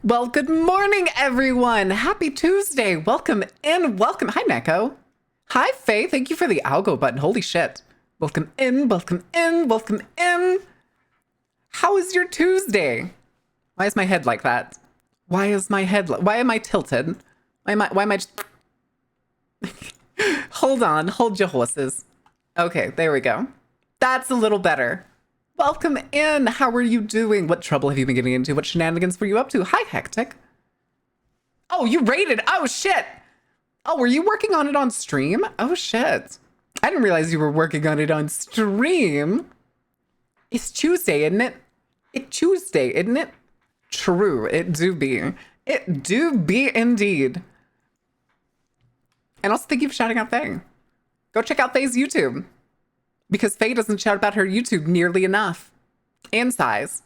Well, good morning, everyone. Happy Tuesday. Welcome in. Welcome. Hi, Neko. Hi, Faye. Thank you for the algo button. Holy shit. Welcome in. Welcome in. Welcome in. How is your Tuesday? Why is my head like that? Why is my head why am I tilted? Why am I just Hold on. Hold your horses. Okay, there we go. That's a little better. Welcome in. How are you doing? What trouble have you been getting into? What shenanigans were you up to? Hi, Hectic. Oh, you rated. Oh, shit. Oh, were you working on it on stream? Oh, shit. I didn't realize you were working on it on stream. It's Tuesday, isn't it? It's Tuesday, isn't it? True. It do be. It do be indeed. And also, thank you for shouting out Faye. Go check out Faye's YouTube. Because Faye doesn't shout about her YouTube nearly enough. And Size.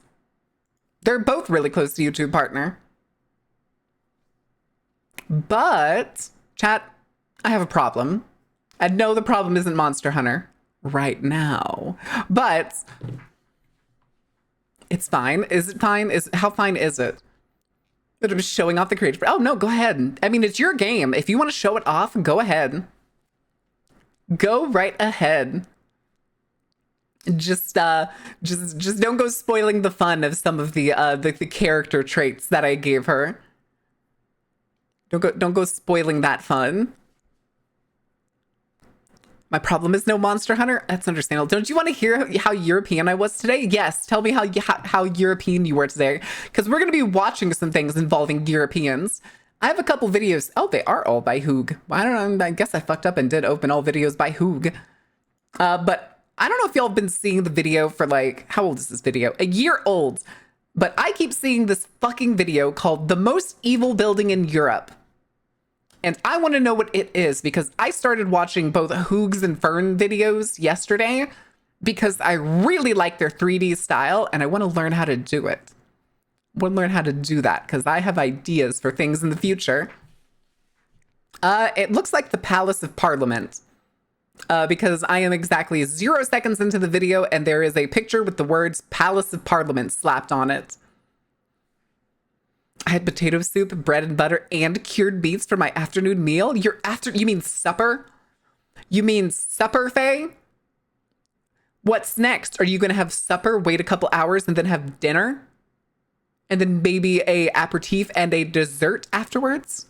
They're both really close to YouTube partner. But, chat, I have a problem. I know the problem isn't Monster Hunter right now. But, it's fine. Is it fine? How fine is it? That I'm showing off the creative. Oh, no, go ahead. I mean, it's your game. If you want to show it off, go ahead. Go right ahead. Just don't go spoiling the fun of some of the character traits that I gave her. Don't go spoiling that fun. My problem is no Monster Hunter. That's understandable. Don't you want to hear how European I was today? Yes, tell me how European you were today, because we're gonna be watching some things involving Europeans. I have a couple videos. Oh, they are all by Hoog. I don't know. I guess I fucked up and did open all videos by Hoog. But I don't know if y'all have been seeing the video for like, how old is this video? A year old. But I keep seeing this fucking video called The Most Evil Building in Europe. And I want to know what it is because I started watching both Hoogs and Fern videos yesterday because I really like their 3D style and I want to learn how to do it. I want to learn how to do that because I have ideas for things in the future. It looks like the Palace of Parliament. Because I am exactly 0 seconds into the video and there is a picture with the words Palace of Parliament slapped on it. I had potato soup, bread and butter, and cured beets for my afternoon meal. You mean supper? You mean supper, Faye? What's next? Are you going to have supper, wait a couple hours, and then have dinner? And then maybe a aperitif and a dessert afterwards?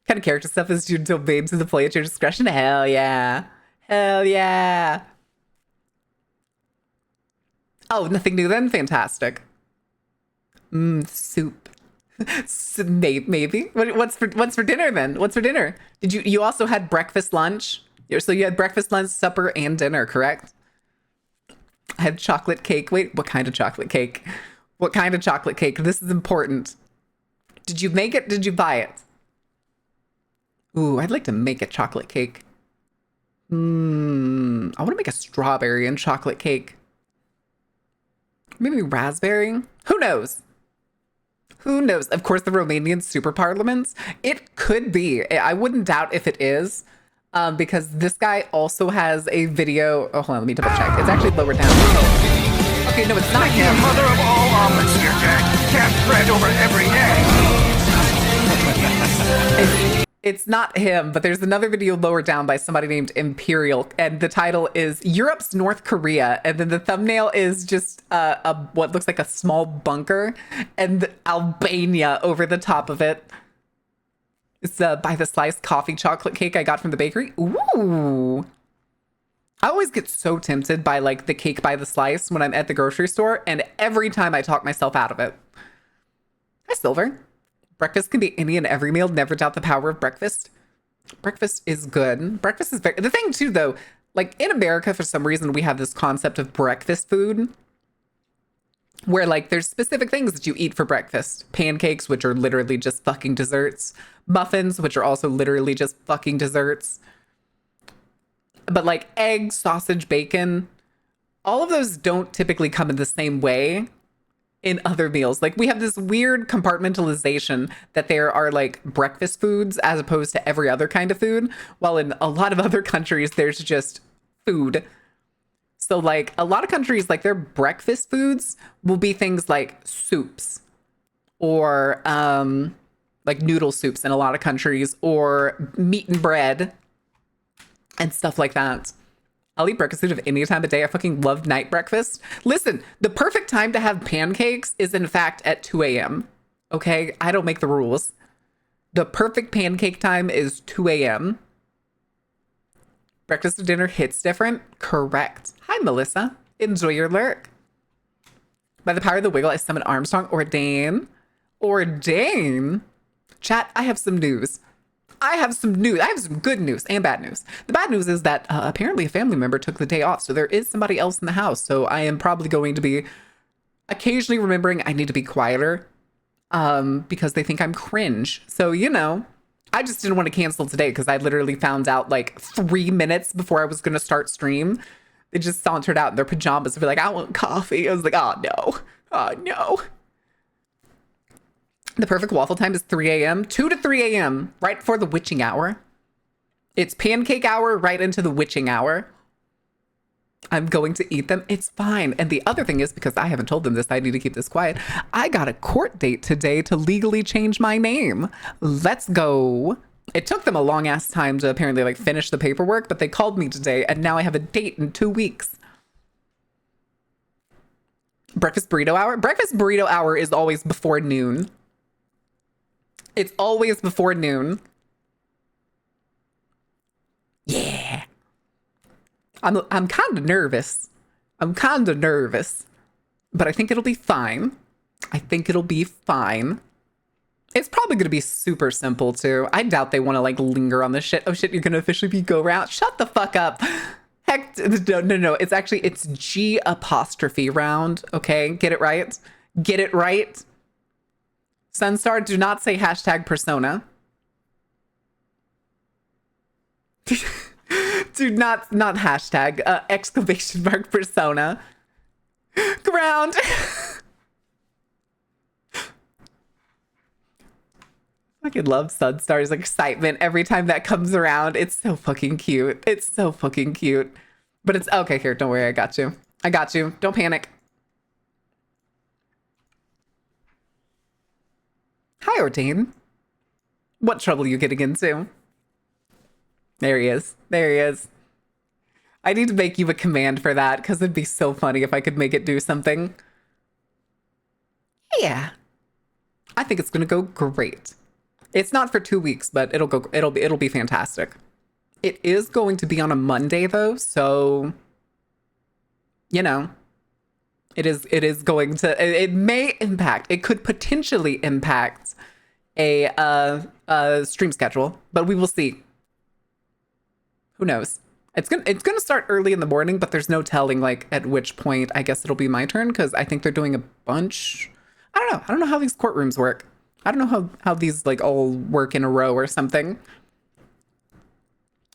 Kind of character stuff is until babes in the play at your discretion. Hell yeah. Hell yeah. Oh, nothing new then? Fantastic. Soup. Maybe. What's for dinner then? What's for dinner? You also had breakfast, lunch? So you had breakfast, lunch, supper, and dinner, correct? I had chocolate cake. Wait, what kind of chocolate cake? What kind of chocolate cake? This is important. Did you make it? Did you buy it? Ooh, I'd like to make a chocolate cake. I want to make a strawberry and chocolate cake. Maybe raspberry? Who knows? Who knows? Of course, the Romanian super parliaments. It could be. I wouldn't doubt if it is. Because this guy also has a video. Oh, hold on, let me double check. It's actually lower down. Okay, no, it's not him. Mother of all omelets here, Jack. Cast bread over every egg. It's not him, but there's another video lower down by somebody named Imperial, and the title is Europe's North Korea, and then the thumbnail is just what looks like a small bunker, and Albania over the top of it. It's by the sliced coffee chocolate cake I got from the bakery. Ooh. I always get so tempted by like the cake by the slice when I'm at the grocery store, and every time I talk myself out of it. Hi, Silver. Breakfast can be any and every meal. Never doubt the power of breakfast. Breakfast is good. Breakfast is very... The thing too, though, like in America, for some reason, we have this concept of breakfast food where like there's specific things that you eat for breakfast. Pancakes, which are literally just fucking desserts. Muffins, which are also literally just fucking desserts. But like eggs, sausage, bacon, all of those don't typically come in the same way in other meals. Like we have this weird compartmentalization that there are like breakfast foods as opposed to every other kind of food, while in a lot of other countries there's just food. So like a lot of countries, like their breakfast foods will be things like soups or like noodle soups in a lot of countries, or meat and bread and stuff like that. I'll eat breakfast food of any time of day. I fucking love night breakfast. Listen, the perfect time to have pancakes is in fact at 2 a.m. Okay, I don't make the rules. The perfect pancake time is 2 a.m. Breakfast to dinner hits different. Correct. Hi, Melissa. Enjoy your lurk. By the power of the wiggle, I summon Armstrong. Ordain. Ordain. Chat, I have some news. I have some news. I have some good news and bad news. The bad news is that apparently a family member took the day off. So there is somebody else in the house. So I am probably going to be occasionally remembering I need to be quieter because they think I'm cringe. So, you know, I just didn't want to cancel today because I literally found out like 3 minutes before I was going to start stream. They just sauntered out in their pajamas and be like, I want coffee. I was like, oh no. Oh no. The perfect waffle time is 3 a.m. 2 to 3 a.m. right before the witching hour. It's pancake hour right into the witching hour. I'm going to eat them. It's fine. And the other thing is, because I haven't told them this, I need to keep this quiet. I got a court date today to legally change my name. Let's go. It took them a long ass time to apparently like finish the paperwork, but they called me today and now I have a date in 2 weeks. Breakfast burrito hour. Breakfast burrito hour is always before noon. It's always before noon. Yeah. I'm kind of nervous. I'm kind of nervous. But I think it'll be fine. I think it'll be fine. It's probably going to be super simple too. I doubt they want to like linger on this shit. Oh shit, you're going to officially be go round. Shut the fuck up. Heck, no. It's G apostrophe round. Okay, get it right. Get it right. Sunstar, do not say hashtag persona. Do not hashtag exclamation mark persona. Ground. Fucking love Sunstar's excitement every time that comes around. It's so fucking cute. It's so fucking cute. But it's okay. Here, don't worry. I got you. I got you. Don't panic. Hi, Ordain. What trouble are you getting into? There he is. There he is. I need to make you a command for that because it'd be so funny if I could make it do something. Yeah. I think it's going to go great. It's not for 2 weeks, but it'll be fantastic. It is going to be on a Monday though, so you know, it may impact. It could potentially impact a stream schedule, but we will see. Who knows? It's gonna start early in the morning, but there's no telling like at which point. I guess it'll be my turn because I think they're doing a bunch. I don't know. I don't know how these courtrooms work. I don't know how these like all work in a row or something.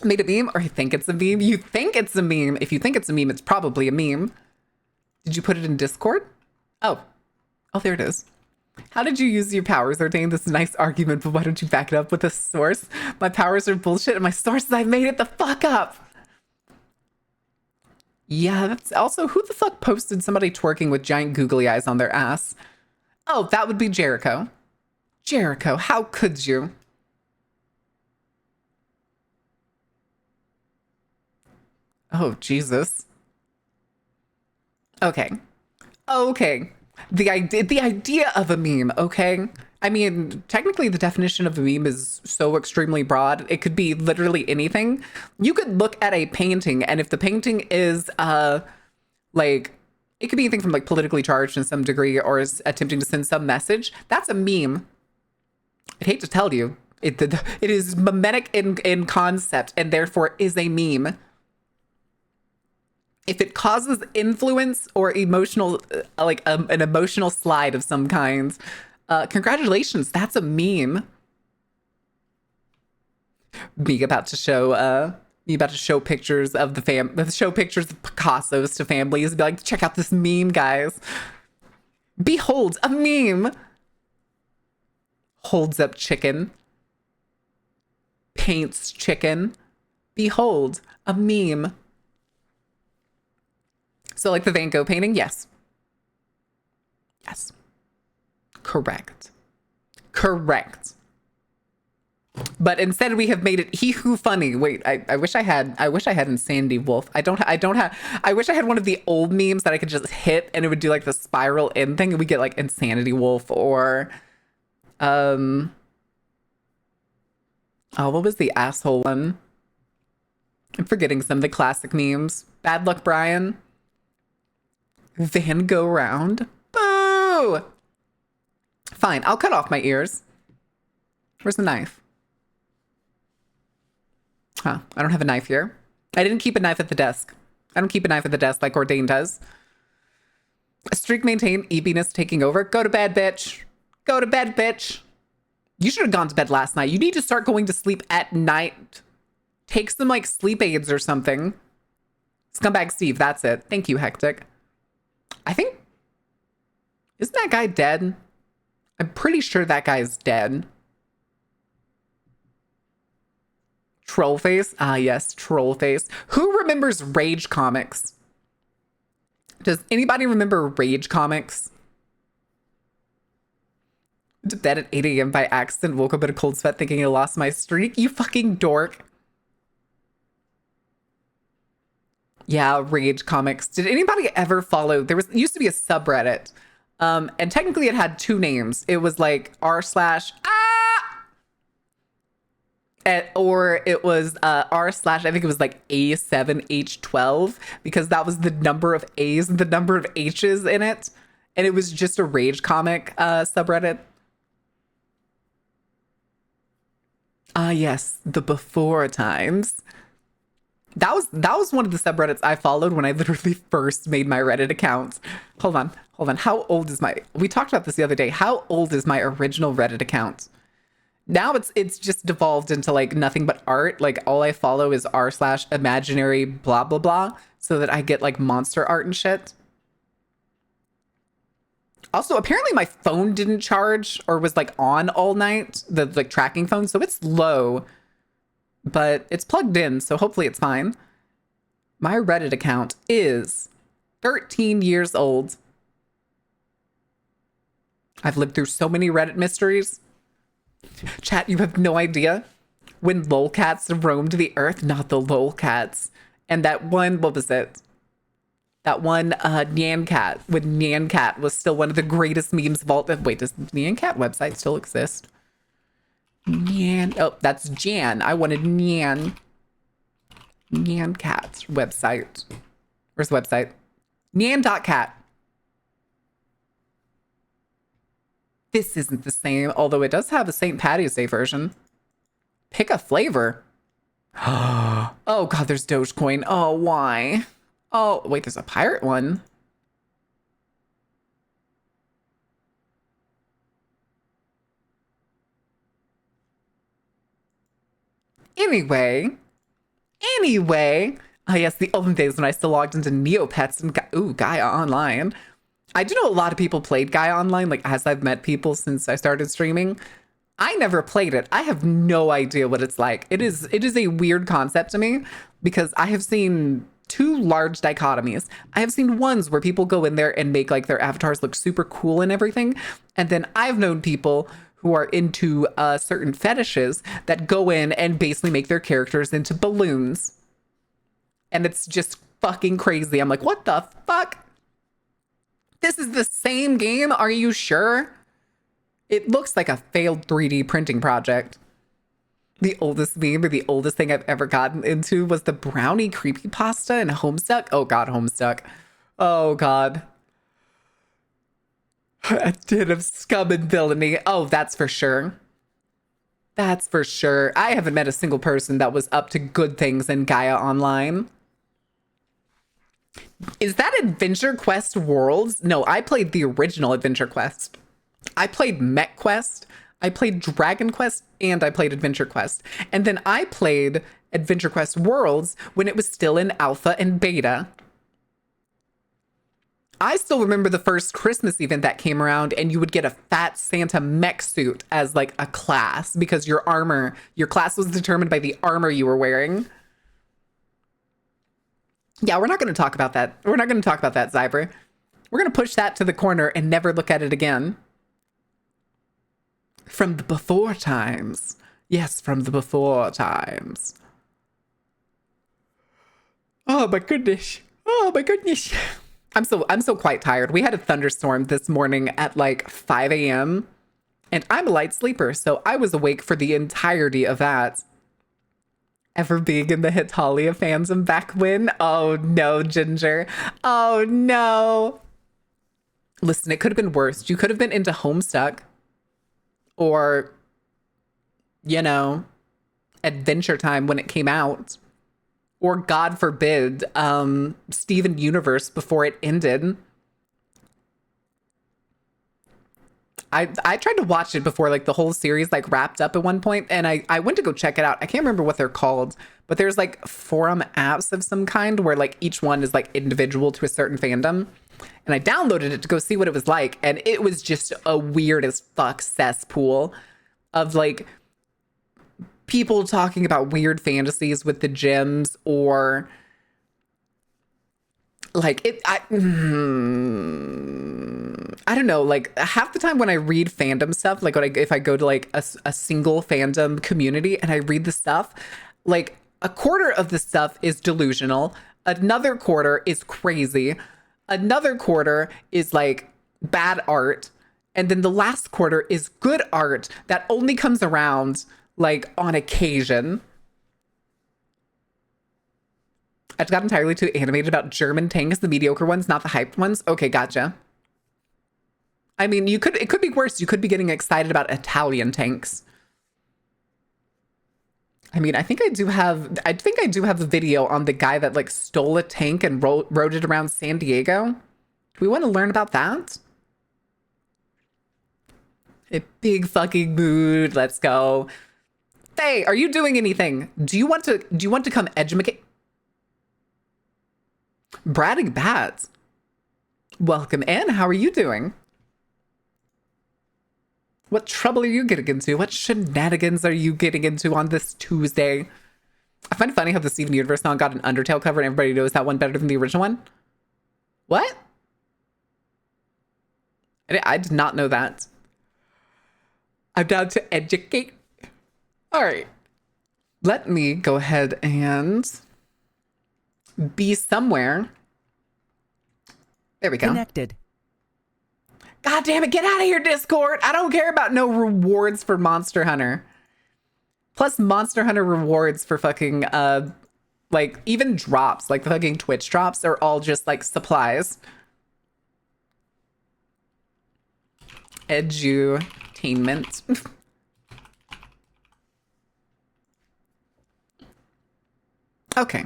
Made a meme, or you think it's a meme? You think it's a meme. If you think it's a meme, it's probably a meme. Did you put it in Discord? Oh, there it is. How did you use your powers, Ordain? This is a nice argument, but why don't you back it up with a source? My powers are bullshit, and my sources, I made it the fuck up. Yeah, that's also, who the fuck posted somebody twerking with giant googly eyes on their ass? Oh, that would be Jericho. Jericho, how could you? Oh, Jesus. Okay. The idea of a meme, okay? I mean, technically the definition of a meme is so extremely broad. It could be literally anything. You could look at a painting, and if the painting is like, it could be anything from like politically charged in some degree or is attempting to send some message. That's a meme. I'd hate to tell you. It is mimetic in concept and therefore is a meme. If it causes influence or emotional, an emotional slide of some kind, congratulations, that's a meme. Me about to show pictures of show pictures of Picassos to families and be like, check out this meme, guys. Behold, a meme. Holds up chicken. Paints chicken. Behold, a meme. So like the Van Gogh painting? Yes. Yes. Correct. Correct. But instead we have made it he who funny. Wait, I wish I had Insanity Wolf. I don't have I wish I had one of the old memes that I could just hit and it would do like the spiral in thing and we get like Insanity Wolf or oh, what was the asshole one? I'm forgetting some of the classic memes. Bad Luck Brian. Van Gogh Round. Boo! Fine, I'll cut off my ears. Where's the knife? Huh, I don't have a knife here. I didn't keep a knife at the desk. I don't keep a knife at the desk like Ordain does. A streak maintained, eepiness taking over. Go to bed, bitch. Go to bed, bitch. You should have gone to bed last night. You need to start going to sleep at night. Take some like sleep aids or something. Scumbag Steve, that's it. Thank you, Hectic. I think, isn't that guy dead? I'm pretty sure that guy's dead. Trollface? Ah, yes, Trollface. Who remembers Rage comics? Does anybody remember Rage comics? Went to bed at 8 a.m. by accident, woke up in a cold sweat thinking I lost my streak. You fucking dork. Yeah, Rage comics. Did anybody ever follow? There used to be a subreddit. And technically it had two names. It was like or it was r slash, I think it was like A7H12 because that was the number of A's and the number of H's in it. And it was just a Rage comic subreddit. Ah, yes, the before times. That was one of the subreddits I followed when I literally first made my Reddit account. Hold on. How old is we talked about this the other day. How old is my original Reddit account? Now it's just devolved into like nothing but art. Like all I follow is r/imaginary blah blah blah so that I get like monster art and shit. Also, apparently my phone didn't charge or was like on all night, the like tracking phone, so it's low, but it's plugged in, so hopefully it's fine. My Reddit account is 13 years old. I've lived through so many Reddit mysteries. Chat, you have no idea. When lolcats roamed the earth, not the lolcats. And that one, what was it? That one Nyan Cat, when Nyan Cat was still one of the greatest memes of all. Wait, does the Nyan Cat website still exist? Nyan, oh, that's Jan. I wanted Nyan. Nyan Cat's website. Where's the website? Nyan.cat. This isn't the same, although it does have a St. Patty's Day version. Pick a flavor. Oh god, there's Dogecoin. Oh, why? Oh, wait, there's a pirate one. Anyway. Ah, yes, the olden days when I still logged into Neopets and Gaia Online. I do know a lot of people played Gaia Online, like as I've met people since I started streaming. I never played it. I have no idea what it's like. It is a weird concept to me because I have seen two large dichotomies. I have seen ones where people go in there and make like their avatars look super cool and everything. And then I've known people who are into certain fetishes that go in and basically make their characters into balloons. And it's just fucking crazy. I'm like, what the fuck? This is the same game? Are you sure? It looks like a failed 3D printing project. The oldest meme or the oldest thing I've ever gotten into was the brownie creepypasta and Homestuck. Oh god, Homestuck. Oh god. A din of scum and villainy. Oh, that's for sure. That's for sure. I haven't met a single person that was up to good things in Gaia Online. Is that Adventure Quest Worlds? No, I played the original Adventure Quest. I played Mech Quest, I played Dragon Quest, and I played Adventure Quest. And then I played Adventure Quest Worlds when it was still in alpha and beta. I still remember the first Christmas event that came around and you would get a fat Santa mech suit as like a class because your class was determined by the armor you were wearing. Yeah, we're not going to talk about that. We're not going to talk about that, Zyber. We're going to push that to the corner and never look at it again. From the before times. Yes, from the before times. Oh my goodness. Oh my goodness. I'm so quite tired. We had a thunderstorm this morning at like 5 a.m. and I'm a light sleeper, so I was awake for the entirety of that. Ever being in the Hitalia fandom back when? Oh no, Ginger. Oh no. Listen, it could have been worse. You could have been into Homestuck or, you know, Adventure Time when it came out. Or God forbid, Steven Universe before it ended. I tried to watch it before like the whole series like wrapped up at one point, and I went to go check it out. I can't remember what they're called, but there's like forum apps of some kind where like each one is like individual to a certain fandom. And I downloaded it to go see what it was like, and it was just a weird as fuck cesspool of like people talking about weird fantasies with the gems, or like I don't know, like half the time when I read fandom stuff, like if I go to like a single fandom community and I read the stuff, like a quarter of the stuff is delusional, another quarter is crazy, another quarter is like bad art, and then the last quarter is good art that only comes around like on occasion. I got entirely too animated about German tanks, the mediocre ones, not the hyped ones. Okay, gotcha. I mean, it could be worse. You could be getting excited about Italian tanks. I mean, I think I do have a video on the guy that like stole a tank and rode it around San Diego. Do we want to learn about that? A big fucking mood. Let's go. Faye, are you doing anything? Do you want to come educate? Bratting Bats. Welcome in. How are you doing? What trouble are you getting into? What shenanigans are you getting into on this Tuesday? I find it funny how the Steven Universe song got an Undertale cover and everybody knows that one better than the original one. What? I did not know that. I'm down to educate. All right. Let me go ahead and be somewhere. There we go. Connected. God damn it, get out of here, Discord. I don't care about no rewards for Monster Hunter. Plus Monster Hunter rewards for fucking like even drops, like the fucking Twitch drops are all just like supplies. Edutainment. Okay.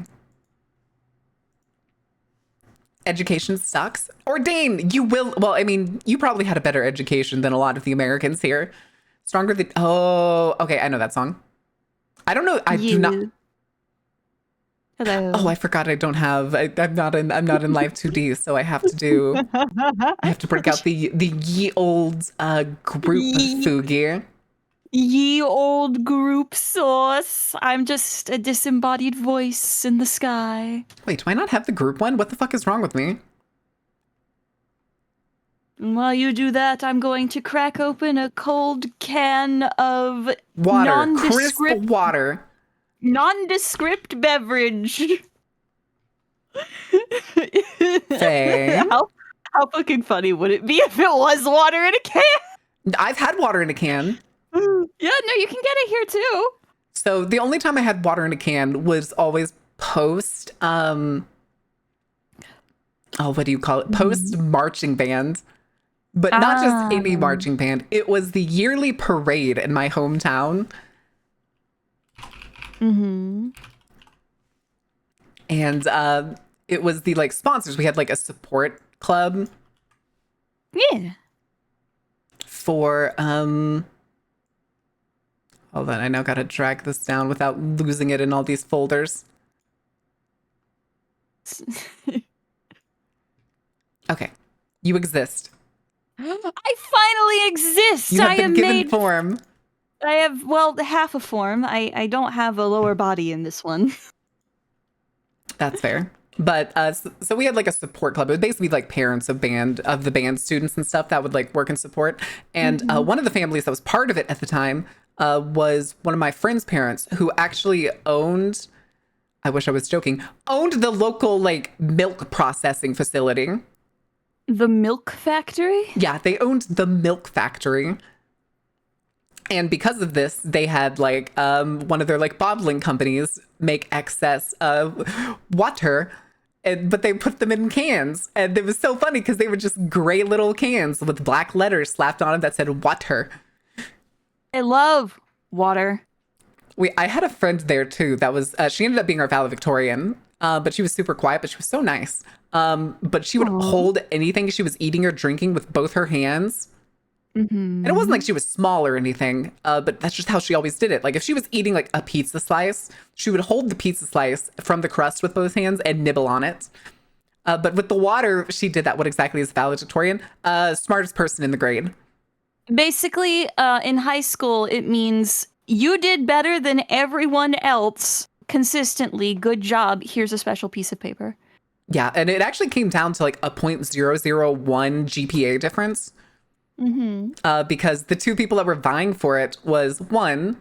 Education sucks. Ordain, you will. Well, I mean, you probably had a better education than a lot of the Americans here. Stronger than. Oh, okay. I know that song. I don't know. I do not. Hello. Oh, I forgot. I don't have. I'm not in Live 2D, so I have to do. I have to break out the ye old group fugi. Ye old group sauce. I'm just a disembodied voice in the sky. Wait, do I not have the group one? What the fuck is wrong with me? And while you do that, I'm going to crack open a cold can of Water, crisp water. Nondescript beverage. Faye. How fucking funny would it be if it was water in a can? I've had water in a can. Yeah, no, you can get it here too. So the only time I had water in a can was always post what do you call it? Post marching band. But not just any marching band. It was the yearly parade in my hometown. Mm-hmm. And it was the like sponsors. We had like a support club. Yeah. For hold on, I now gotta drag this down without losing it in all these folders. Okay. You exist. I finally exist. You have I been am given made. form. I have, well, half a form. I don't have a lower body in this one. That's fair. But so we had like a support club. It was basically like parents of the band students and stuff that would like work and support. And one of the families that was part of it at the time was one of my friend's parents who actually owned. I wish I was joking. Owned the local like milk processing facility. The milk factory? Yeah, they owned the milk factory. And because of this, they had like one of their like bottling companies make excess water, but they put them in cans. And it was so funny because they were just gray little cans with black letters slapped on them that said water. I love water. I had a friend there too that was, she ended up being our valedictorian, but she was super quiet, but she was so nice. But she would hold anything she was eating or drinking with both her hands. And it wasn't like she was small or anything, but that's just how she always did it. Like if she was eating like a pizza slice, she would hold the pizza slice from the crust with both hands and nibble on it. But with the water, she did that. What exactly is valedictorian? Smartest person in the grade. Basically, in high school, it means you did better than everyone else consistently. Good job. Here's a special piece of paper. Yeah, and it actually came down to like a 0.001 GPA difference. Because the two people that were vying for it was one,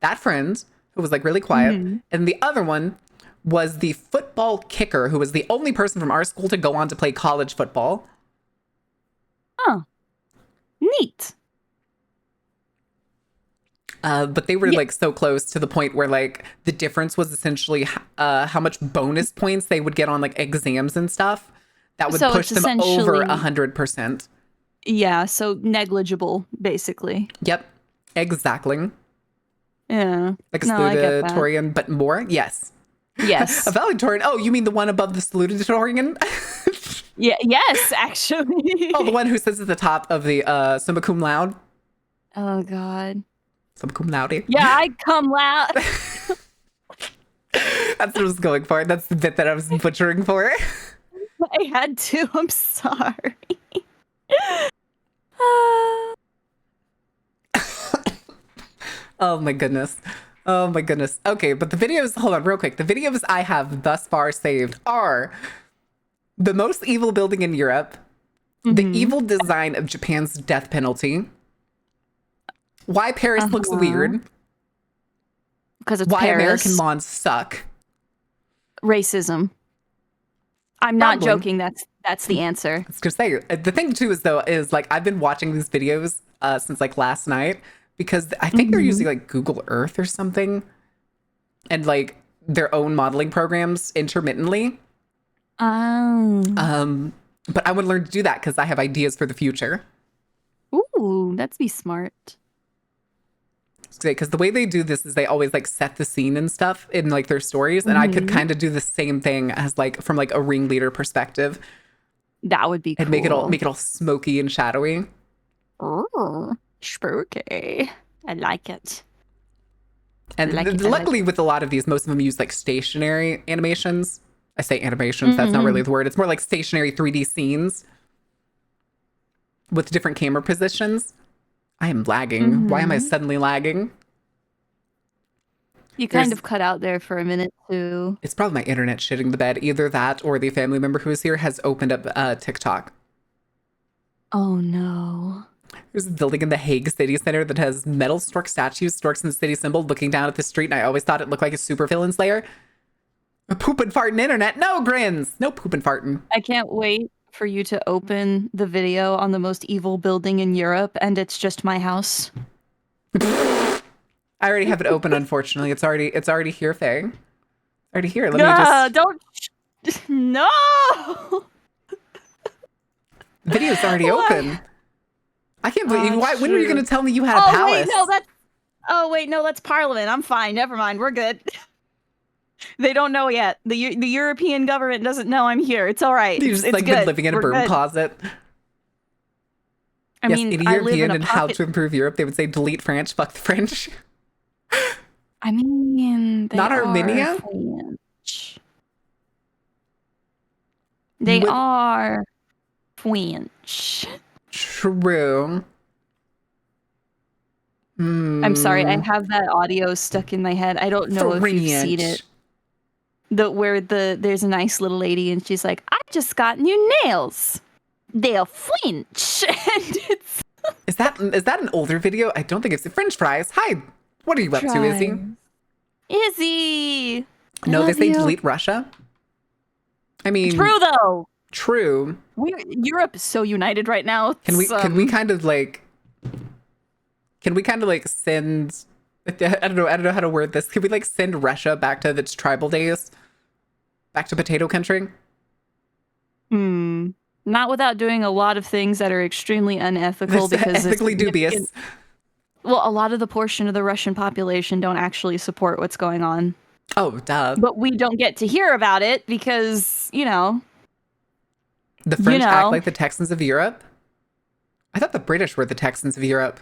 that friend who was like really quiet, and the other one was the football kicker who was the only person from our school to go on to play college football. Oh, neat. But they were like so close to the point where like the difference was essentially how much bonus points they would get on like exams and stuff that would push them over 100%. Yeah, so negligible, basically. Yep, exactly. Yeah. Like a salutatorian, but more? Yes. Yes. A valedictorian. Oh, you mean the one above the salutatorian? Yeah. Yes, actually. Oh, the one who sits at the top of the summa cum laude? Oh, God. Summa cum laude? Yeah, I come loud. That's what I was going for. That's the bit that I was butchering for. I had to. I'm sorry. Oh my goodness. Oh my goodness. Okay, but the videos, hold on real quick. The videos I have thus far saved are the most evil building in Europe, the evil design of Japan's death penalty, why Paris looks weird, because it's why Paris. American lawns suck, racism. I'm not Probably. joking. That's the answer. I was gonna say, the thing too is like I've been watching these videos since like last night because I think they're using like Google Earth or something and like their own modeling programs intermittently. Oh. But I would learn to do that because I have ideas for the future. Ooh, that'd be smart. Because the way they do this is they always like set the scene and stuff in like their stories, and I could kind of do the same thing as like from like a ringleader perspective. That would be cool. And make it all smoky and shadowy. Oh, spooky. I like it. And luckily with a lot of these, most of them use like stationary animations. I say animations, that's not really the word. It's more like stationary 3D scenes with different camera positions. I am lagging. Why am I suddenly lagging? You kind of cut out there for a minute too. It's probably my internet shitting the bed. Either that or the family member who is here has opened up TikTok. Oh no. There's a building in the Hague City Center that has metal stork statues, storks in the city symbol, looking down at the street, and I always thought it looked like a supervillain's lair. A poop and farting internet. No grins. No poop and farting. I can't wait for you to open the video on the most evil building in Europe, and it's just my house. I already have it open, unfortunately. It's already here, Faye. It's already here. Let me just... Don't... No! The video's already open. I can't believe... Why? When were you going to tell me you had a palace? Wait, no, that's Parliament. I'm fine. Never mind. We're good. They don't know yet. The European government doesn't know I'm here. It's all right. You've just like good. been living in a broom closet. I mean, in I live European in a and how to improve Europe, they would say delete French, fuck the French. I mean, they not are Armenia. French. They are French. True. I'm sorry, I have that audio stuck in my head. I don't know if you've seen it. There's a nice little lady and she's like, I just got new nails. They'll flinch. And it's Is that an older video? I don't think it's French fries. Hi, what are you up to, Izzy? Izzy. No, they say delete Russia. I mean, True though. True. Europe is so united right now. Can we kind of like send? I don't know how to word this. Can we like send Russia back to its tribal days, back to potato country? Not without doing a lot of things that are extremely unethical because ethically dubious. Well, a lot of the portion of the Russian population don't actually support what's going on. Oh, duh. But we don't get to hear about it because, the French act like the Texans of Europe. I thought the British were the Texans of Europe.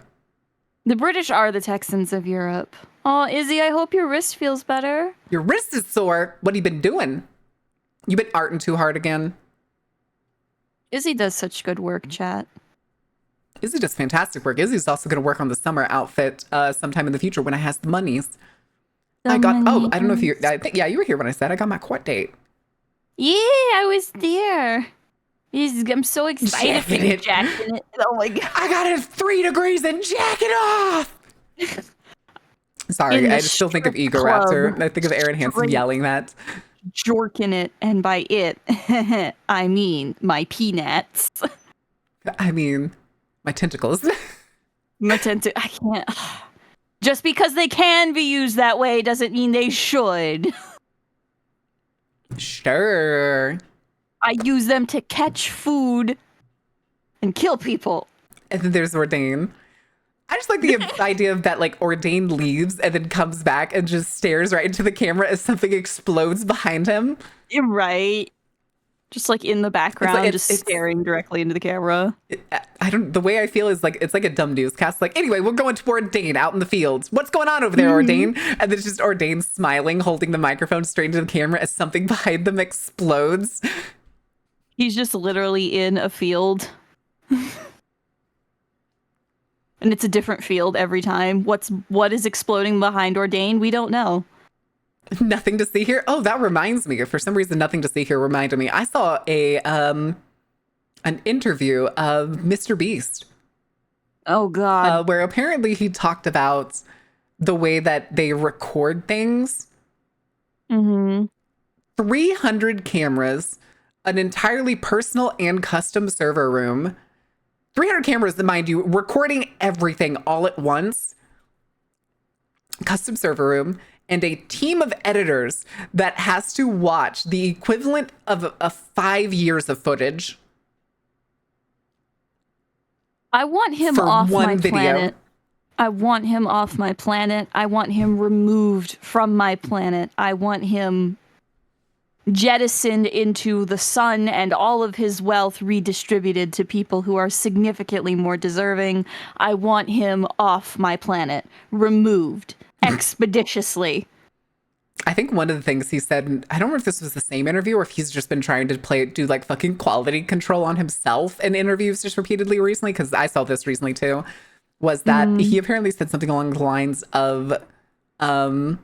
The British are the Texans of Europe. Oh, Izzy, I hope your wrist feels better. Your wrist is sore. What have you been doing? You been arting too hard again? Izzy does such good work, chat. Izzy does fantastic work. Izzy's also going to work on the summer outfit sometime in the future when I has the monies. I don't know if you, you were here when I said I got my court date. Yeah, I was there. I'm so excited for you jacking it. Oh my God. I got it 3 degrees and jack it off. Sorry, I still think of Ego Raptor. I think of Aaron Hansen yelling that. Jorking it, and by it, I mean my peanuts. I mean, my tentacles. I can't. Just because they can be used that way doesn't mean they should. Sure. I use them to catch food and kill people. And then there's Ordain. I just like the idea of that, like, Ordain leaves and then comes back and just stares right into the camera as something explodes behind him. Right. Just like in the background, it's staring directly into the camera. The way I feel is like, it's like a dumb newscast. Like, anyway, we're going to Ordain out in the fields. What's going on over there, Ordain? And then it's just Ordain smiling, holding the microphone straight into the camera as something behind them explodes. He's just literally in a field. And it's a different field every time. What is exploding behind Ordain? We don't know. Nothing to see here. Oh, that reminds me. For some reason, Nothing to See Here reminded me. I saw an interview of Mr. Beast. Oh God. Where apparently he talked about the way that they record things. 300 cameras, an entirely personal and custom server room. 300 cameras, mind you, recording everything all at once. Custom server room. And a team of editors that has to watch the equivalent of 5 years of footage. I want him off my planet. I want him off my planet. I want him removed from my planet. I want him jettisoned into the sun and all of his wealth redistributed to people who are significantly more deserving. I want him off my planet. Removed. Expeditiously. I think one of the things he said, I don't know if this was the same interview or if he's just been trying to do like fucking quality control on himself in interviews just repeatedly recently, because I saw this recently too, was that he apparently said something along the lines of, what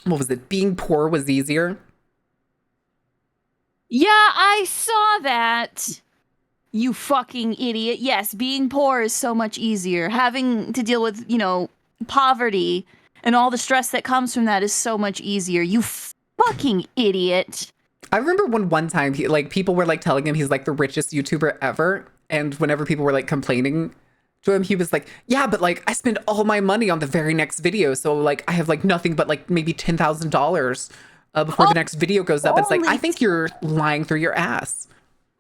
was it? Being poor was easier. Yeah, I saw that. You fucking idiot. Yes, being poor is so much easier. Having to deal with, poverty and all the stress that comes from that is so much easier. You fucking idiot. I remember one time people were like telling him he's like the richest YouTuber ever, and whenever people were like complaining to him, he was like, yeah, but like I spend all my money on the very next video, so like I have like nothing but like maybe $10,000 before the next video goes up. It's like, I think you're lying through your ass.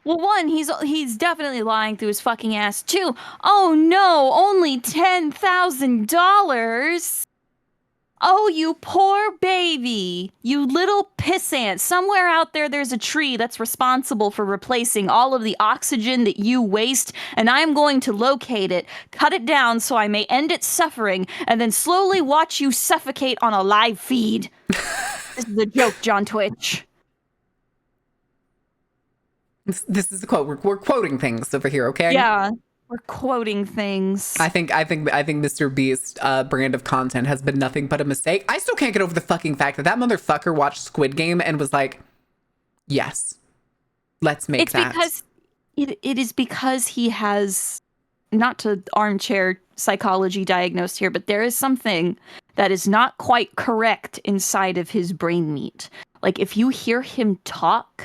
Well, one, he's definitely lying through his fucking ass. Two, oh no, only $10,000. Oh, you poor baby. You little pissant. Somewhere out there's a tree that's responsible for replacing all of the oxygen that you waste, and I'm going to locate it, cut it down so I may end its suffering, and then slowly watch you suffocate on a live feed. This is a joke, John Twitch. This is a quote. We're quoting things over here, okay? Yeah. We're quoting things. I think Mr. Beast's brand of content has been nothing but a mistake. I still can't get over the fucking fact that that motherfucker watched Squid Game and was like, yes, let's make that. Because it is because he has, not to armchair psychology diagnosed here, but there is something that is not quite correct inside of his brain meat. Like, if you hear him talk,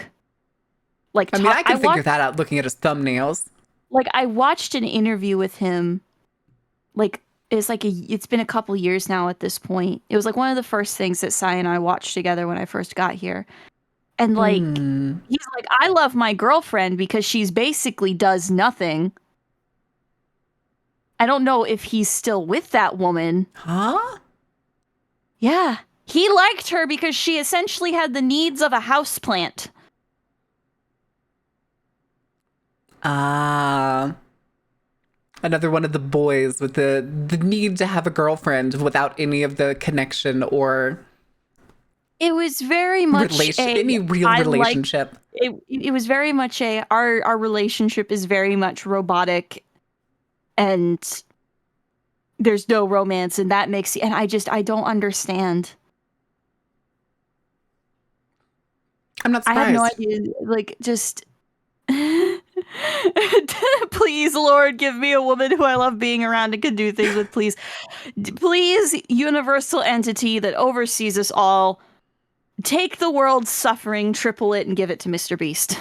like, I mean, I can figure that out looking at his thumbnails. Like, I watched an interview with him, like, it's been a couple years now at this point. It was, like, one of the first things that Sai and I watched together when I first got here. And, like, he's like, I love my girlfriend because she's basically does nothing. I don't know if he's still with that woman. Huh? Yeah. He liked her because she essentially had the needs of a houseplant. Another one of the boys with the need to have a girlfriend without any of the connection or it was very much any real relationship. It was very much our relationship is very much robotic and there's no romance, and that makes, and I don't understand. I'm not surprised. I have no idea. Like, just please, Lord, give me a woman who I love being around and can do things with. Please, universal entity that oversees us all, take the world's suffering, triple it, and give it to Mr. Beast.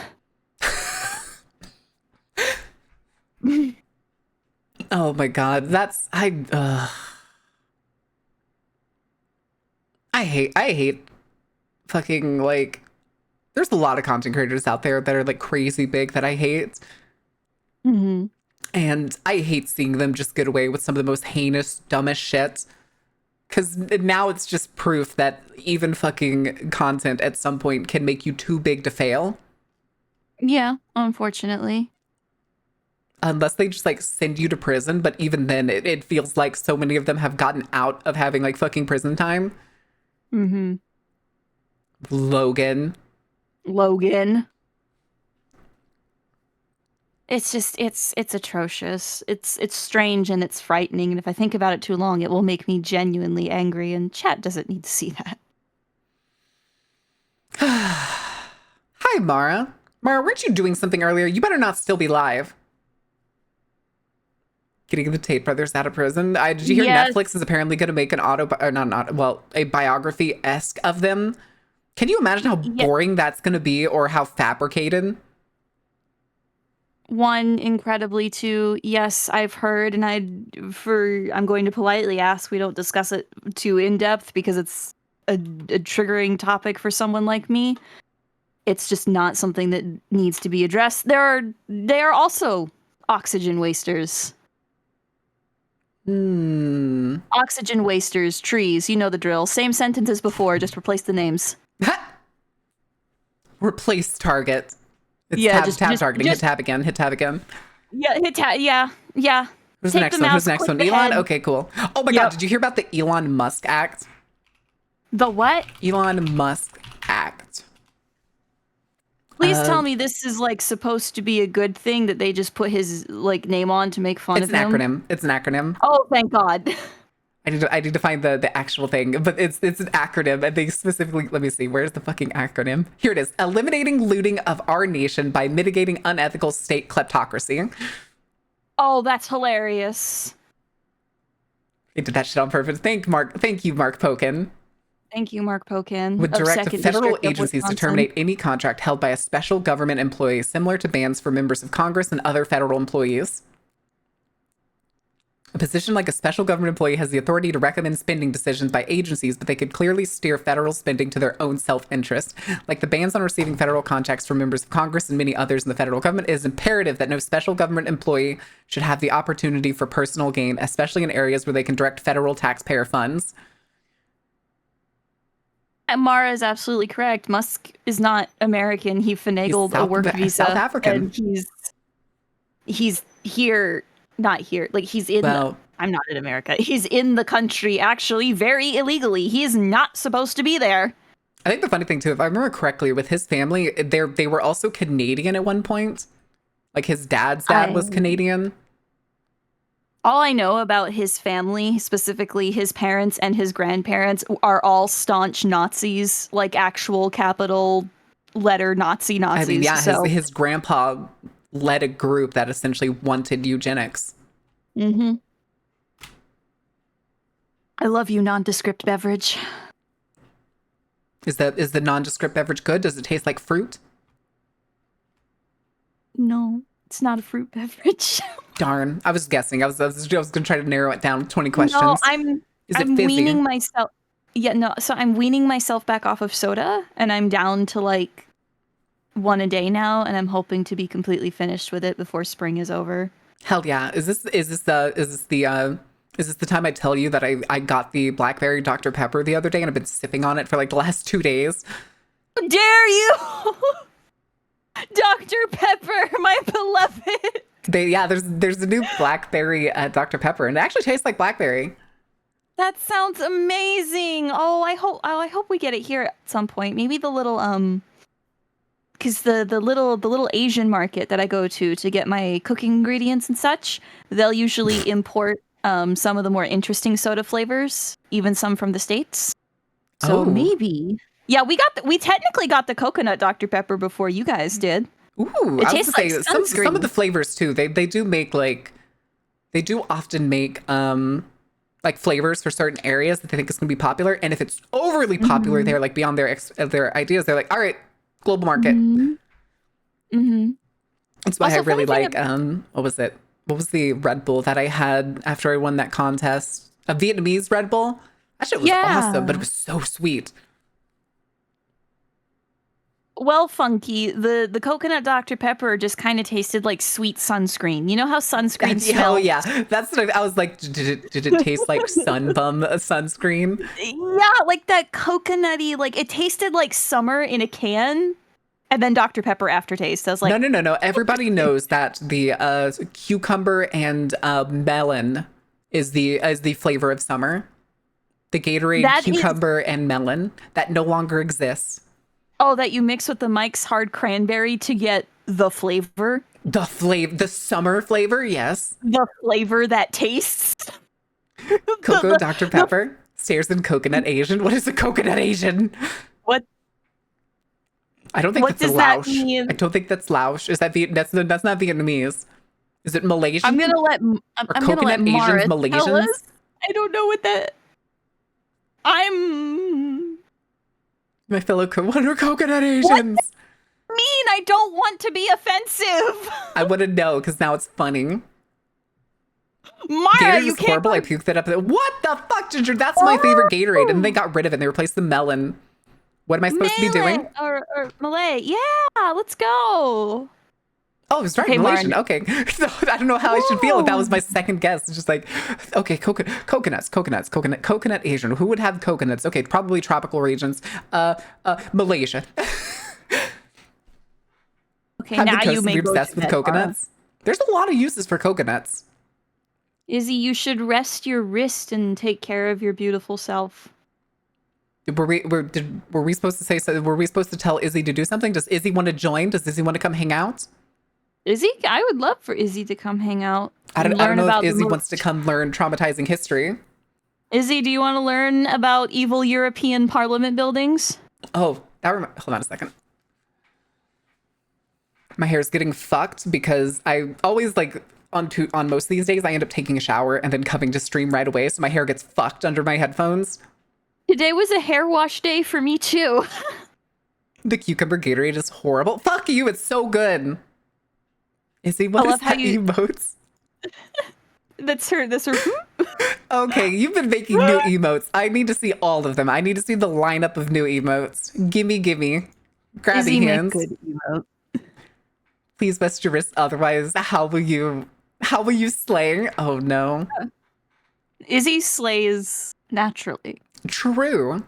Oh my god, I hate fucking, like, there's a lot of content creators out there that are like crazy big that I hate. Mm-hmm. And I hate seeing them just get away with some of the most heinous, dumbest shit. Because now it's just proof that even fucking content at some point can make you too big to fail. Yeah, unfortunately. Unless they just like send you to prison. But even then, it feels like so many of them have gotten out of having like fucking prison time. Mm-hmm. Logan. It's just, it's atrocious. It's strange and it's frightening. And if I think about it too long, it will make me genuinely angry. And chat doesn't need to see that. Hi, Mara. Mara, weren't you doing something earlier? You better not still be live. Getting the Tate brothers out of prison. Did you hear Netflix is apparently going to make an a biography-esque of them? Can you imagine how boring that's going to be, or how fabricated? One, incredibly. Two, yes, I've heard, and I'm going to politely ask we don't discuss it too in depth because it's a triggering topic for someone like me. It's just not something that needs to be addressed. They are also oxygen wasters. Oxygen wasters, trees, you know the drill. Same sentence as before, just replace the names. Replace target. It's tab targeting. Hit tab again. Yeah, hit tab. Yeah. Who's the next one? Who's the next one? Elon? Okay, cool. Oh my god, did you hear about the Elon Musk Act? The what? Elon Musk Act. Please tell me this is like supposed to be a good thing that they just put his like name on to make fun of him. It's an acronym. Oh, thank God. I need to find the actual thing, but it's an acronym, and they specifically, let me see, where's the fucking acronym? Here it is. Eliminating looting of our nation by mitigating unethical state kleptocracy. Oh, that's hilarious. He did that shit on purpose. Thank you, Mark Pokin. Thank you, Mark Pokin. Would direct federal agencies to terminate any contract held by a special government employee, similar to bans for members of Congress and other federal employees. A position like a special government employee has the authority to recommend spending decisions by agencies, but they could clearly steer federal spending to their own self-interest. Like the bans on receiving federal contracts from members of Congress and many others in the federal government, it is imperative that no special government employee should have the opportunity for personal gain, especially in areas where they can direct federal taxpayer funds. Mara is absolutely correct. Musk is not American. He finagled a work visa. South African. And he's here, not here. Like he's in. I'm not in America. He's in the country actually very illegally. He is not supposed to be there. I think the funny thing too, if I remember correctly, with his family, they were also Canadian at one point. Like his dad's dad was Canadian. All I know about his family, specifically his parents and his grandparents, are all staunch Nazis, like actual capital letter Nazi I mean, Nazis. yeah, So, his grandpa led a group that essentially wanted eugenics. mm-hmm. I love you, nondescript beverage. Is the nondescript beverage good? Does it taste like fruit? No, it's not a fruit beverage. Darn, I was guessing. I was gonna try to narrow it down to 20 No, questions. Is it I'm fizzy? weaning myself. Yeah, no. So I'm weaning myself back off of soda, and I'm down to like one a day now, and I'm hoping to be completely finished with it before spring is over. Hell yeah! Is this the time I tell you that I got the blackberry Dr Pepper the other day and I've been sipping on it for like the last 2 days? How dare you, Dr. Pepper, my beloved. There's a new blackberry Dr Pepper and it actually tastes like blackberry. That sounds amazing. I hope we get it here at some point. Maybe the little because the little Asian market that I go to get my cooking ingredients and such, they'll usually import some of the more interesting soda flavors, even some from the States. So maybe, yeah, we technically got the coconut Dr Pepper before you guys did. Ooh, it I was tastes like say sunscreen. some of the flavors too. They do make they do often make like flavors for certain areas that they think is going to be popular, and if it's overly popular, they're like beyond their ideas. They're like, all right, global market. That's why Also, I really like what was it? What was the Red Bull that I had after I won that contest? A Vietnamese Red Bull. That shit was awesome, but it was so sweet. Well, Funky, the coconut Dr Pepper just kind of tasted like sweet sunscreen. You know how sunscreen smells? Oh yeah, that's what I was like. Did it taste like Sunbum sunscreen? Yeah, like that coconutty. Like it tasted like summer in a can. And then Dr. Pepper aftertaste. I was like, no. Everybody knows that the cucumber and melon is the flavor of summer. The Gatorade cucumber and melon that no longer exists. Oh, that you mix with the Mike's Hard Cranberry to get the flavor. The summer flavor, yes. The flavor that tastes. Cocoa Dr. Pepper stares in coconut Asian. What is a coconut Asian? What? I don't think what that's does Laos. That mean? I don't think that's Laos. Is that that's not Vietnamese? Is it Malaysian? I'm gonna let Mara tell us. I don't know what that. My fellow coconut Asians. What does that mean? I don't want to be offensive. I want to know because now it's funny. Mara, Gatorade you is horrible. I puked that up. What the fuck, Ginger? That's my favorite Gatorade, and they got rid of it. And they replaced the melon. What am I supposed to be doing? Or Malay. Yeah, let's go. Oh, it's right, Malaysian. Okay. So I don't know how I should feel if that was my second guess. It's just like, okay, coconut Asian. Who would have coconuts? Okay, probably tropical regions. Malaysia. Okay, now you may be obsessed with coconuts. There's a lot of uses for coconuts. Izzy, you should rest your wrist and take care of your beautiful self. Were we supposed to say so? Were we supposed to tell Izzy to do something? Does Izzy want to join? Does Izzy want to come hang out? Izzy, I would love for Izzy to come hang out. I don't know if Izzy wants to come learn traumatizing history. Izzy, do you want to learn about evil European parliament buildings? Oh, hold on a second. My hair is getting fucked because I always like on most of these days I end up taking a shower and then coming to stream right away, so my hair gets fucked under my headphones. Today was a hair wash day for me too. The cucumber Gatorade is horrible. Fuck you, it's so good. Izzy, what is that emotes? That's her. Okay, you've been making new emotes. I need to see all of them. I need to see the lineup of new emotes. Gimme. Grabby hands. Good emote. Please best your wrist, otherwise how will you slay? Oh no. Izzy slays naturally. True.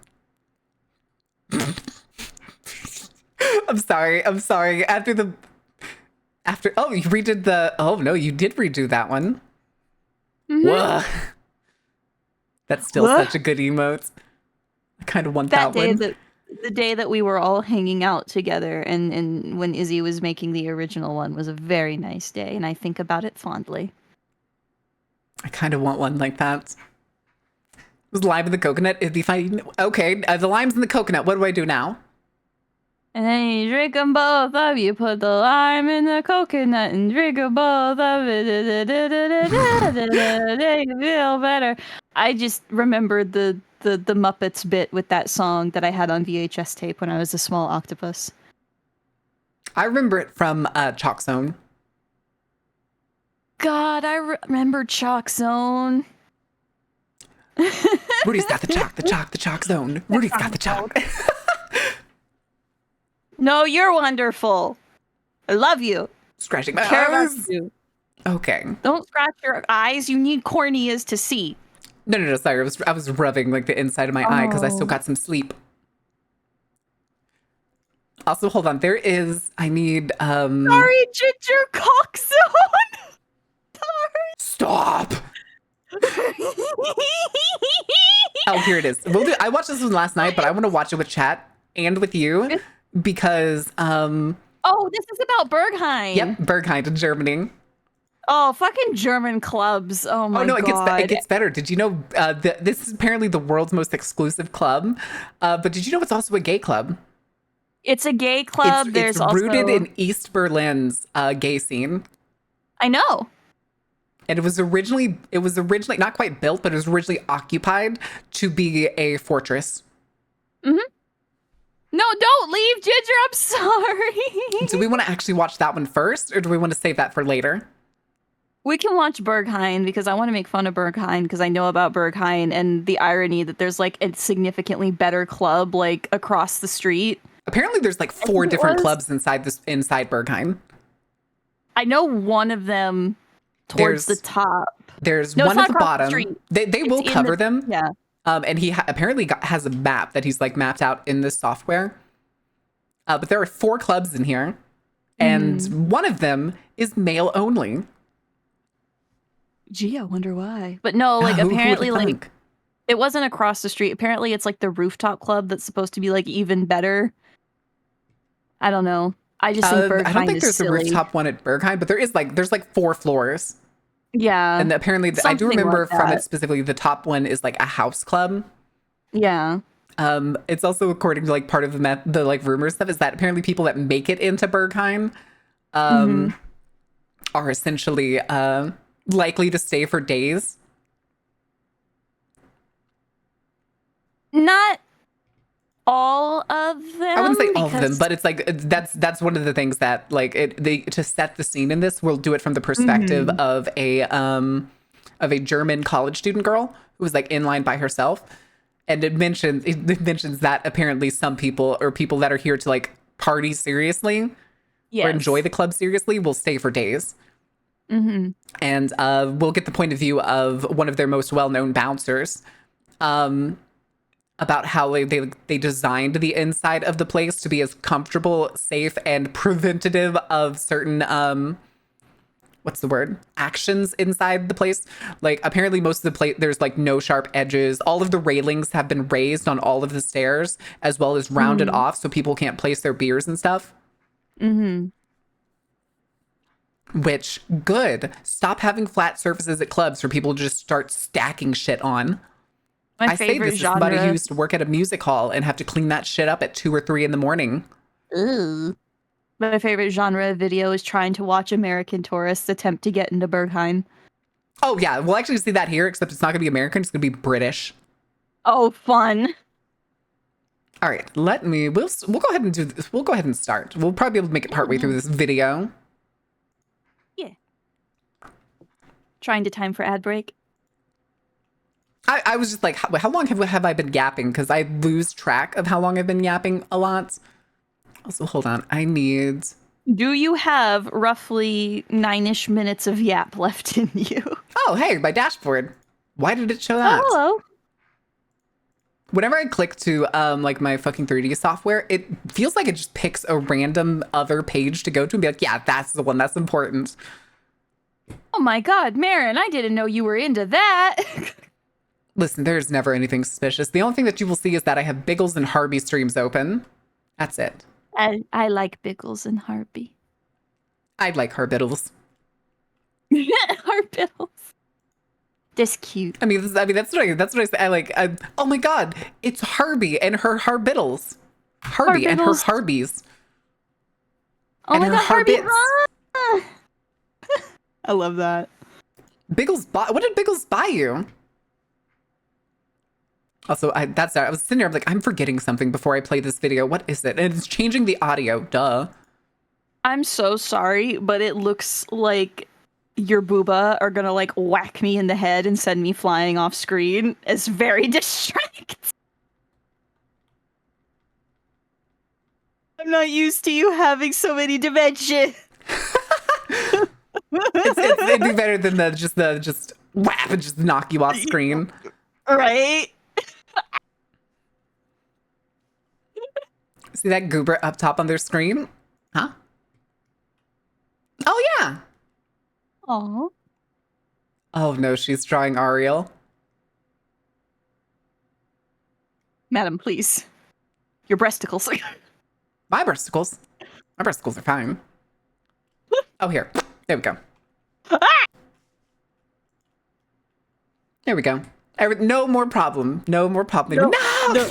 I'm sorry. Oh, you redid you did redo that one. Mm-hmm. Whoa. That's still such a good emote. I kind of want that one. The day that we were all hanging out together and when Izzy was making the original one was a very nice day, and I think about it fondly. I kind of want one like that. Was lime in the coconut? It'd be fine. Okay, the lime's in the coconut. What do I do now? And then you drink them both up. You put the lime in the coconut and drink them both up. You feel better. I just remembered the Muppets bit with that song that I had on VHS tape when I was a small octopus. I remember it from Chalk Zone. God, I remember Chalk Zone. Rudy's got the chalk zone. Rudy's got the chalk. No, you're wonderful. I love you. Scratching my Care about eyes. you. Okay. Don't scratch your eyes. You need corneas to see. No. Sorry, I was rubbing like the inside of my eye because I still got some sleep. Also, hold on. I need Sorry, Ginger Coxzone. Sorry. Stop. Oh, here it is. I watched this one last night, but I want to watch it with chat and with you because oh, this is about Berghain. Yep, Berghain in Germany. Oh, fucking German clubs. Oh my god. Oh no, it gets better. Did you know this is apparently the world's most exclusive club? But did you know it's also a gay club? It's a gay club. It's rooted in East Berlin's gay scene. I know. And it was originally not quite built, but it was originally occupied to be a fortress. Mm-hmm. No, don't leave, Ginger. I'm sorry. Do we want to actually watch that one first, or do we want to save that for later? We can watch Berghain because I want to make fun of Berghain because I know about Berghain and the irony that there's like a significantly better club like across the street. Apparently, there's like 4 different clubs inside Berghain. I know one of them towards the top. There's one at the bottom. They will cover them. Yeah. And he apparently has a map that he's like mapped out in this software. But there are 4 clubs in here, and one of them is male only. Gee, I wonder why. But no, like apparently like it wasn't across the street. Apparently it's like the rooftop club that's supposed to be like even better. I don't know. I just think Berghain I don't think is there's silly. a rooftop one at Berghain, but there's like 4 floors. Yeah. And apparently I do remember like from it specifically the top one is like a house club. Yeah. It's also according to like part of the like rumor stuff is that apparently people that make it into Berghain are essentially likely to stay for days. Not all of them. I wouldn't say all of them, but it's like that's one of the things that like to set the scene in this, we'll do it from the perspective of a German college student girl who was like in line by herself, and it mentions that apparently some people or people that are here to like party seriously or enjoy the club seriously will stay for days. And we'll get the point of view of one of their most well-known bouncers. About how they designed the inside of the place to be as comfortable, safe, and preventative of certain actions inside the place. Like apparently most of the place there's like no sharp edges. All of the railings have been raised on all of the stairs as well as rounded off so people can't place their beers and stuff. Which good. Stop having flat surfaces at clubs for people to just start stacking shit on. I say this as somebody who used to work at a music hall and have to clean that shit up at 2 or 3 in the morning. Ugh. My favorite genre of video is trying to watch American tourists attempt to get into Berghain. Oh yeah, we'll actually see that here, except it's not going to be American, it's going to be British. Oh, fun. All right, we'll go ahead and do this. We'll go ahead and start. We'll probably be able to make it partway through this video. Yeah. Trying to time for ad break. I was just like, how long have I been yapping? Because I lose track of how long I've been yapping a lot. Also, hold on. Do you have roughly 9-ish minutes of yap left in you? Oh, hey, my dashboard. Why did it show that? Oh, hello. Whenever I click to like my fucking 3D software, it feels like it just picks a random other page to go to and be like, yeah, that's the one that's important. Oh my god, Marin, I didn't know you were into that. Listen, there's never anything suspicious. The only thing that you will see is that I have Biggles and Harby streams open. That's it. I like Biggles and Harby. I'd like Harbiddles. Harbiddles. This cute. That's what I say. Oh my God, it's Harvey and her Harbiddles. Harvey and her Harbies. Oh and my her God, Harvey! Harbits. I love that. Biggles, what did Biggles buy you? Also, I was sitting there, I'm like, I'm forgetting something before I play this video. What is it? And it's changing the audio. Duh. I'm so sorry, but it looks like your booba are gonna like whack me in the head and send me flying off screen. It's very distracting. I'm not used to you having so many dimensions. It'd be better than just whap and just knock you off screen. Right? See that goober up top on their screen? Huh? Oh yeah. Aw. Oh no, she's drawing Ariel. Madam, please. Your breasticles. My breasticles. My breasticles are fine. Oh, here. There we go. There we go. No more problem. No more problem. No!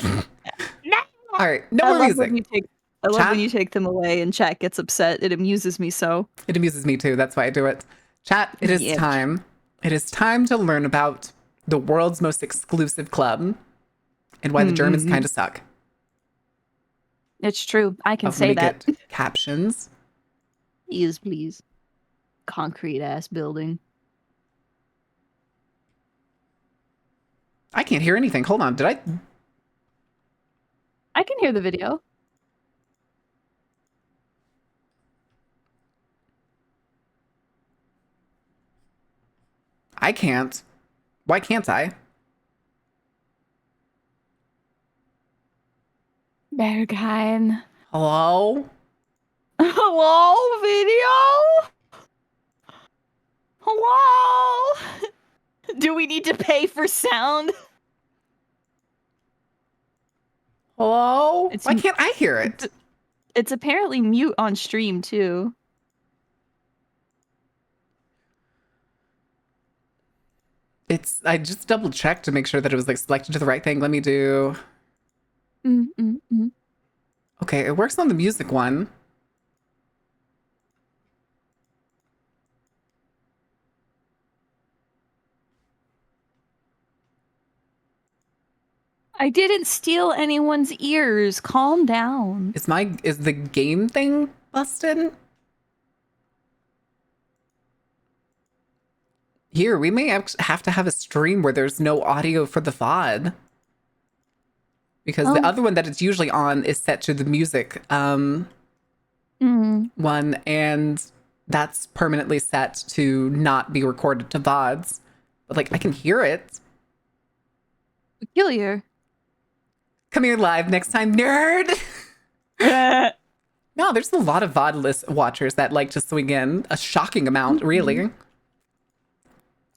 All right. No more music. I love when you take them away and chat gets upset. It amuses me so. It amuses me too. That's why I do it. Chat, it is time. It is time to learn about the world's most exclusive club and why the Germans kind of suck. It's true. I can say that. Get captions. Yes, please. Concrete ass building. I can't hear anything. Hold on. Did I? I can hear the video. I can't. Why can't I? Bergheim. Hello? Hello, video? Hello? Do we need to pay for sound? Hello? Why can't I hear it? It's apparently mute on stream, too. I just double checked to make sure that it was like selected to the right thing. Let me do. Okay, it works on the music one. I didn't steal anyone's ears. Calm down. Is the game thing busted? Here, we may have to have a stream where there's no audio for the VOD. Because the other one that it's usually on is set to the music one, and that's permanently set to not be recorded to VODs. But like, I can hear it. Peculiar. Come here live next time, nerd! No, there's a lot of VOD watchers that like to swing in a shocking amount, really.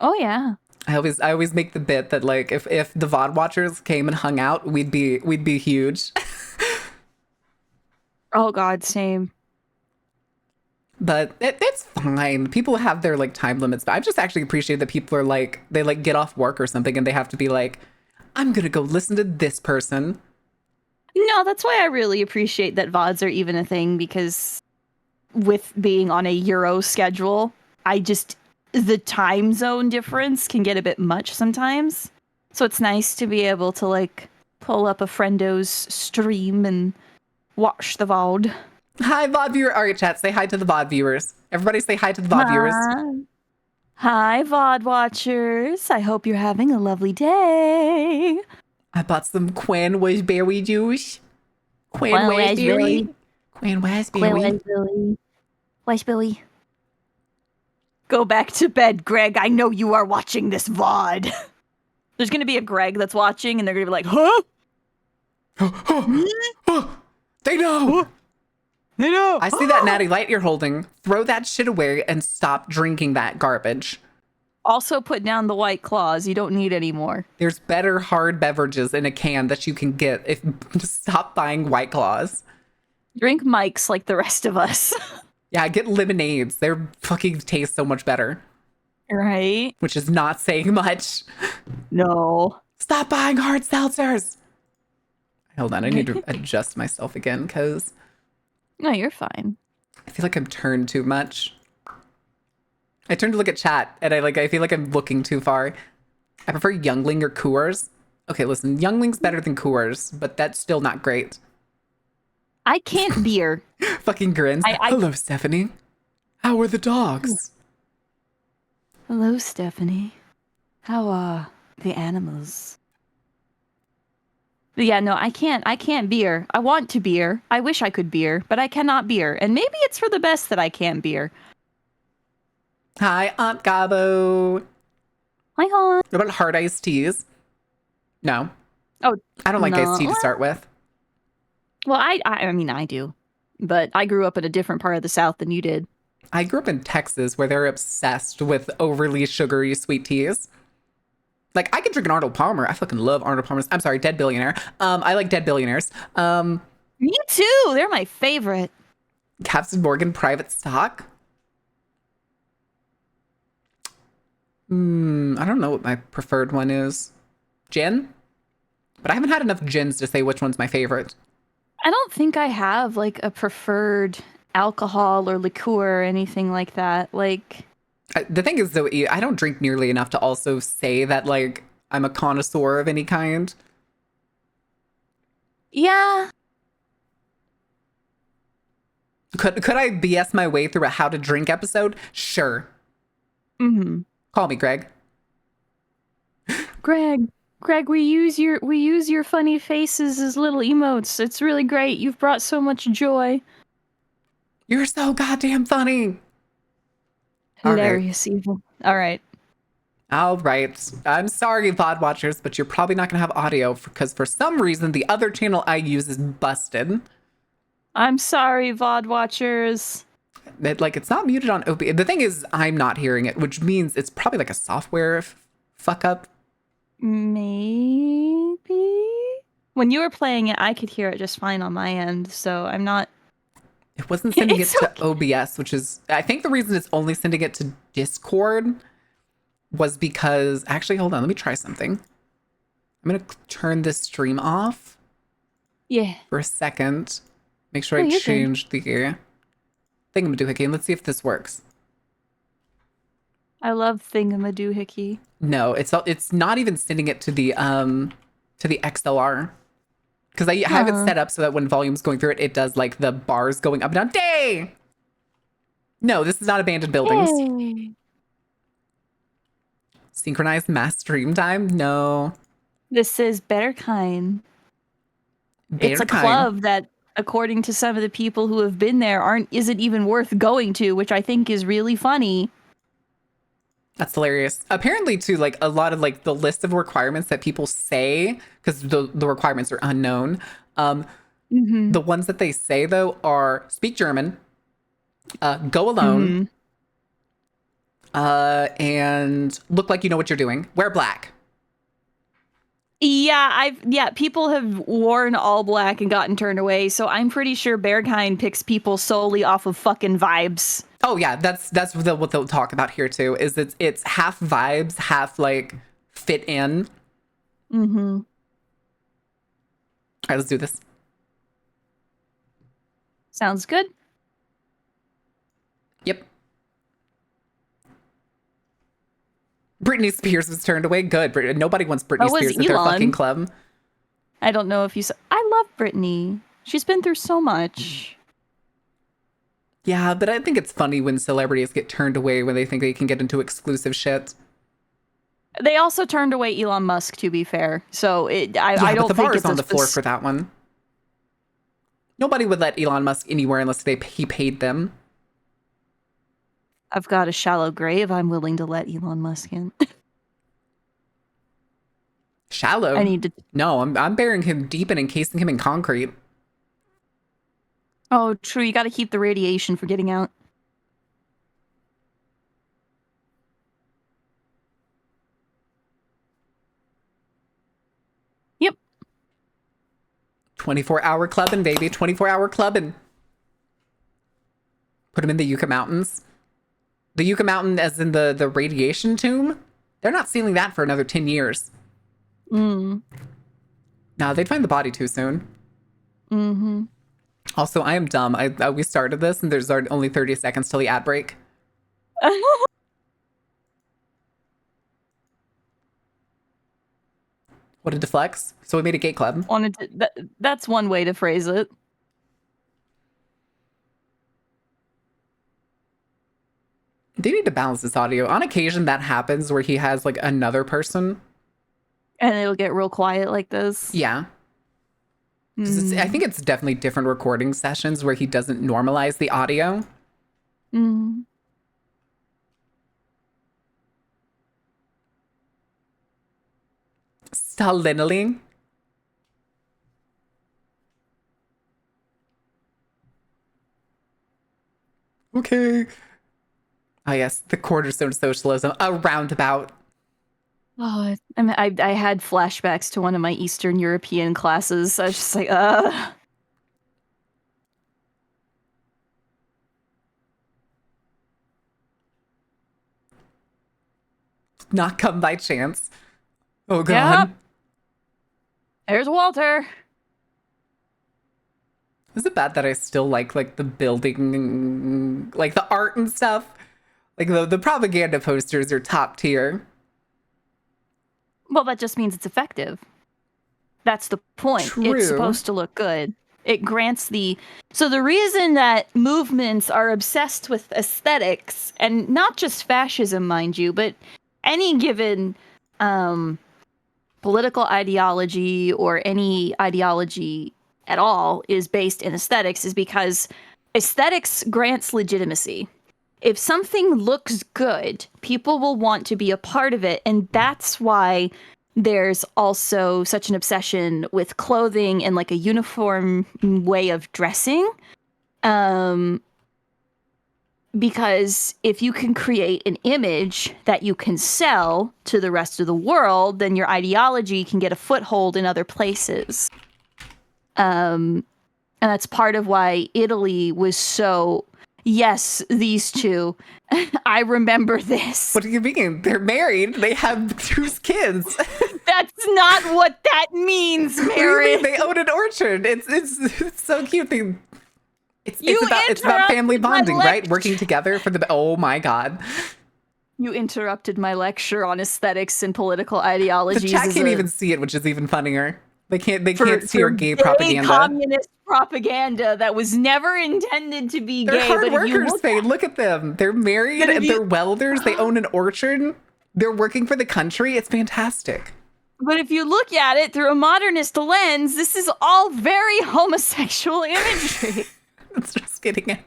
Oh yeah. I always make the bit that like if the VOD watchers came and hung out, we'd be huge. Oh God, same. But it's fine. People have their like time limits. But I just actually appreciate that people are like they like get off work or something and they have to be like, I'm gonna go listen to this person. No, that's why I really appreciate that VODs are even a thing, because with being on a Euro schedule, the time zone difference can get a bit much sometimes. So it's nice to be able to like pull up a friendo's stream and watch the VOD. Hi, VOD viewer. All right, chat, say hi to the VOD viewers. Everybody say hi to the VOD viewers. Hi, VOD watchers. I hope you're having a lovely day. I bought some Quen Raspberry juice. Quen Raspberry. Quen Raspberry. Raspberry. Go back to bed, Greg. I know you are watching this VOD. There's going to be a Greg that's watching, and they're going to be like, huh? They know. They know. I see that natty light you're holding. Throw that shit away and stop drinking that garbage. Also put down the White Claws. You don't need any more. There's better hard beverages in a can that you can get. Stop buying White Claws. Drink Mike's like the rest of us. Yeah, get lemonades. They fucking taste so much better. Right? which is not saying much. No. Stop buying hard seltzers. Hold on, I need to adjust myself again because No, you're fine. I feel like I'm turned too much. I turned to look at chat and I feel like I'm looking too far. I prefer Youngling or Coors. Okay, listen, Youngling's better than Coors, but that's still not great. I can't beer. Fucking grins. Hello, Stephanie. How are the dogs? Hello, Stephanie. How are the animals? But yeah, no, I can't beer. I want to beer. I wish I could beer, but I cannot beer. And maybe it's for the best that I can't beer. Hi, Aunt Gabo. Hi, hon. What about hard iced teas? No. Oh, I don't like no. iced tea to start with. Well, I mean, I do. But I grew up in a different part of the South than you did. I grew up in Texas where they're obsessed with overly sugary sweet teas. Like, I could drink an Arnold Palmer. I fucking love Arnold Palmer's. I'm sorry, Dead Billionaire. I like Dead Billionaires. Me too. They're my favorite. Captain Morgan Private Stock. I don't know what my preferred one is. Gin? But I haven't had enough gins to say which one's my favorite. I don't think I have like a preferred alcohol or liqueur or anything like that. Like, The thing is, though, I don't drink nearly enough to also say that, like, I'm a connoisseur of any kind. yeah. Could I BS my way through a how to drink episode? Sure. Mm-hmm. Call me, Greg. Greg, we use your funny faces as little emotes. It's really great. You've brought so much joy. You're so goddamn funny. Hilarious, even. All right. All right. I'm sorry, VOD watchers, but you're probably not going to have audio because for some reason the other channel I use is busted. I'm sorry, VOD watchers. It's not muted on OBS. The thing is, I'm not hearing it, which means it's probably like a software fuck up. Maybe. When you were playing it, I could hear it just fine on my end, so I'm not. It wasn't sending it It's to okay. OBS, which is, I think the reason it's only sending it to Discord was because, actually, hold on, let me try something. I'm going to turn this stream off. Yeah. For a second. Make sure No, I you're change the thingamadoohickey, and let's see if this works. I love thingamadoohickey. No, it's not even sending it to the XLR. Because I have it set up so that when volume's going through it, it does like the bars going up and down. Day! No, this is not abandoned buildings. Yay. Synchronized mass stream time? No. This is Better Kind. It's a club that, according to some of the people who have been there, isn't even worth going to, which I think is really funny. That's hilarious. Apparently, too, like a lot of like the list of requirements that people say, because the requirements are unknown. The ones that they say though are speak German, go alone, and look like you know what you're doing. Wear black. Yeah, people have worn all black and gotten turned away, so I'm pretty sure Bearkind picks people solely off of fucking vibes. Oh yeah, that's what they'll talk about here too. Is it's half vibes, half like fit in. All right, let's do this. Sounds good. Yep. Britney Spears was turned away. Good. Nobody wants Britney Spears at their fucking club. I don't know if you saw. I love Britney. She's been through so much. Yeah, but I think it's funny when celebrities get turned away when they think they can get into exclusive shit. They also turned away Elon Musk, to be fair. So I don't the think bar it's is on the floor for that one. Nobody would let Elon Musk anywhere unless he paid them. I've got a shallow grave I'm willing to let Elon Musk in. Shallow? I need to. No, I'm burying him deep and encasing him in concrete. Oh, true. You got to keep the radiation for getting out. Yep. 24-hour clubbing, baby. 24-hour clubbing. Put him in the Yucca Mountains. The Yucca Mountain, as in the radiation tomb, they're not sealing that for another 10 years. Mm. No, they'd find the body too soon. Mm-hmm. Also, I am dumb. We started this, and there's only 30 seconds till the ad break. What did deflex? So we made a gay club. That's one way to phrase it. They need to balance this audio. On occasion, that happens where he has like another person. And it'll get real quiet like this. Yeah. I think it's definitely different recording sessions where he doesn't normalize the audio. Mm. Stalinally. Okay. Oh yes, the cornerstone socialism, a roundabout. Oh, I had flashbacks to one of my Eastern European classes. I was just like, Not come by chance. Oh god. Yep. There's Walter. Is it bad that I still like the building, like the art and stuff? Like the propaganda posters are top tier. Well, that just means it's effective. That's the point. True. It's supposed to look good. It grants so the reason that movements are obsessed with aesthetics, and not just fascism, mind you, but any given political ideology or any ideology at all is based in aesthetics, is because aesthetics grants legitimacy. If something looks good, people will want to be a part of it. And that's why there's also such an obsession with clothing and like a uniform way of dressing. Because if you can create an image that you can sell to the rest of the world, then your ideology can get a foothold in other places. And that's part of why Italy was so... Yes, these two. I remember this. What do you mean? They're married. They have 2 kids. That's not what that means, Mary. They own an orchard. It's so cute. It's about family bonding, right? Working together for the... Oh my god. You interrupted my lecture on aesthetics and political ideologies. The chat can't even see it, which is even funnier. They can't see your gay propaganda. Communist propaganda that was never intended to be They're gay. hard workers, Faye. Look at them. They're married and they're welders. They own an orchard. They're working for the country. It's fantastic. But if you look at it through a modernist lens, this is all very homosexual imagery. It's just getting it.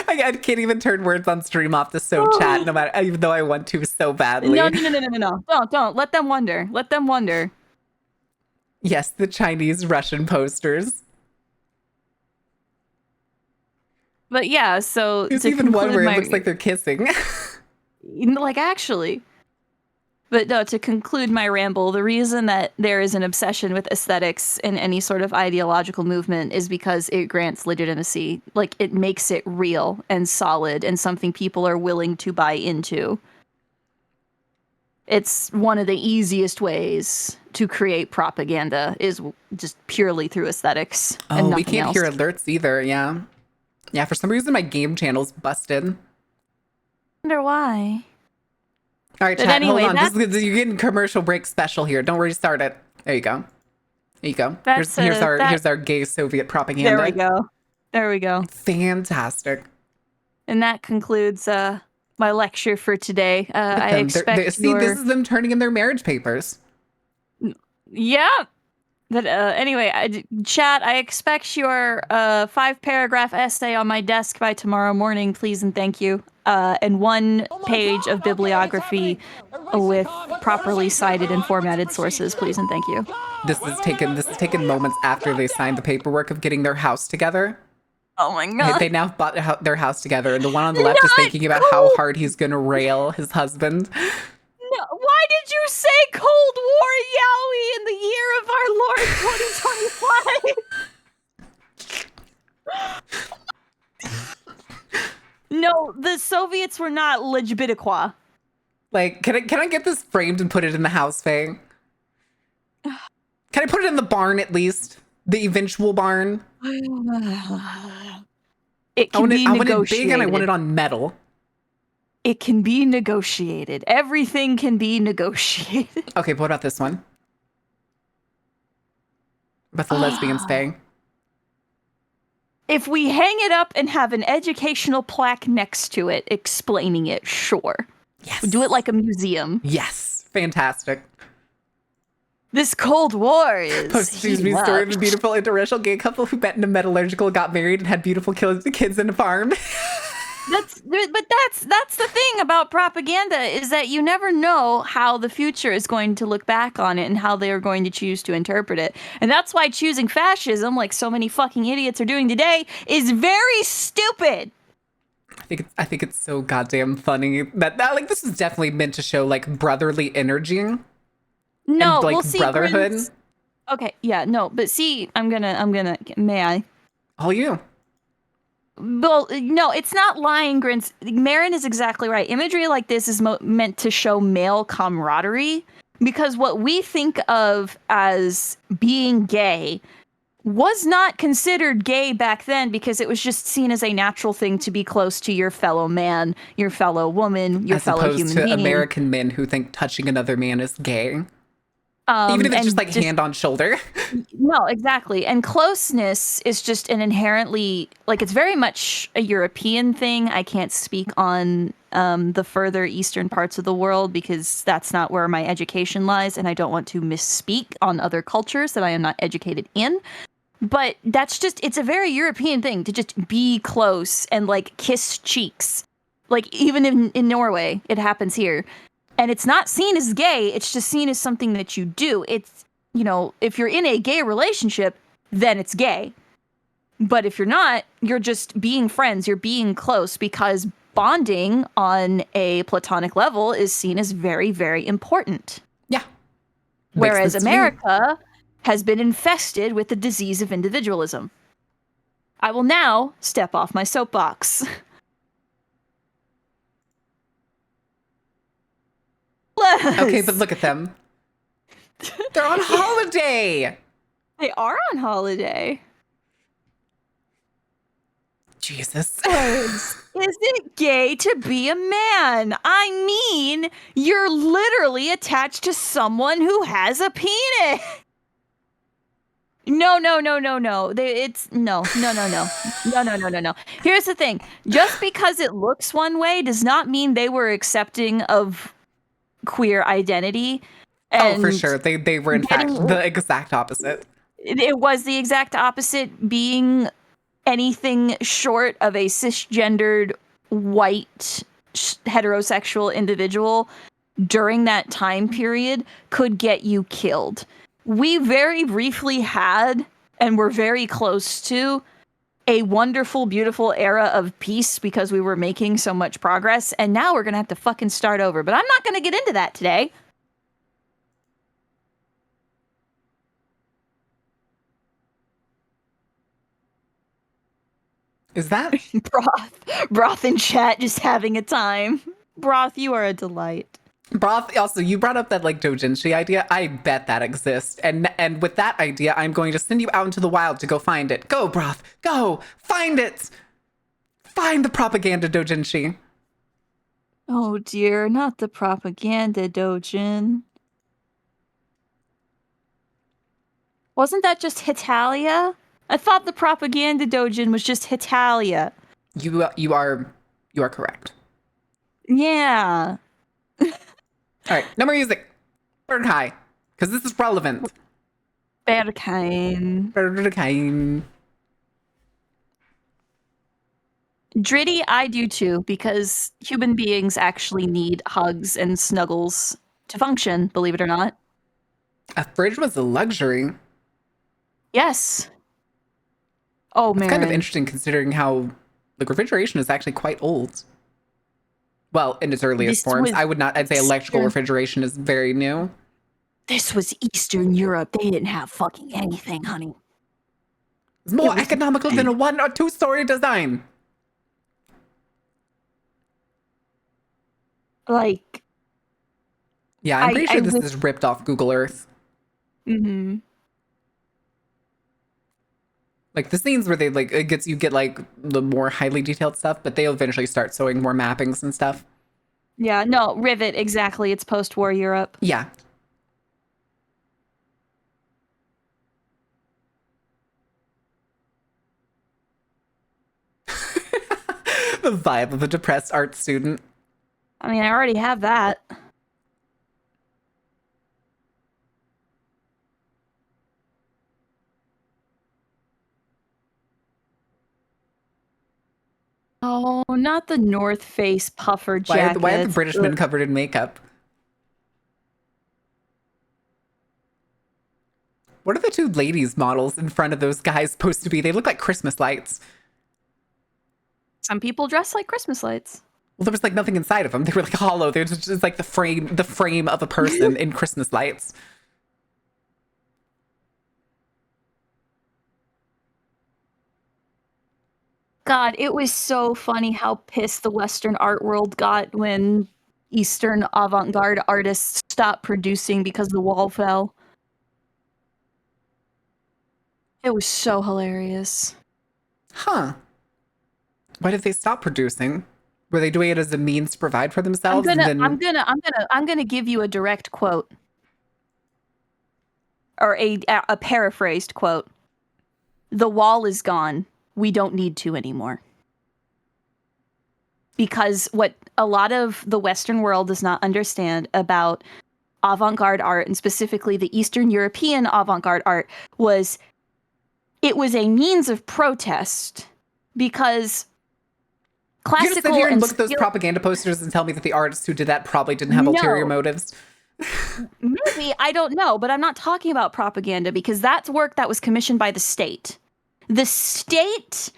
I can't even turn words on stream off the chat, no matter, even though I want to so badly. No. Don't. Let them wonder. Let them wonder. Yes, the Chinese-Russian posters. But yeah, so there's even one where it looks like they're kissing. Like, actually. But no, to conclude my ramble, the reason that there is an obsession with aesthetics in any sort of ideological movement is because it grants legitimacy. Like, it makes it real and solid and something people are willing to buy into. It's one of the easiest ways to create propaganda is just purely through aesthetics. Oh, we can't hear alerts either, yeah. Yeah, for some reason my game channel's busted. I wonder why. All right, chat, anyway, hold on. You're getting commercial break special here. Don't worry, start it. There you go. There you go. Here's our gay Soviet propaganda. There we go. Fantastic. And that concludes my lecture for today. I expect see, this is them turning in their marriage papers. Yeah. But anyway, chat, I expect your 5-paragraph essay on my desk by tomorrow morning, please and thank you. And 1 page of bibliography with properly cited and formatted sources, please and thank you. This is taken moments after they signed the paperwork of getting their house together. Oh my god. They now bought their house together, and the one on the left is thinking about how hard he's gonna rail his husband. No, why did you say Cold War Yowie in the year of our Lord 2025? No, the Soviets were not Legibitiqua. Like, can I get this framed and put it in the house, Faye? Can I put it in the barn at least? The eventual barn? It can be I want it negotiated. big and I want it on metal. It can be negotiated. Everything can be negotiated. Okay, but what about this one? About the lesbians, Faye? If we hang it up and have an educational plaque next to it explaining it, sure. Yes. Do it like a museum. Yes. Fantastic. This Cold War is. Excuse me, story of a beautiful interracial gay couple who met in a metallurgical, got married, and had beautiful kids in a farm. That's the thing about propaganda, is that you never know how the future is going to look back on it and how they are going to choose to interpret it. And that's why choosing fascism, like so many fucking idiots are doing today, is very stupid. I think it's so goddamn funny that like this is definitely meant to show like brotherly energy. No, and, like, we'll see. brotherhood. Okay, yeah, no, but see, I'm gonna, may I? All you. Well, no, it's not lying, Grins. Marin is exactly right. Imagery like this is meant to show male camaraderie, because what we think of as being gay was not considered gay back then, because it was just seen as a natural thing to be close to your fellow man, your fellow woman, your fellow human being. As opposed to American men who think touching another man is gay. Even if it's just like hand on shoulder. No, exactly. And closeness is just an inherently, like, it's very much a European thing. I can't speak on the further eastern parts of the world because that's not where my education lies, and I don't want to misspeak on other cultures that I am not educated in. But that's just, it's a very European thing to just be close and, like, kiss cheeks. Like, even in Norway, it happens here. And it's not seen as gay, it's just seen as something that you do. It's, you know, if you're in a gay relationship, then it's gay. But if you're not, you're just being friends, you're being close, because bonding on a platonic level is seen as very, very important. Yeah. Whereas America has been infested with the disease of individualism. I will now step off my soapbox. Okay, but look at them. They're on holiday. They are on holiday. Jesus. Is it gay to be a man? I mean, you're literally attached to someone who has a penis. No. It's no. Here's the thing. Just because it looks one way does not mean they were accepting of queer identity. And for sure. They were in fact the exact opposite. It was the exact opposite, being anything short of a cisgendered white heterosexual individual during that time period could get you killed. We very briefly had, and were very close to, a wonderful, beautiful era of peace because we were making so much progress, and now we're gonna have to fucking start over. But I'm not gonna get into that today. Is that Broth in chat just having a time. Broth, you are a delight. Broth, also, you brought up that like doujinshi idea. I bet that exists. And with that idea, I'm going to send you out into the wild to go find it. Go, Broth. Go. Find it. Find the propaganda doujinshi. Oh dear, not the propaganda doujin. Wasn't that just Hitalia? I thought the propaganda doujin was just Hitalia. You are correct. Yeah. All right, no more music. Berghain, because this is relevant. Berghain. Dritty, I do too, because human beings actually need hugs and snuggles to function, believe it or not. A fridge was a luxury. Yes. Oh, man. It's kind of interesting considering how like refrigeration is actually quite old. Well, in its earliest forms. I'd say electrical refrigeration is very new. This was Eastern Europe. They didn't have fucking anything, honey. It's more economical than a 1 or 2 story design. Like, yeah, I'm pretty sure this wish. is ripped off Google Earth. Mm-hmm. Like the scenes where they like you get like the more highly detailed stuff, but they'll eventually start showing more mappings and stuff. Yeah, no, Rivet, exactly. It's post-war Europe. Yeah. The vibe of a depressed art student. I mean, I already have that. Oh, not the North Face puffer jackets. Why are the British men covered in makeup? What are the two ladies models in front of those guys supposed to be? They look like Christmas lights. Some people dress like Christmas lights. Well, there was like nothing inside of them. They were like hollow. They're just like the frame of a person in Christmas lights. God, it was so funny how pissed the Western art world got when Eastern avant-garde artists stopped producing because the wall fell. It was so hilarious. Huh. Why did they stop producing? Were they doing it as a means to provide for themselves? I'm gonna give you a direct quote. Or a paraphrased quote. The wall is gone. We don't need to anymore. Because what a lot of the Western world does not understand about avant-garde art, and specifically the Eastern European avant-garde art, was it was a means of protest. Because classical... You're gonna sit here and look at those propaganda posters and tell me that the artists who did that probably didn't have ulterior motives? Maybe, I don't know, but I'm not talking about propaganda because that's work that was commissioned by the state. The state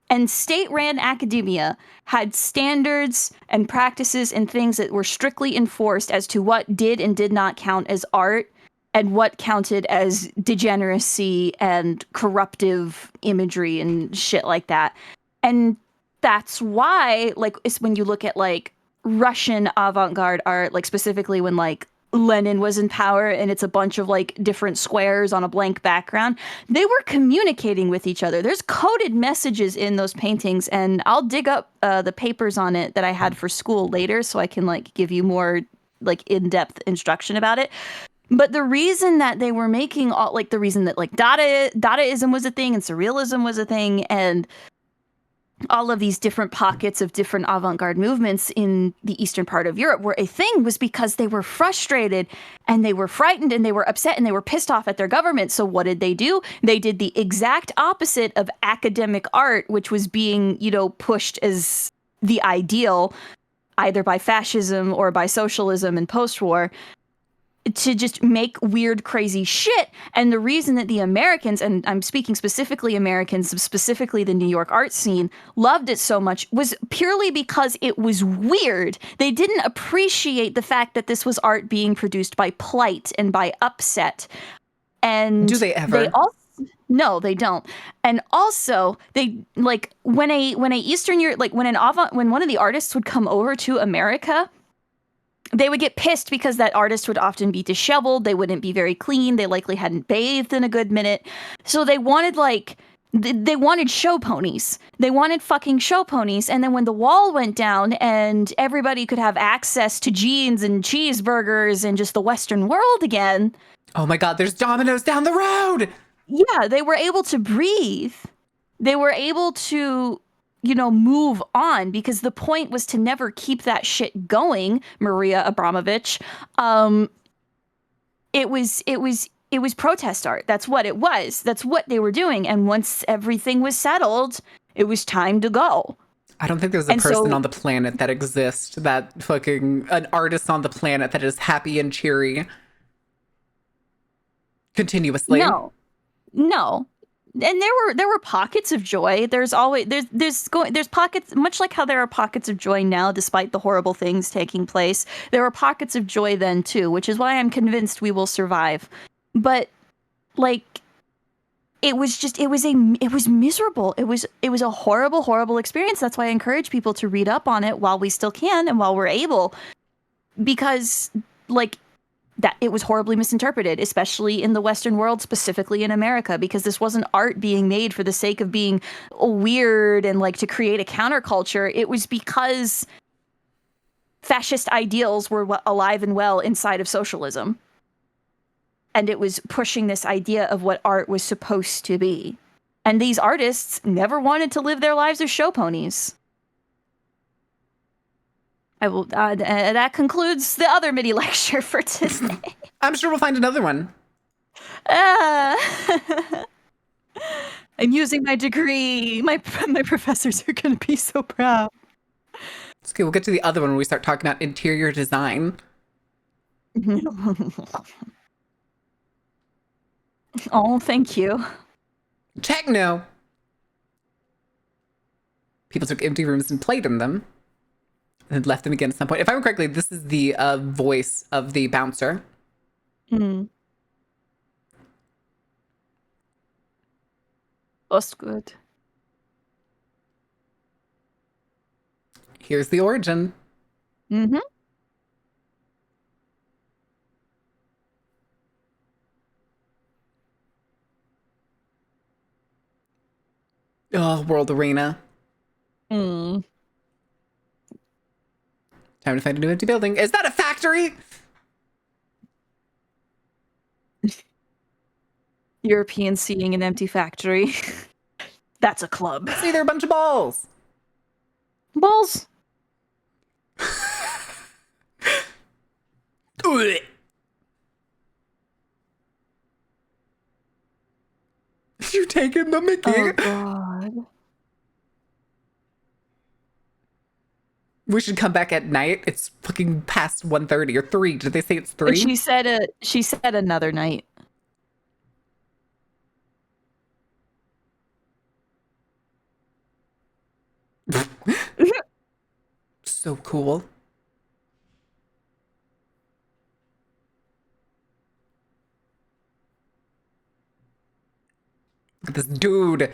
and state-ran academia had standards and practices and things that were strictly enforced as to what did and did not count as art and what counted as degeneracy and corruptive imagery and shit like that. And that's why, like, it's when you look at, like, Russian avant-garde art, like, specifically when, like, Lenin was in power and it's a bunch of like different squares on a blank background, they were communicating with each other. There's coded messages in those paintings, and I'll dig up the papers on it that I had for school later so I can like give you more like in-depth instruction about it. But the reason that they were making all like the reason that like Dadaism was a thing and Surrealism was a thing and all of these different pockets of different avant-garde movements in the eastern part of Europe were a thing was because they were frustrated and they were frightened and they were upset and they were pissed off at their government. So what did? They did the exact opposite of academic art, which was being, you know, pushed as the ideal either by fascism or by socialism and post-war, to just make weird, crazy shit. And the reason that the Americans, and I'm speaking specifically Americans, specifically the New York art scene, loved it so much was purely because it was weird. They didn't appreciate the fact that this was art being produced by plight and by upset. And do they ever? No, they don't. And also, they like when Eastern Europe, like when one of the artists would come over to America, they would get pissed because that artist would often be disheveled. They wouldn't be very clean. They likely hadn't bathed in a good minute. So they wanted they wanted show ponies. They wanted fucking show ponies. And then when the wall went down and everybody could have access to jeans and cheeseburgers and just the Western world again. Oh my God, there's Domino's down the road. Yeah, they were able to breathe. They were able to, you know, move on, because the point was to never keep that shit going, Maria Abramovich. It was protest art. That's what it was. That's what they were doing. And once everything was settled, it was time to go. I don't think there's a person on the planet that exists, that fucking an artist on the planet that is happy and cheery continuously. No. And there were pockets of joy. There's always there's pockets, much like how there are pockets of joy now despite the horrible things taking place. There were pockets of joy then too, which is why I'm convinced we will survive. But like it was miserable. It was a horrible experience. That's why I encourage people to read up on it while we still can and while we're able. because like that it was horribly misinterpreted, especially in the Western world, specifically in America, because this wasn't art being made for the sake of being weird and like to create a counterculture. It was because fascist ideals were alive and well inside of socialism. And it was pushing this idea of what art was supposed to be. And these artists never wanted to live their lives as show ponies. I will. That concludes the other MIDI lecture for today. I'm sure we'll find another one. I'm using my degree. My professors are going to be so proud. It's okay. We'll get to the other one when we start talking about interior design. Oh, thank you. Techno. People took empty rooms and played in them. And left them again at some point. If I remember correctly, this is the voice of the bouncer. Hmm. That's good. Here's the origin. Mm-hmm. Oh, World Arena. Mm. Time to find a new empty building. Is that a factory? European seeing an empty factory. That's a club. See, they're a bunch of balls. Balls. You taking the Mickey? Oh, God. We should come back at night. It's fucking past 1:30 or 3. Did they say it's 3? She said another night. So cool. Look at this dude. Look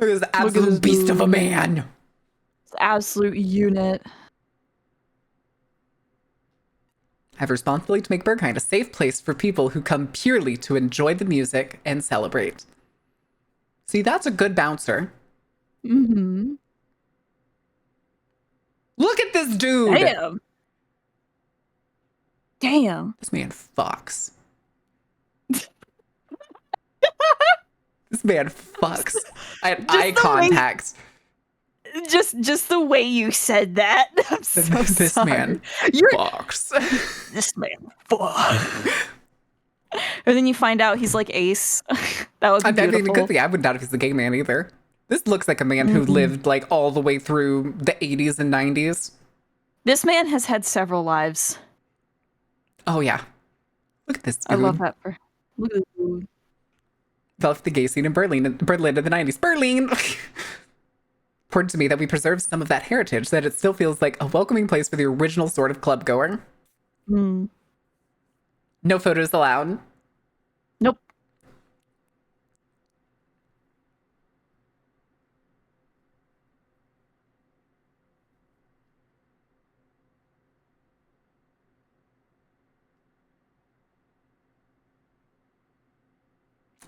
at this absolute beast of a man. It's absolute unit. I have a responsibility to make Berghain a safe place for people who come purely to enjoy the music and celebrate. See, that's a good bouncer. Mm-hmm. Look at this dude. Damn. This man fucks. This man fucks. I had eye contact. Just the way you said that. I'm so this sorry. Man fucks. This man fucks. And then you find out he's like Ace. That would be beautiful. Good thing. I wouldn't doubt if he's a gay man either. This looks like a man who lived like all the way through the 80s and 90s. This man has had several lives. Oh yeah. Look at this dude. I love that. Look at this dude. Developed the gay scene in Berlin in the 90s. Berlin! Important to me that we preserve some of that heritage, so that it still feels like a welcoming place for the original sort of club goer. Mm. No photos allowed. Nope.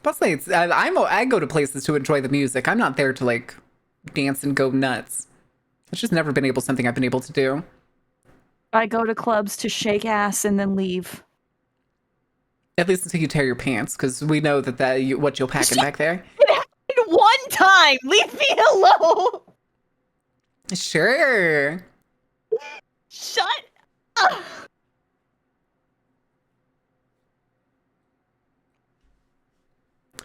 Plus, I go to places to enjoy the music. I'm not there to like dance and go nuts. It's just never been something I've been able to do. I go to clubs to shake ass and then leave. At least until you tear your pants, because we know what you'll pack in back there. It happened one time. Leave me alone. Sure. Shut up.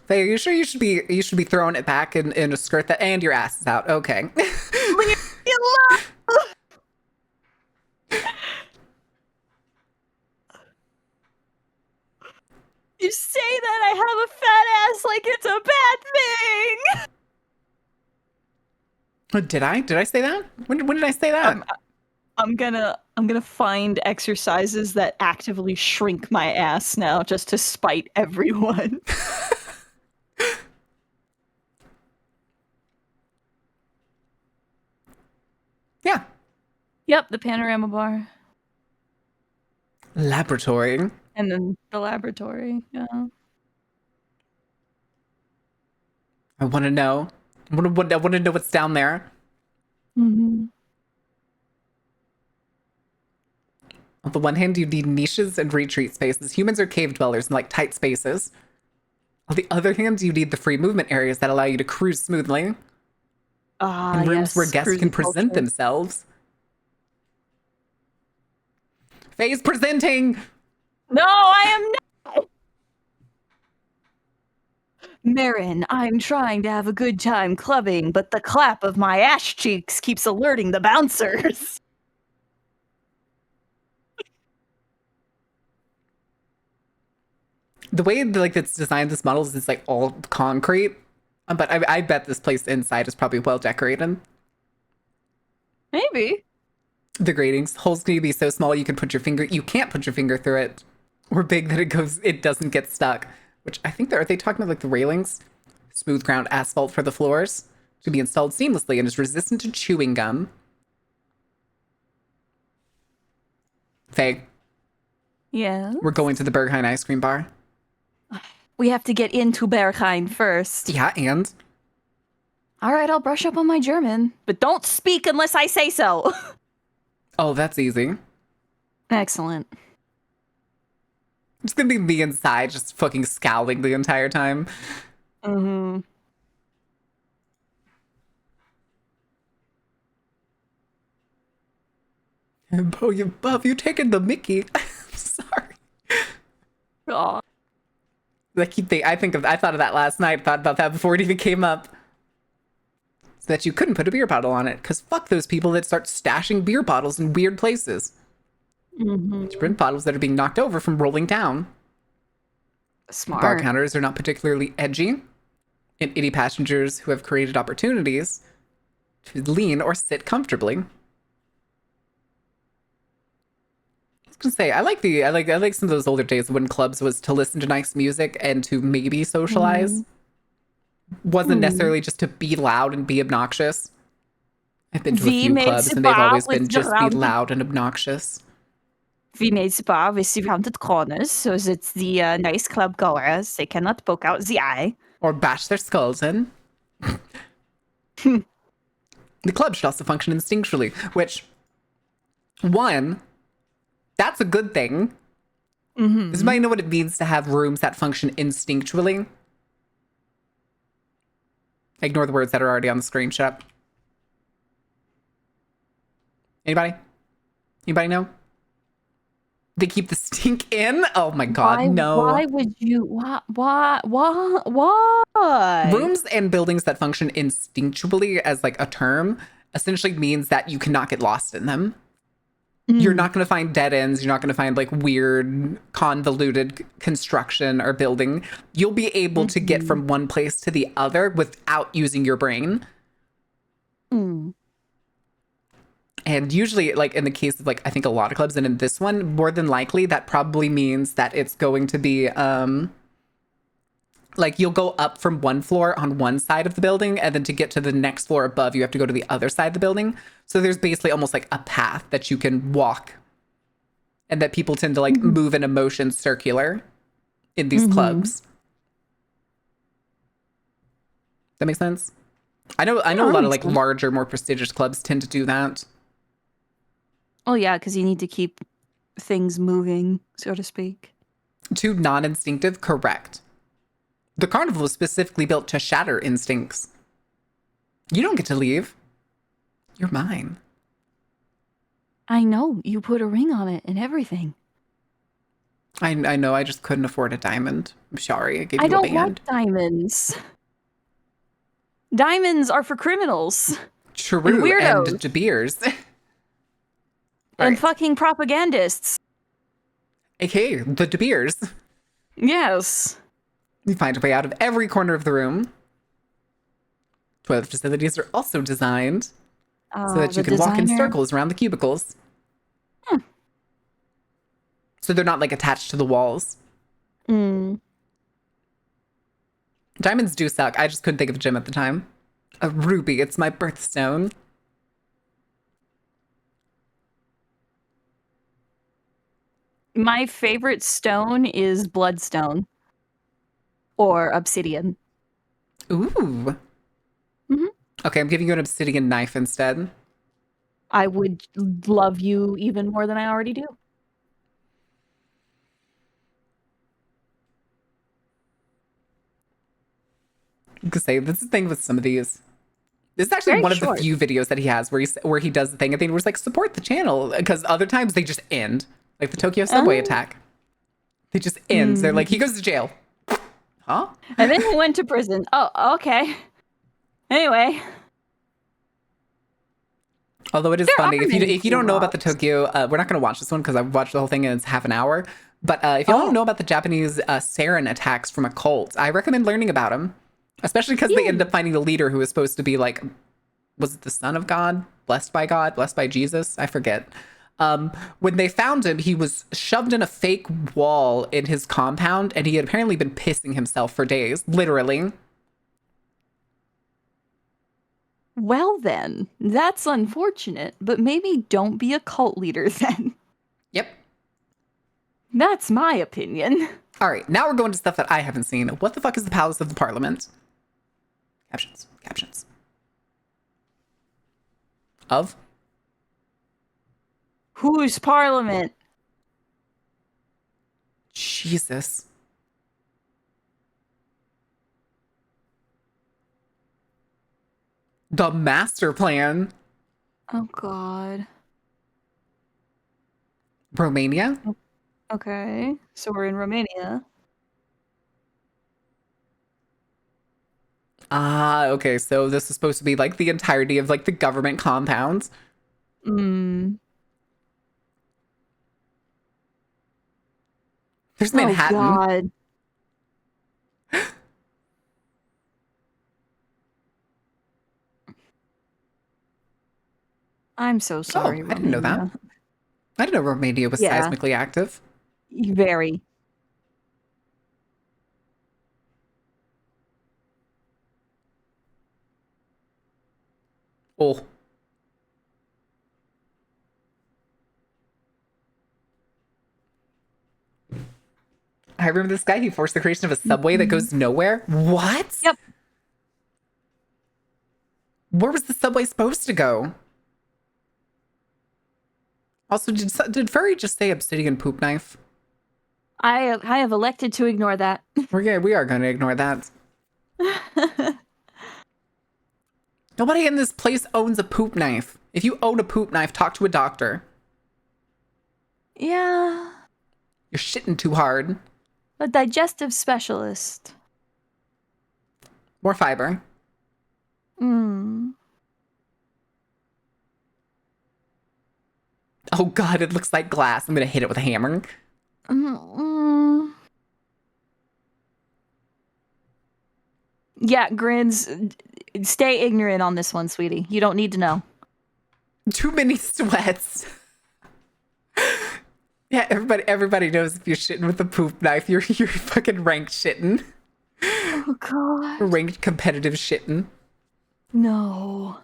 Faye, are you sure you should be throwing it back in a skirt and your ass is out? Okay. Leave me alone. You say that I have a fat ass like it's a bad thing. Did I say that? When did I say that? I'm gonna find exercises that actively shrink my ass now just to spite everyone. Yeah. Yep, the panorama bar. Laboratory. And then the laboratory. Yeah. I want to know. I want to know what's down there. Mm-hmm. On the one hand, you need niches and retreat spaces. Humans are cave dwellers in like tight spaces. On the other hand, you need the free movement areas that allow you to cruise smoothly. Ah, In rooms where yes. guests can present culture. themselves. Phase presenting! No, I am not. Marin, I'm trying to have a good time clubbing, but the clap of my ash cheeks keeps alerting the bouncers. The way like it's designed, this model is like all concrete. But I bet this place inside is probably well decorated. Maybe. The gratings, holes need to be so small you can't put your finger through it. Or big that it doesn't get stuck. Which I think are they talking about like the railings? Smooth ground asphalt for the floors to be installed seamlessly and is resistant to chewing gum. Faye. Yeah. We're going to the Berghain ice cream bar. We have to get into Berghain first. Yeah, and? All right, I'll brush up on my German, but don't speak unless I say so. Oh, that's easy. Excellent. It's gonna be me inside just fucking scowling the entire time. Mm-hmm. Oh, have you taken the Mickey? Sorry. Aw. I thought of that last night, thought about that before it even came up. So that you couldn't put a beer bottle on it, because fuck those people that start stashing beer bottles in weird places. Mm-hmm. To prevent bottles that are being knocked over from rolling down. Smart. Bar counters are not particularly edgy, and itty passengers who have created opportunities to lean or sit comfortably. I was gonna say, I like some of those older days when clubs was to listen to nice music and to maybe socialize. Wasn't necessarily just to be loud and be obnoxious. I've been to a few clubs and they've always been just be loud and obnoxious. We made the bar with rounded corners so that the nice club goers, they cannot poke out the eye. Or bash their skulls in. The club should also function instinctually, which, one, that's a good thing. Does anybody know what it means to have rooms that function instinctually? Ignore the words that are already on the screen. Shut up. Anybody? Anybody know? They keep the stink in? Oh my god, no. Why would you? Why? Rooms and buildings that function instinctually as like a term essentially means that you cannot get lost in them. You're not going to find dead ends. You're not going to find like weird, convoluted construction or building. You'll be able to get from one place to the other without using your brain. And usually, like in the case of like, I think a lot of clubs, and in this one, more than likely, that probably means that it's going to be like you'll go up from one floor on one side of the building, and then to get to the next floor above, you have to go to the other side of the building. So there's basically almost like a path that you can walk, and that people tend to like move in a motion circular in these clubs. That makes sense? I know a lot of like larger, more prestigious clubs tend to do that. Oh yeah, because you need to keep things moving, so to speak. Too non-instinctive, correct. The carnival was specifically built to shatter instincts. You don't get to leave. You're mine. I know. You put a ring on it and everything. I know. I just couldn't afford a diamond. I'm sorry. I gave you a band. I don't like diamonds. Diamonds are for criminals. True. And weirdos. And De Beers. And fucking propagandists. AKA the De Beers. Yes. You find a way out of every corner of the room. Toilet facilities are also designed so that you can walk in circles around the cubicles. So they're not like attached to the walls. Diamonds do suck. I just couldn't think of a gem at the time. A ruby. It's my birthstone. My favorite stone is bloodstone or obsidian. Ooh. Mhm. Okay, I'm giving you an obsidian knife instead. I would love you even more than I already do. Because say this is the thing with some of these. This is actually Very one of the short. few videos that he has where he does the thing. I think it was like support the channel because other times they just end, like the Tokyo subway attack. They just ends. They're like he goes to jail. Huh? And then he went to prison. Oh, okay. Anyway. Although it is There funny are many if you cool don't know about the rocks. Tokyo, we're not going to watch this one because I've watched the whole thing and it's half an hour. But if you don't Oh. know about the Japanese sarin attacks from a cult, I recommend learning about them, especially because they end up finding the leader who was supposed to be like, was it the son of God, blessed by Jesus? I forget. When they found him, he was shoved in a fake wall in his compound, and he had apparently been pissing himself for days, literally. Well then, that's unfortunate, but maybe don't be a cult leader then. Yep. That's my opinion. All right, now we're going to stuff that I haven't seen. What the fuck is the Palace of the Parliament? Captions. Of? Whose parliament? Jesus. The master plan. Oh god. Romania? Okay, so we're in Romania. Ah, okay. So this is supposed to be like the entirety of like the government compounds. Mm. There's Oh Manhattan. god. I'm so Oh, sorry, I didn't know that. Romania. I didn't know Romania was Yeah, seismically active. very. Oh. I remember this guy, he forced the creation of a subway that goes nowhere. What? Yep. Where was the subway supposed to go? Also, did Furry just say obsidian poop knife? I have elected to ignore that. We are going to ignore that. Nobody in this place owns a poop knife. If you own a poop knife, talk to a doctor. Yeah. You're shitting too hard. A digestive specialist. More fiber. Hmm. Oh god, it looks like glass. I'm gonna hit it with a hammer. Mm-mm. Yeah, Grins, stay ignorant on this one, sweetie. You don't need to know. Too many sweats. Yeah, everybody knows if you're shitting with a poop knife, you're fucking ranked shitting. Oh god. Ranked competitive shitting. No.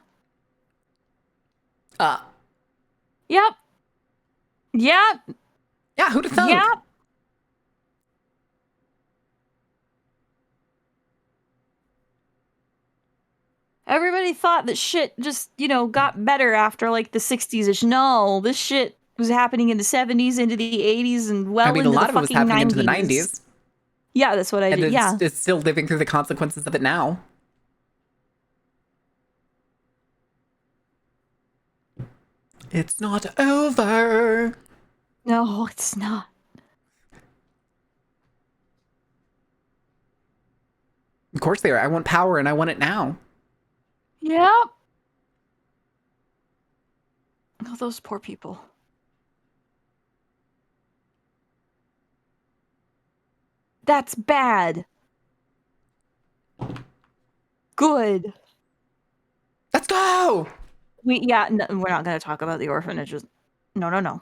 Uh Yep. Yep. yeah, who'd have thunk? Yep. Everybody thought that shit just, got better after like the 60s-ish. No, this shit was happening in the 70s, into the 80s, and I well mean, a into the lot of it was fucking happening 90s. into the 90s. Yeah, that's what I And did. Yeah. it's still living through the consequences of it now. It's not over. No, it's not. Of course they are. I want power and I want it now. Yep. Oh, those poor people. That's bad. Good. Let's go. No, we're not going to talk about the orphanages. No.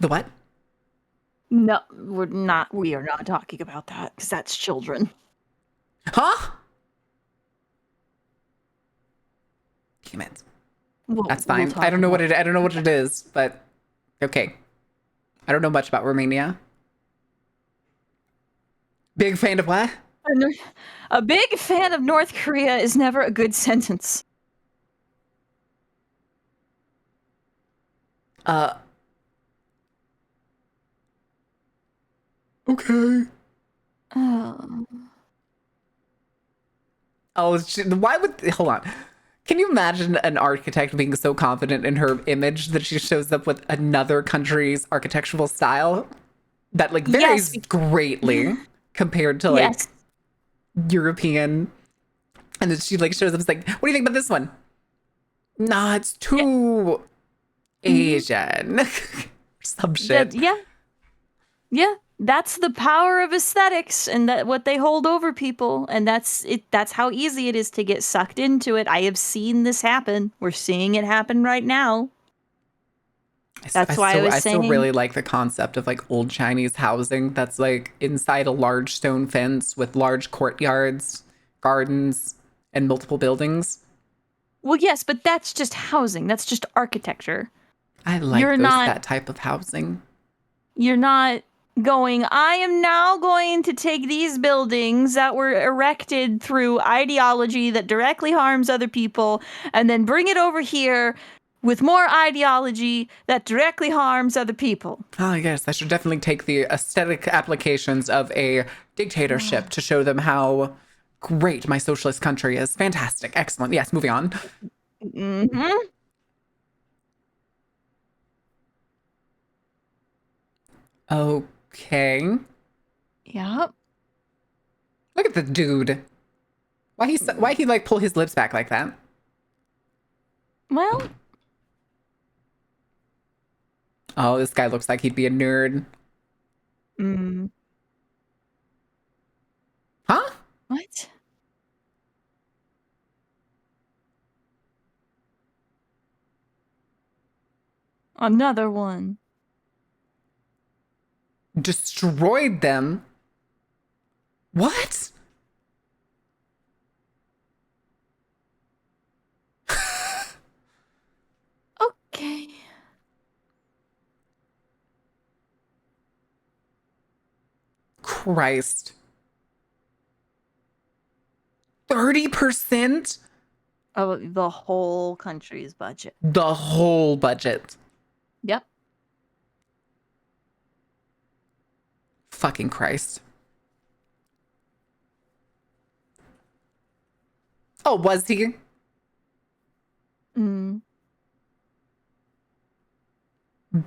The what? No, we're not. We are not talking about that because that's children. Huh? Damn it. That's fine. I don't know what it is, but okay. I don't know much about Romania. Big fan of what? A big fan of North Korea is never a good sentence. Okay. Oh. Oh, why would, hold on. Can you imagine an architect being so confident in her image that she shows up with another country's architectural style that like Yes. varies greatly compared to like Yes. European? And then she like shows up, it's like, what do you think about this one? Nah, it's too Asian. Some shit. Yeah. That's the power of aesthetics and that what they hold over people, and that's how easy it is to get sucked into it. I have seen this happen. We're seeing it happen right now. That's why I still really like the concept of like old Chinese housing that's like inside a large stone fence with large courtyards, gardens, and multiple buildings. Well, yes, but that's just housing. That's just architecture. I like that type of housing. You're not going, I am now going to take these buildings that were erected through ideology that directly harms other people and then bring it over here with more ideology that directly harms other people. Oh, yes, I should definitely take the aesthetic applications of a dictatorship to show them how great my socialist country is. Fantastic. Excellent. Yes, moving on. Mm-hmm. Okay. Yep. Look at the dude. Why he like pull his lips back like that? Well, Oh, this guy looks like he'd be a nerd. Huh? What? Another one. Destroyed them? What? Okay. Christ. 30%? Of the whole country's budget. The whole budget. Yep. Fucking Christ. Oh, was he?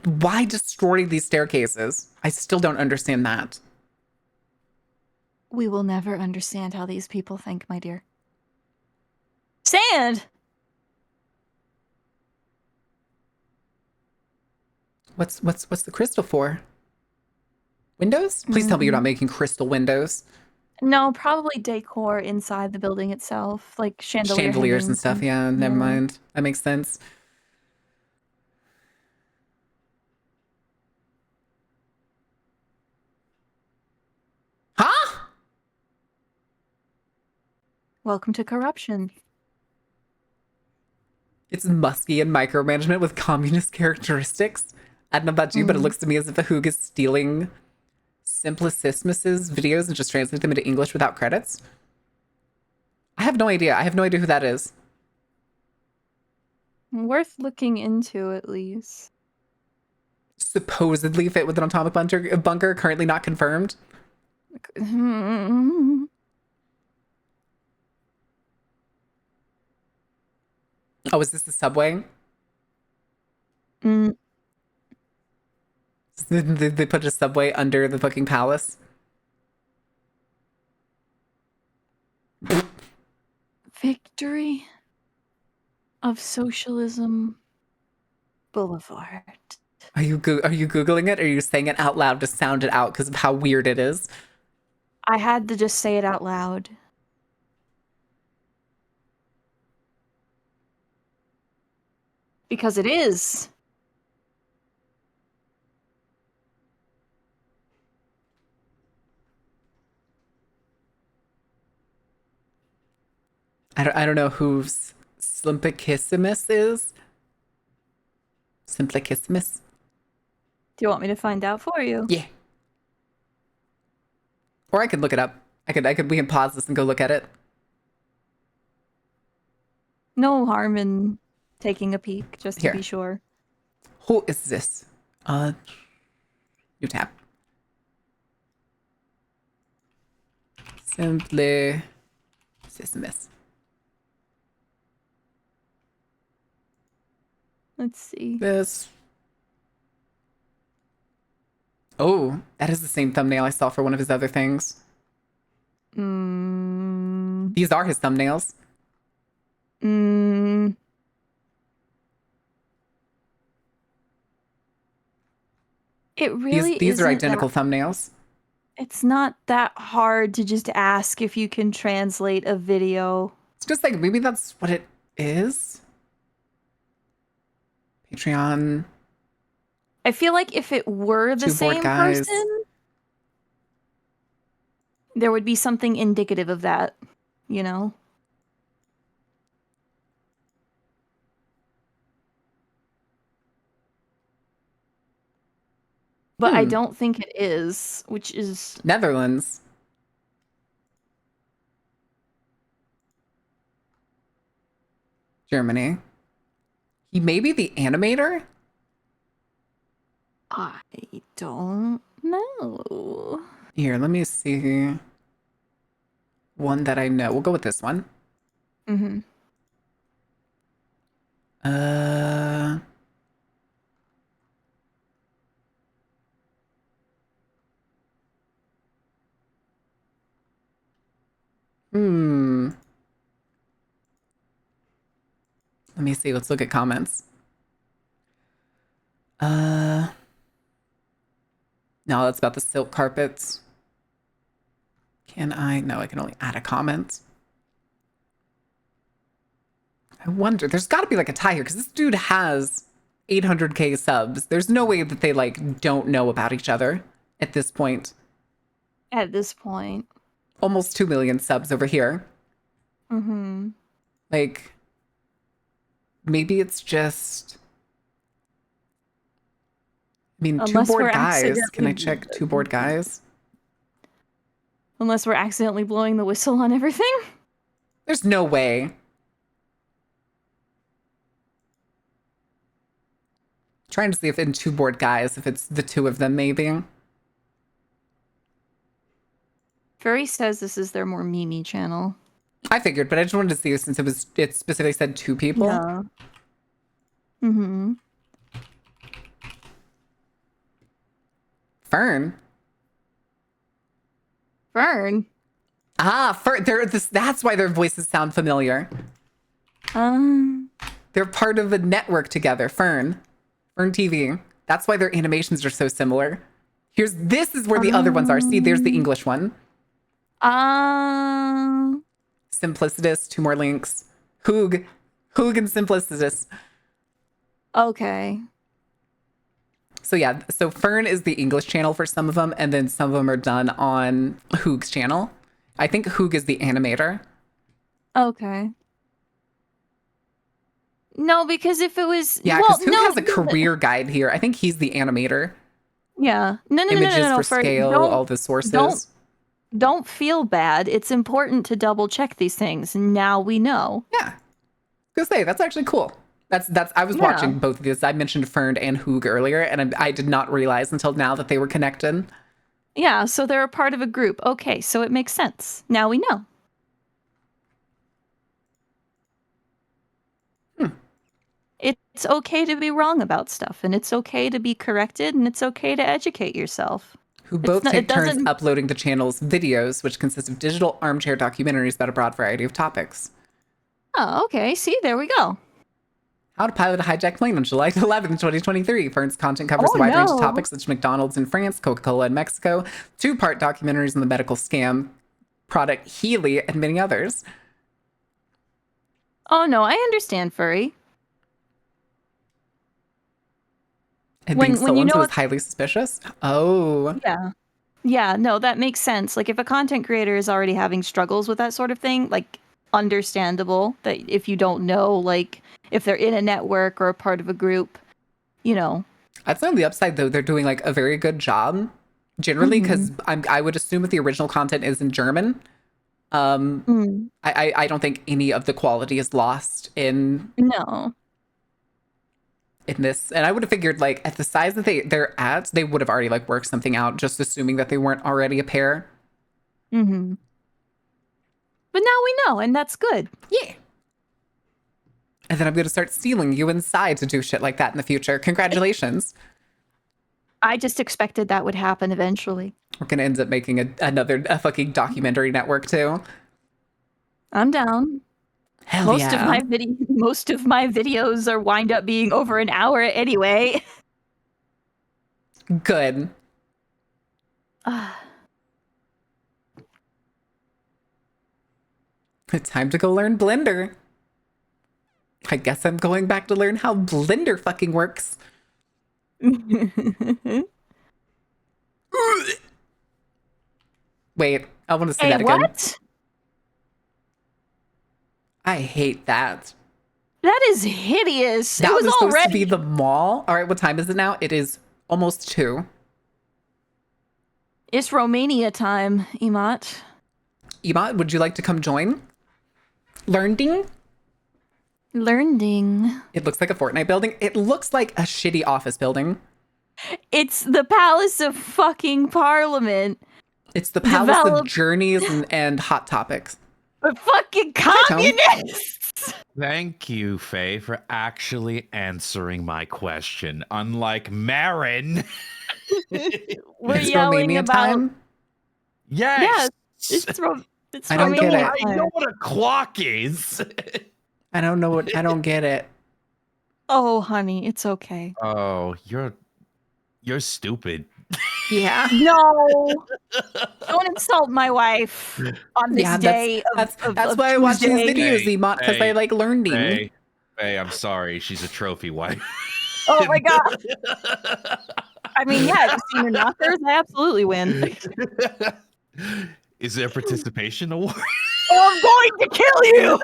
Why destroy these staircases? I still don't understand that. We will never understand how these people think, my dear. Sand! What's the crystal for? Windows? Please tell me you're not making crystal windows. No, probably decor inside the building itself, like Chandeliers and stuff. Yeah, never mind. That makes sense. Huh? Welcome to corruption. It's musky and micromanagement with communist characteristics. I don't know about you, but it looks to me as if a Hoog is stealing Simplicismus's videos and just translating them into English without credits. I have no idea. I have no idea who that is. Worth looking into, at least. Supposedly fit with an atomic bunker, currently not confirmed. Oh, is this the subway? They put a subway under the fucking palace. Victory of Socialism Boulevard. Are you Googling it, or are you saying it out loud to sound it out because of how weird it is? I had to just say it out loud. Because it is. I don't know who Simplicissimus is. Simplicissimus. Do you want me to find out for you? Yeah. Or I could look it up. We can pause this and go look at it. No harm in taking a peek, just Here. to be sure. Who is this? New tab. Simply Sissimus. Let's see. This. Oh, that is the same thumbnail I saw for one of his other things. These are his thumbnails. It really these are identical thumbnails. It's not that hard to just ask if you can translate a video. It's just like, maybe that's what it is. Patreon. I feel like if it were the same person, there would be something indicative of that, you know? But I don't think it is, which is... Netherlands. Germany. He may be the animator? I don't know. Here, let me see. One that I know. We'll go with this one. Let me see. Let's look at comments. No, that's about the silk carpets. Can I? No, I can only add a comment. I wonder, there's got to be like a tie here because this dude has 800K subs. There's no way that they like don't know about each other at this point. At this point. Almost 2 million subs over here. Like, maybe it's just... I mean, Unless two bored guys. Can I check two bored guys? Unless we're accidentally blowing the whistle on everything? There's no way. Trying to see if in two bored guys, if it's the two of them, maybe. Furry says this is their more Mimi channel. I figured, but I just wanted to see since it specifically said two people. Yeah. Fern. Ah, Fern. That's why their voices sound familiar. They're part of a network together. Fern TV. That's why their animations are so similar. This is where the other ones are. See, there's the English one. Simplicitous, 2 more links. Hoog and Simplicitous. Okay. So yeah, so Fern is the English channel for some of them, and then some of them are done on Hoog's channel. I think Hoog is the animator. Okay. No, because if it was... Yeah, because Hoog has a career guide here. I think he's the animator. Yeah. No, Images for scale, all the sources. Don't feel bad. It's important to double check these things. Now we know. Yeah. I was gonna say, that's actually cool. I was watching both of these. I mentioned Fern and Hoog earlier, and I did not realize until now that they were connected. Yeah, so they're a part of a group. Okay, so it makes sense. Now we know. It's okay to be wrong about stuff, and it's okay to be corrected, and it's okay to educate yourself. Who both take turns uploading the channel's videos, which consist of digital armchair documentaries about a broad variety of topics. Oh, okay. See, there we go. How to pilot a hijacked plane on July 11th, 2023. Fern's content covers a wide range of topics such as McDonald's in France, Coca-Cola in Mexico, 2-part documentaries on the medical scam product Healy, and many others. Oh, no, I understand, Furry. And being stolen is highly suspicious? Oh. Yeah. Yeah, no, that makes sense. Like, if a content creator is already having struggles with that sort of thing, like, understandable that if you don't know, like, if they're in a network or a part of a group, you know, I'd say on the upside, though, they're doing like a very good job generally because I would assume that the original content is in German. I don't think any of the quality is lost in No. this, and I would have figured like at the size that they're at, they would have already like worked something out, just assuming that they weren't already a pair. Mm-hmm. But now we know, and that's good. Yeah. And then I'm going to start stealing you inside to do shit like that in the future. Congratulations. I just expected that would happen eventually. We're going to end up making another fucking documentary network too. I'm down. Hell most yeah. of my videos are wind up being over an hour anyway. Good. It's time to go learn Blender. I guess I'm going back to learn how Blender fucking works. Wait, I want to say that again. What? I hate that. That is hideous. That it was supposed already to be the mall. All right, what time is it now? It is almost 2. It's Romania time, Emat. Emat, would you like to come join? Learning? It looks like a Fortnite building. It looks like a shitty office building. It's the Palace of fucking Parliament. It's the Palace of Journeys and Hot Topics. But fucking communists! Thank you, Faye, for actually answering my question. Unlike Marin. We're it's yelling Romania about... time? Yes! It's I don't get it. I know what a clock is. I don't get it. Oh, honey, it's okay. Oh, you're stupid. Yeah. No! Don't insult my wife on this day that's of why I watch these Tuesday. videos, Emat, because I like learning. Faye, I'm sorry. She's a trophy wife. Oh my god. I mean, yeah, have you seen your knockers? I absolutely win. Is there a participation award? Oh, I'm going to kill you!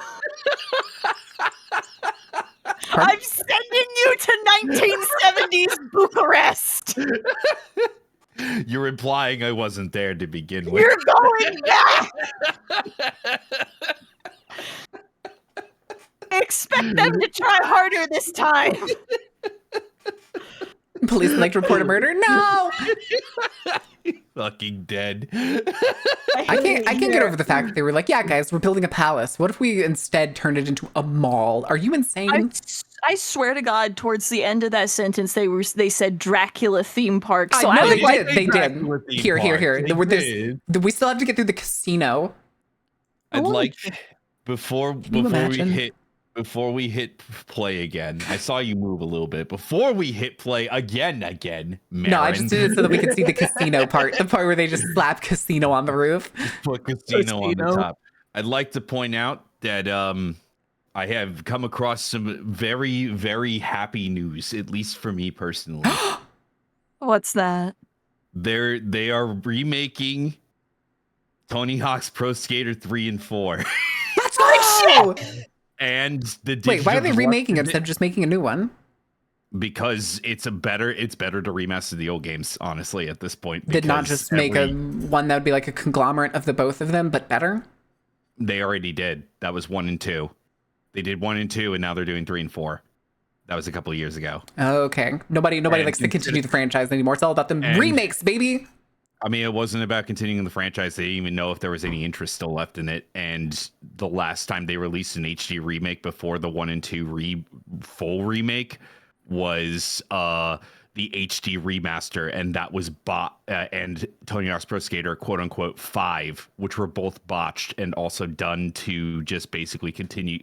I'm sending you to 1970s Bucharest! You're implying I wasn't there to begin with. You're going back! Expect them to try harder this time! Police would like to report a murder? No! Fucking dead. I can't get over the fact that they were like, yeah, guys, we're building a palace. What if we instead turned it into a mall? Are you insane? I swear to God, towards the end of that sentence, they said Dracula theme park. So I know was like, they did. Here. We still have to get through the casino. I'd like before we hit play again. I saw you move a little bit. Before we hit play again, Marin. No, I just did it so that we could see the casino part. The part where they just slap casino on the roof. Just put casino on the top. I'd like to point out that I have come across some very, very happy news, at least for me personally. What's that? They are remaking Tony Hawk's Pro Skater 3 and 4. That's right, shit! And the wait, why are they remaking it instead of just making a new one? Because it's better to remaster the old games, honestly, at this point. Did not just make a one that would be like a conglomerate of the both of them, but better? They already did. That was 1 and 2. They did 1 and 2, and now they're doing 3 and 4. That was a couple of years ago. Okay. Nobody likes to continue the franchise anymore. It's all about the remakes, baby. I mean, it wasn't about continuing the franchise. They didn't even know if there was any interest still left in it. And the last time they released an HD remake before the 1 and 2 full remake was the HD remaster, and that was and Tony Hawk's Pro Skater quote unquote 5, which were both botched and also done to just basically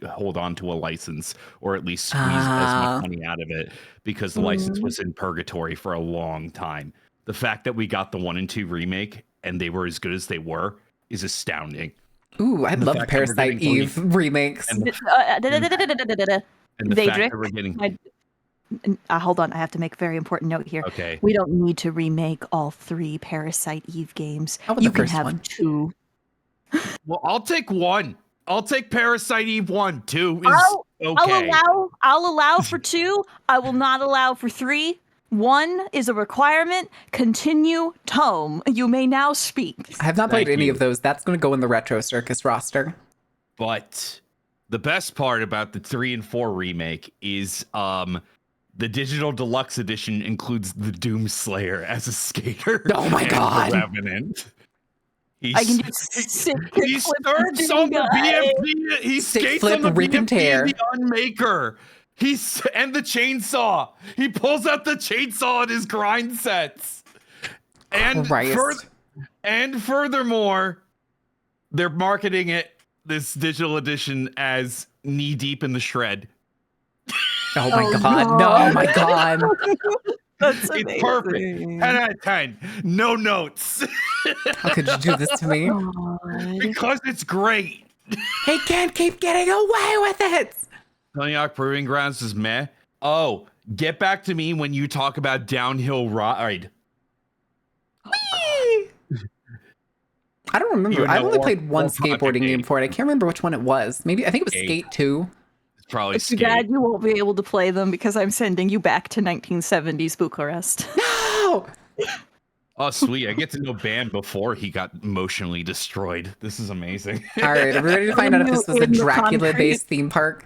hold on to a license, or at least squeeze as much money out of it, because the license was in purgatory for a long time. The fact that we got the 1 and 2 remake and they were as good as they were is astounding. Ooh, I'd love Parasite Eve remakes. And the fact that we're getting... hold on, I have to make a very important note here. Okay. We don't need to remake all 3 Parasite Eve games. You can have one? 2. Well, I'll take 1. I'll take Parasite Eve 1. 2 is okay. I'll allow for 2. I will not allow for 3. 1 is a requirement. Continue, tome. You may now speak. I have not played Thank any you. of those. That's going to go in the Retro Circus roster. But the best part about the 3 and 4 remake is the digital deluxe edition includes the Doomslayer as a skater. Oh my and God. The Revenant. I can do sick He kickflips starts and on the guys. BMP. He Stick skates flip, on the rip and BMP tear. the Unmaker. And the chainsaw. He pulls out the chainsaw in his grind sets. And Christ. furthermore, they're marketing this digital edition as knee deep in the shred. Oh my Oh, God. No, oh my God. That's amazing. It's perfect. 10 out of 10. No notes. How could you do this to me? God. Because it's great. He can't keep getting away with it. Tony Hawk Proving Grounds is meh. Oh, get back to me when you talk about Downhill Ride. Whee! I don't remember. Even I though only or- played one or Project skateboarding game 8. for it. I can't remember which one it was. I think it was Skate. Skate 2. It's probably It's too Skate. bad you won't be able to play them because I'm sending you back to 1970s Bucharest. No! Oh, sweet. I get to know Bam before he got emotionally destroyed. This is amazing. All right, are we ready to find out if this was a In the Dracula-based theme park?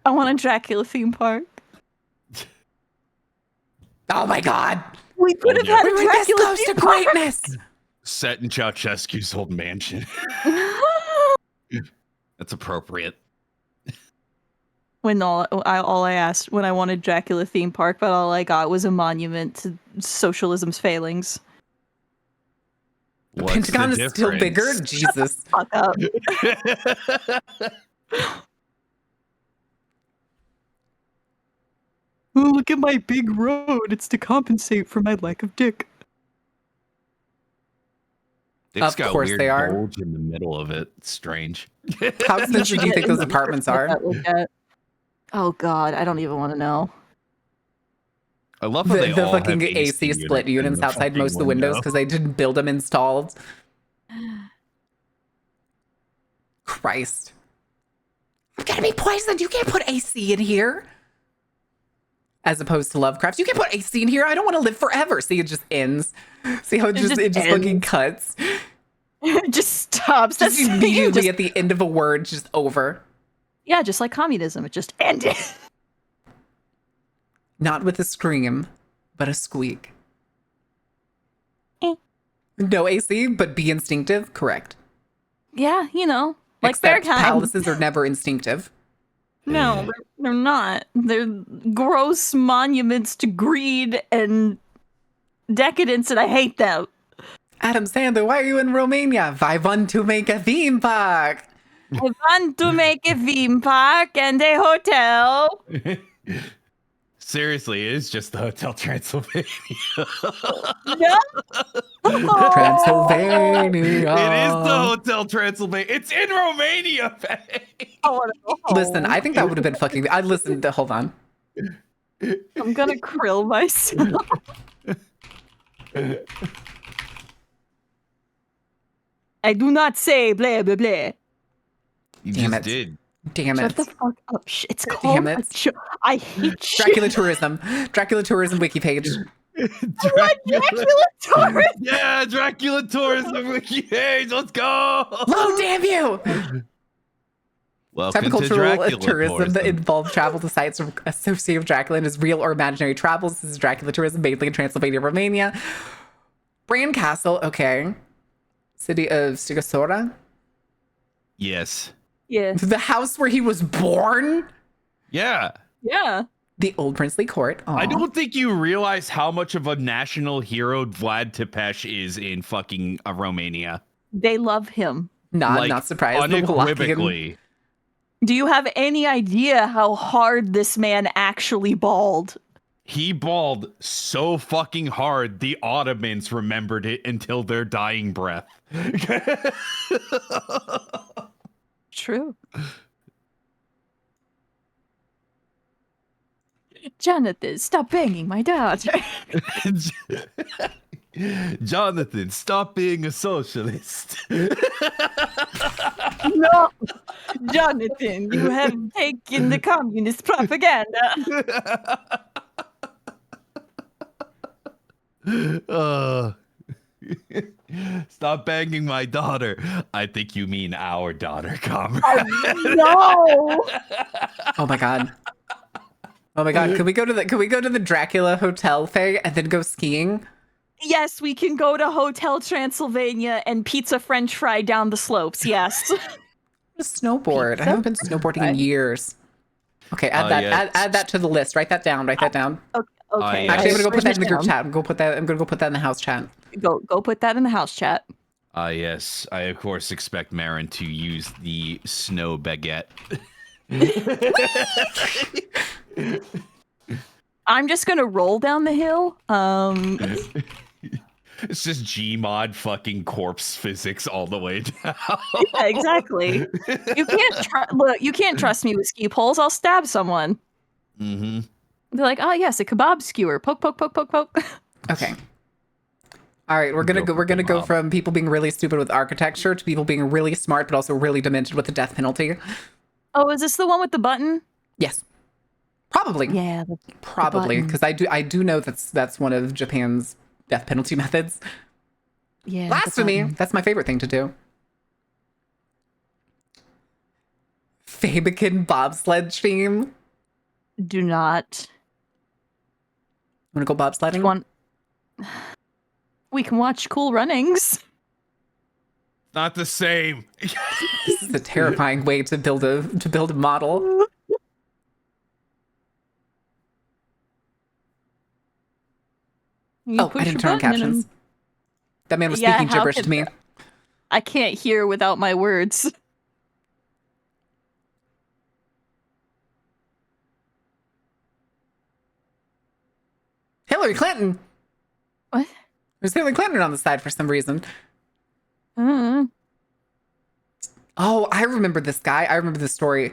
I want a Dracula theme park. Oh my God! We could have yeah. had We a were this Dracula close to theme park. greatness! Set in Ceausescu's old mansion. That's appropriate. When all I asked when I wanted Dracula theme park, but all I got was a monument to socialism's failings. What's Pentagon the is still bigger? difference? Jesus. Fuck up. Oh, look at my big road. It's to compensate for my lack of dick. It's Of got course weird they are. bulge in the middle of it. It's strange. How expensive do you think those apartments are? Oh God, I don't even want to know. I love how they The all fucking have AC split in units the outside fucking most of the windows window. because they didn't build them installed. Christ. I'm gonna be poisoned. You can't put AC in here. As opposed to Lovecraft. You can't put AC in here. I don't want to live forever. See, it just ends. See how it just just fucking ends. cuts. It just stops. Just That's immediately just- at the end of a word, just over. yeah, just like communism. It just ended. Not with a scream, but a squeak. Eh. No AC, but be instinctive? Correct. Yeah, you know, like Except Bear Time. palaces are never instinctive. No, they're not. They're gross monuments to greed and decadence, and I hate them. Adam Sandler, why are you in Romania? I want to make a theme park. I want to make a theme park and a hotel. Seriously, it is just the Hotel Transylvania. No. Transylvania. It is the Hotel Transylvania. It's in Romania, babe. I wanna go home. Listen, I think that would have been fucking. I listened to. Hold on. I'm gonna krill myself. I do not say blah blah blah. You Damn just it. did. Damn Shut it. the fuck up. It's called Damn it. I hate shit. Dracula tourism. Dracula tourism wiki page. Dracula tourist. Yeah, Dracula tourism wiki page. Let's go. Oh, damn you! Welcome Type of to cultural Dracula tourism that tourism. involves travel to sites associated with Dracula and his real or imaginary travels. This is Dracula tourism, mainly in Transylvania, Romania. Bran Castle, okay. City of Stigosora. Yes. Yeah. The house where he was born. Yeah. Yeah. The Old Princely Court. Aw. I don't think you realize how much of a national hero Vlad Tepes is in fucking Romania. They love him. Not surprised. The Wallachian. Unequivocally. Do you have any idea how hard this man actually bawled? He bawled so fucking hard, the Ottomans remembered it until their dying breath. True. Jonathan, stop banging my daughter. Jonathan, stop being a socialist. No, Jonathan, you have taken the communist propaganda. Uh, stop banging my daughter. I think you mean our daughter, comrade. No. Oh my god. Oh my god. Can we go to the Dracula hotel thing and then go skiing? Yes, we can go to Hotel Transylvania and pizza French fry down the slopes. Yes. A snowboard. I haven't been snowboarding in years. Okay, add that. yes. Add that to the list. Write that down. Write that down. Okay. yes. Actually, I'm gonna go put that in the group Down. chat. I'm gonna go put that in the house chat. Go put that in the house chat. Yes. I, of course, expect Marin to use the snow baguette. I'm just gonna roll down the hill. It's just Gmod fucking corpse physics all the way down. Yeah, exactly. You can't trust me with ski poles. I'll stab someone. Mm-hmm. They're like, oh yes, a kebab skewer. Poke, poke, poke, poke, poke. Okay. All right, we're gonna go from people being really stupid with architecture to people being really smart but also really demented with the death penalty. Oh, is this the one with the button? Yes. Probably. Yeah. Probably, because I do know that's one of Japan's death penalty methods. Yeah. Blasphemy. That's my favorite thing to do. Fabican bobsled stream. Do not. Want to go bobsledding? We can watch Cool Runnings. Not the same. This is a terrifying way to build a model. I didn't turn on captions. That man was speaking gibberish to me. I can't hear without my words. Hillary Clinton. What? There's Hillary Clinton on the side for some reason. Mm. Oh, I remember this guy. I remember the story.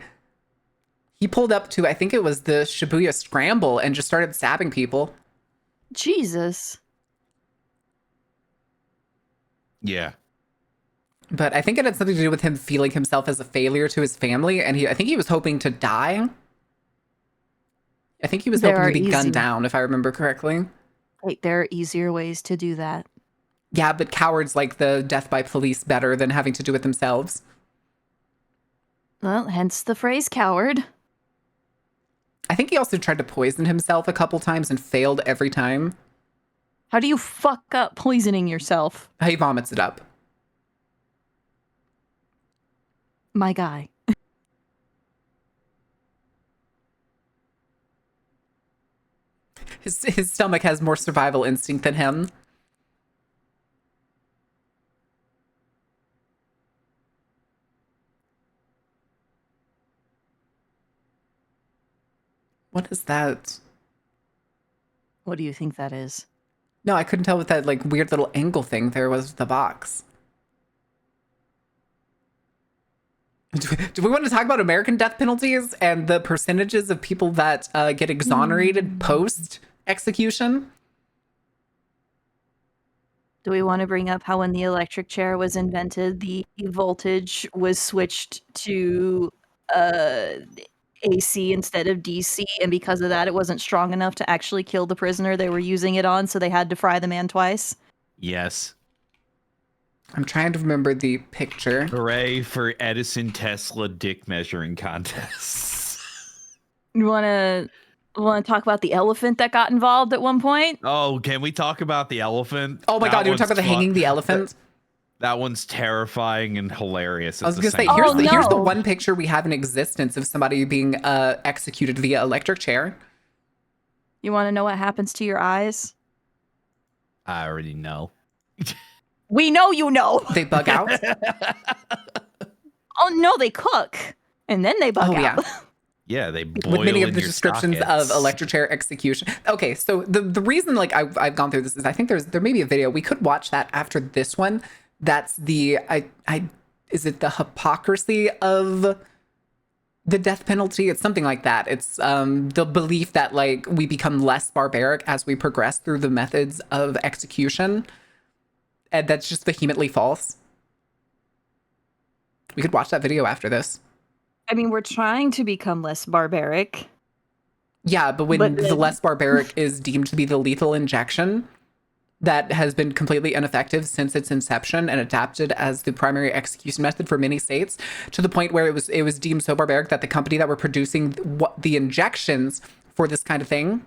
He pulled up to, I think it was the Shibuya Scramble and just started stabbing people. Jesus. Yeah. But I think it had something to do with him feeling himself as a failure to his family. And I think he was hoping to die. I think he was hoping to be gunned down, if I remember correctly. Wait, there are easier ways to do that. Yeah, but cowards like the death by police better than having to do it themselves. Well, hence the phrase coward. I think he also tried to poison himself a couple times and failed every time. How do you fuck up poisoning yourself? He vomits it up. My guy. His stomach has more survival instinct than him. What is that? What do you think that is? No, I couldn't tell what that like weird little angle thing there was with the box. Do we want to talk about American death penalties and the percentages of people that get exonerated post execution? Do we want to bring up how when the electric chair was invented, the voltage was switched to AC instead of DC, and because of that, it wasn't strong enough to actually kill the prisoner they were using it on, so they had to fry the man twice? Yes. I'm trying to remember the picture. Hooray for Edison Tesla dick measuring contests. You want to talk about the elephant that got involved at one point? Oh, can we talk about the elephant? Oh my god, you want to talk about the hanging the elephant? That one's terrifying and hilarious. I was going to say, here's the one picture we have in existence of somebody being executed via electric chair. You want to know what happens to your eyes? I already know. We know you know. They bug out? Oh, no, they cook. And then they bug out. Yeah. Yeah, they boil with many of in the your descriptions sockets. of electric chair execution. Okay, so the reason like I've gone through this is I think there may be a video. We could watch that after this one. That's the is it the hypocrisy of the death penalty? It's something like that. It's the belief that like we become less barbaric as we progress through the methods of execution. And that's just vehemently false. We could watch that video after this. I mean, we're trying to become less barbaric. Yeah, but when the less barbaric is deemed to be the lethal injection, that has been completely ineffective since its inception and adapted as the primary execution method for many states, to the point where it was deemed so barbaric that the company that were producing the injections for this kind of thing,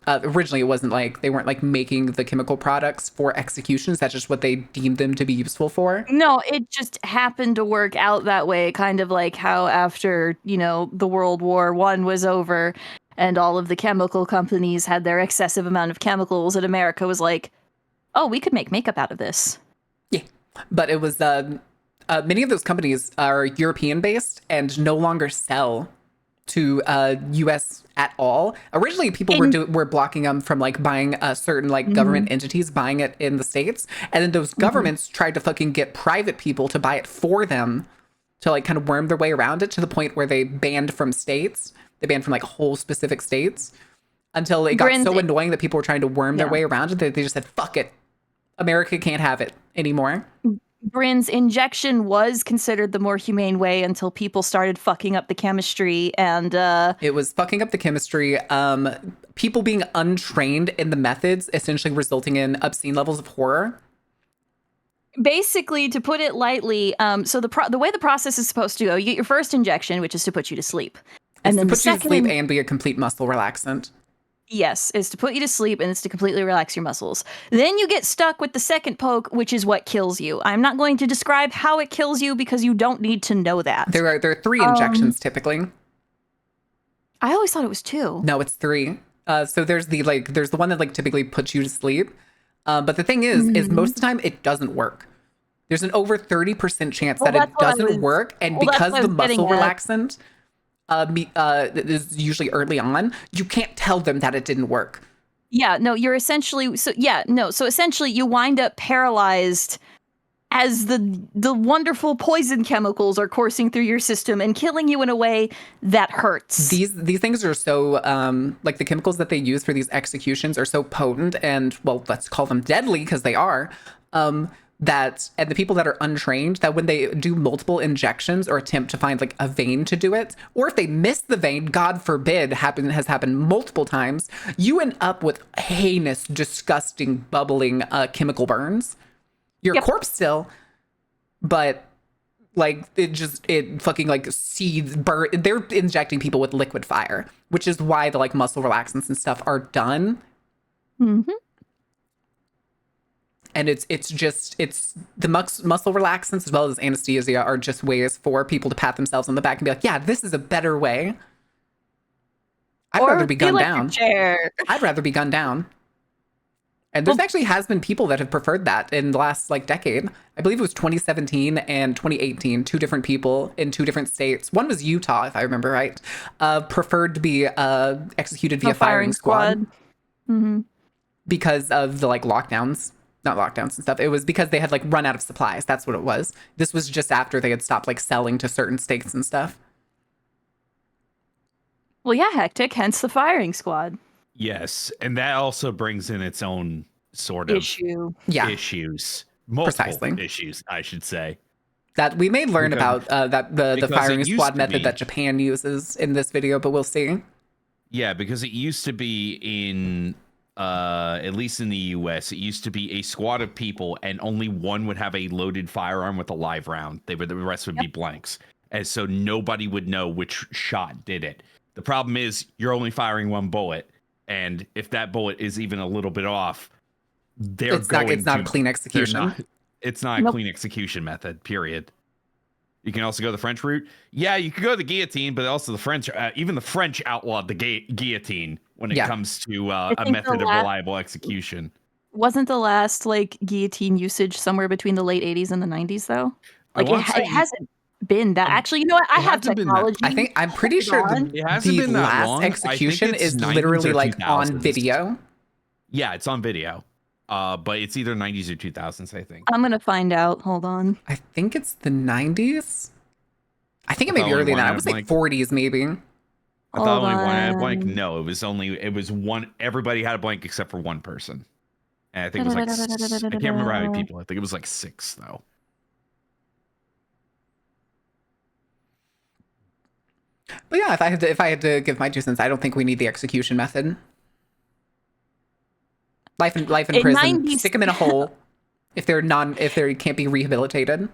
originally it wasn't like they weren't like making the chemical products for executions. That's just what they deemed them to be useful for. No, it just happened to work out that way, kind of like how after, the World War One was over and all of the chemical companies had their excessive amount of chemicals, and America was like, oh, we could make makeup out of this. Yeah, but it was many of those companies are European based and no longer sell to U.S. at all. Originally, people were blocking them from like buying certain like government entities buying it in the States, and then those governments tried to fucking get private people to buy it for them to like kind of worm their way around it, to the point where they banned from states. They banned from like whole specific states until it got so annoying that people were trying to worm their way around it that they just said, "Fuck it, America can't have it anymore." Brin's injection was considered the more humane way until people started fucking up the chemistry, and it was fucking up the chemistry. People being untrained in the methods, essentially resulting in obscene levels of horror. Basically, to put it lightly, so the way the process is supposed to go, you get your first injection, which is to put you to sleep, And then to put you to sleep and be a complete muscle relaxant. Yes, is to put you to sleep, and it's to completely relax your muscles. Then you get stuck with the second poke, which is what kills you. I'm not going to describe how it kills you because you don't need to know that. There are 3 injections typically. I always thought it was 2. No, it's 3. So there's the one that like typically puts you to sleep. But the thing is most of the time it doesn't work. There's an over 30% chance that it doesn't work, and because the muscle relaxant is usually early on, you can't tell them that it didn't work. Yeah, no, you're essentially so essentially you wind up paralyzed as the wonderful poison chemicals are coursing through your system and killing you in a way that hurts. These things are so like the chemicals that they use for these executions are so potent and, well, let's call them deadly because they are. And the people that are untrained, that when they do multiple injections or attempt to find like a vein to do it, or if they miss the vein, God forbid, has happened multiple times, you end up with heinous, disgusting, bubbling chemical burns. Your corpse still, but like it fucking like seethes, burn. They're injecting people with liquid fire, which is why the like muscle relaxants and stuff are done. Mm-hmm. And it's the muscle relaxants as well as anesthesia are just ways for people to pat themselves on the back and be like, yeah, this is a better way. I'd rather be gunned down. I'd rather be gunned down. And there's actually has been people that have preferred that in the last like decade. I believe it was 2017 and 2018, 2 different people in 2 different states. One was Utah, if I remember right, preferred to be executed via firing squad. Mm-hmm. Because of the like lockdowns. Not lockdowns and stuff. It was because they had like run out of supplies. That's what it was. This was just after they had stopped like selling to certain states and stuff. Well, yeah, hectic, hence the firing squad. Yes, and that also brings in its own sort of issues. Multiple issues, I should say. That we may learn about the firing squad method that Japan uses in this video, but we'll see. Yeah, because it used to be in at least in the US, it used to be a squad of people and only one would have a loaded firearm with a live round. The rest would be blanks. And so nobody would know which shot did it. The problem is you're only firing 1 bullet. And if that bullet is even a little bit off, it's not a clean execution. It's not a clean execution method, period. You can also go the French route. Yeah, you could go the guillotine, but also the French, even the French outlawed the guillotine when it comes to a method of reliable execution. Wasn't the last like guillotine usage somewhere between the late 80s and the 90s though? Like it hasn't been that. Actually, you know what? I have technology. I'm pretty sure the last execution is literally like on video. Yeah, it's on video. But it's either 90s or 2000s, I think. I'm gonna find out. Hold on. I think it's the 90s. I think it may be earlier than that. It was like 40s, maybe. I thought only one had a blank. No, it was one. Everybody had a blank except for one person. And I think it was like, I can't remember how many people. I think it was like 6, though. But yeah, if I had to give my 2 cents, I don't think we need the execution method. Life in In prison. 90s Stick them in a hole if they can't be rehabilitated.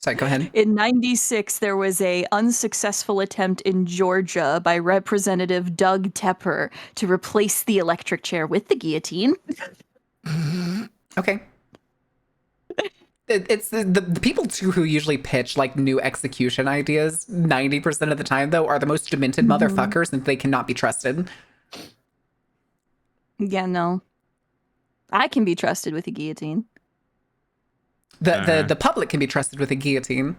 Sorry, go ahead. In 96, there was a unsuccessful attempt in Georgia by Representative Doug Tepper to replace the electric chair with the guillotine. Okay. It's the people too who usually pitch like new execution ideas 90% of the time though are the most demented motherfuckers and they cannot be trusted. Yeah, no. I can be trusted with a guillotine. The public can be trusted with a guillotine.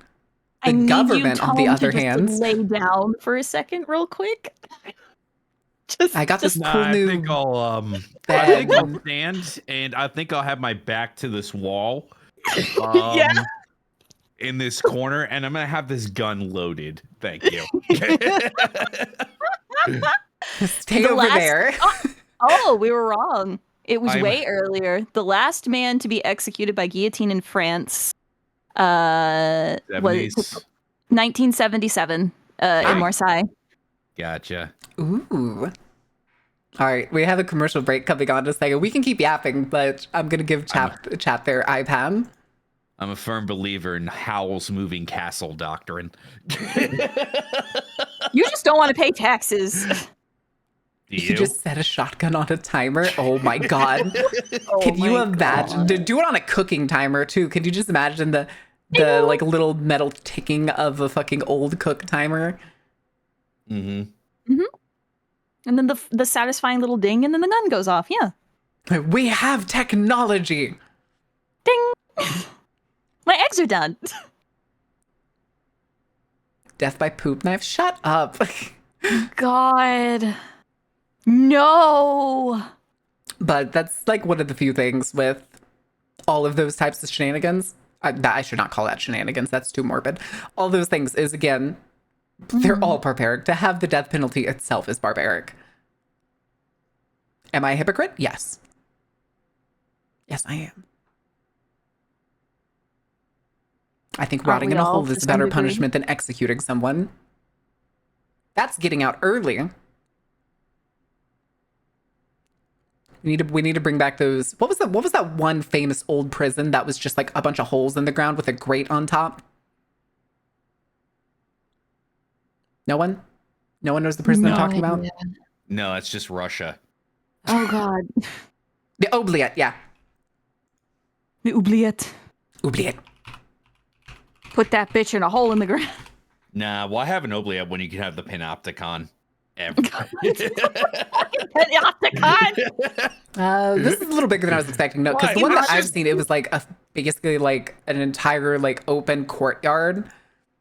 The I need government, you, on the Tom, other to just hand, lay down for a second, real quick. I got this Nah, cool I new think I'll bed. stand, and I think I'll have my back to this wall. Yeah. In this corner, and I'm gonna have this gun loaded. Thank you. Stay over there. Oh, we were wrong. It was I'm- way earlier. The last man to be executed by guillotine in France was 70s. 1977 in Marseille. Gotcha. Ooh. All right, we have a commercial break coming on in a second. We can keep yapping, but I'm gonna give chat their iPad. I'm a firm believer in Howell's moving castle doctrine. You just don't want to pay taxes. You just set a shotgun on a timer. Oh my god! Oh Can you my imagine? God. Do it on a cooking timer too. Can you just imagine the like little metal ticking of a fucking old cook timer? Mm-hmm. And then the satisfying little ding, and then the gun goes off. Yeah. We have technology. Ding. My eggs are done. Death by poop knife. Shut up. God. No. But that's like one of the few things with all of those types of shenanigans. I should not call that shenanigans. That's too morbid. All those things is, again, they're all barbaric. To have the death penalty itself is barbaric. Am I a hypocrite? Yes. Yes, I am. I think rotting in a hole is a better punishment than executing someone. That's getting out early. We need to bring back those. What was that one famous old prison that was just like a bunch of holes in the ground with a grate on top? No one? No one knows the prison I'm talking about? No, it's just Russia. Oh God. The oubliette, yeah. The oubliette. Oubliette. Put that bitch in a hole in the ground. Nah, why have an oubliette when you can have the panopticon? Ever. This is a little bigger than I was expecting. No, because the one that I've seen, it was like basically like an entire like open courtyard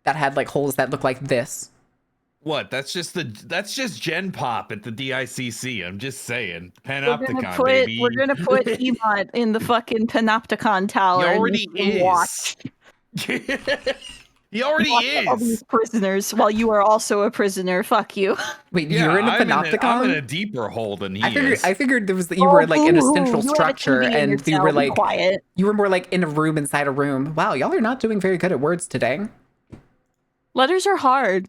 that had like holes that look like this. What? That's just Gen Pop at the DICC. I'm just saying. Panopticon, baby. We're gonna put Emot in the fucking Panopticon tower. He already is. Watch. He already All is. these prisoners, while you are also a prisoner. Fuck you. Wait, you're in a panopticon? I'm in a deeper hole than he is. I figured there was you were like in a central structure and you were like quiet. You were more like in a room inside a room. Wow, y'all are not doing very good at words today. Letters are hard.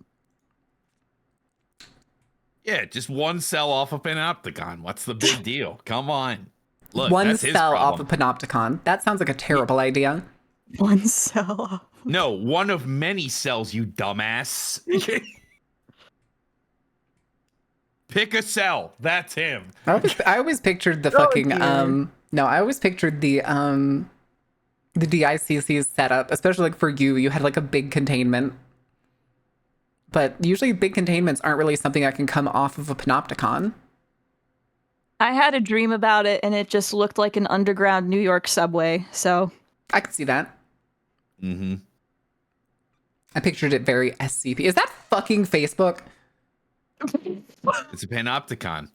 Yeah, just one cell off a panopticon. What's the big deal? Come on. Look, one that's his cell off problem. a panopticon. That sounds like a terrible idea. One cell. No, one of many cells, you dumbass. Pick a cell. That's him. I always pictured the fucking I always pictured the DICC's setup, especially like for you. You had like a big containment. But usually big containments aren't really something that can come off of a panopticon. I had a dream about it, and it just looked like an underground New York subway, so... I could see that. Mm-hmm. I pictured it very SCP. Is that fucking Facebook? It's a panopticon.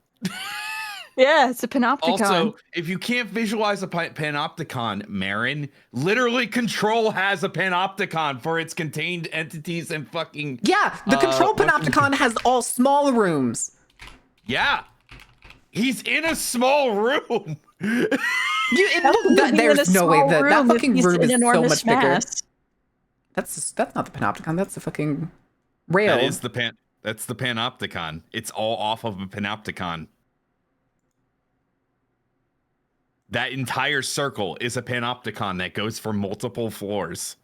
Yeah, it's a panopticon. Also, if you can't visualize a panopticon, Marin, literally Control has a panopticon for its contained entities and fucking... Yeah, the Control panopticon has all small rooms. Yeah. He's in a small room. There's no way that fucking room is so much bigger. That's not the panopticon. That's the fucking rail. That's the panopticon. It's all off of a panopticon. That entire circle is a panopticon that goes for multiple floors.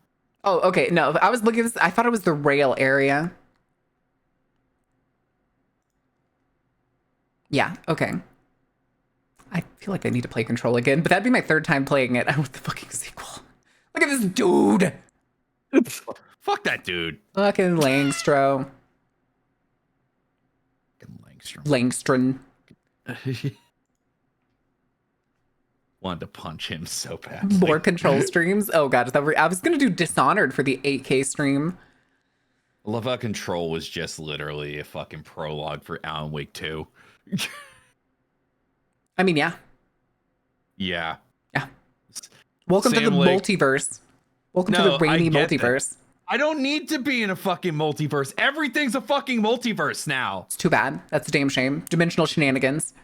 Oh, okay. No, I was looking at this. I thought it was the rail area. Yeah, okay. I feel like I need to play Control again, but that'd be my third time playing it. I want the fucking sequel. Look at this dude. Fuck that dude. Fucking Langstro. Langstron. Wanted to punch him so bad. More Control streams. Oh god, I was gonna do Dishonored for the 8K stream. I love how Control was just literally a fucking prologue for Alan Wake 2. I mean, yeah. Yeah. Yeah. Welcome to the multiverse. Welcome to the rainy multiverse. I don't need to be in a fucking multiverse. Everything's a fucking multiverse now. It's too bad. That's a damn shame. Dimensional shenanigans.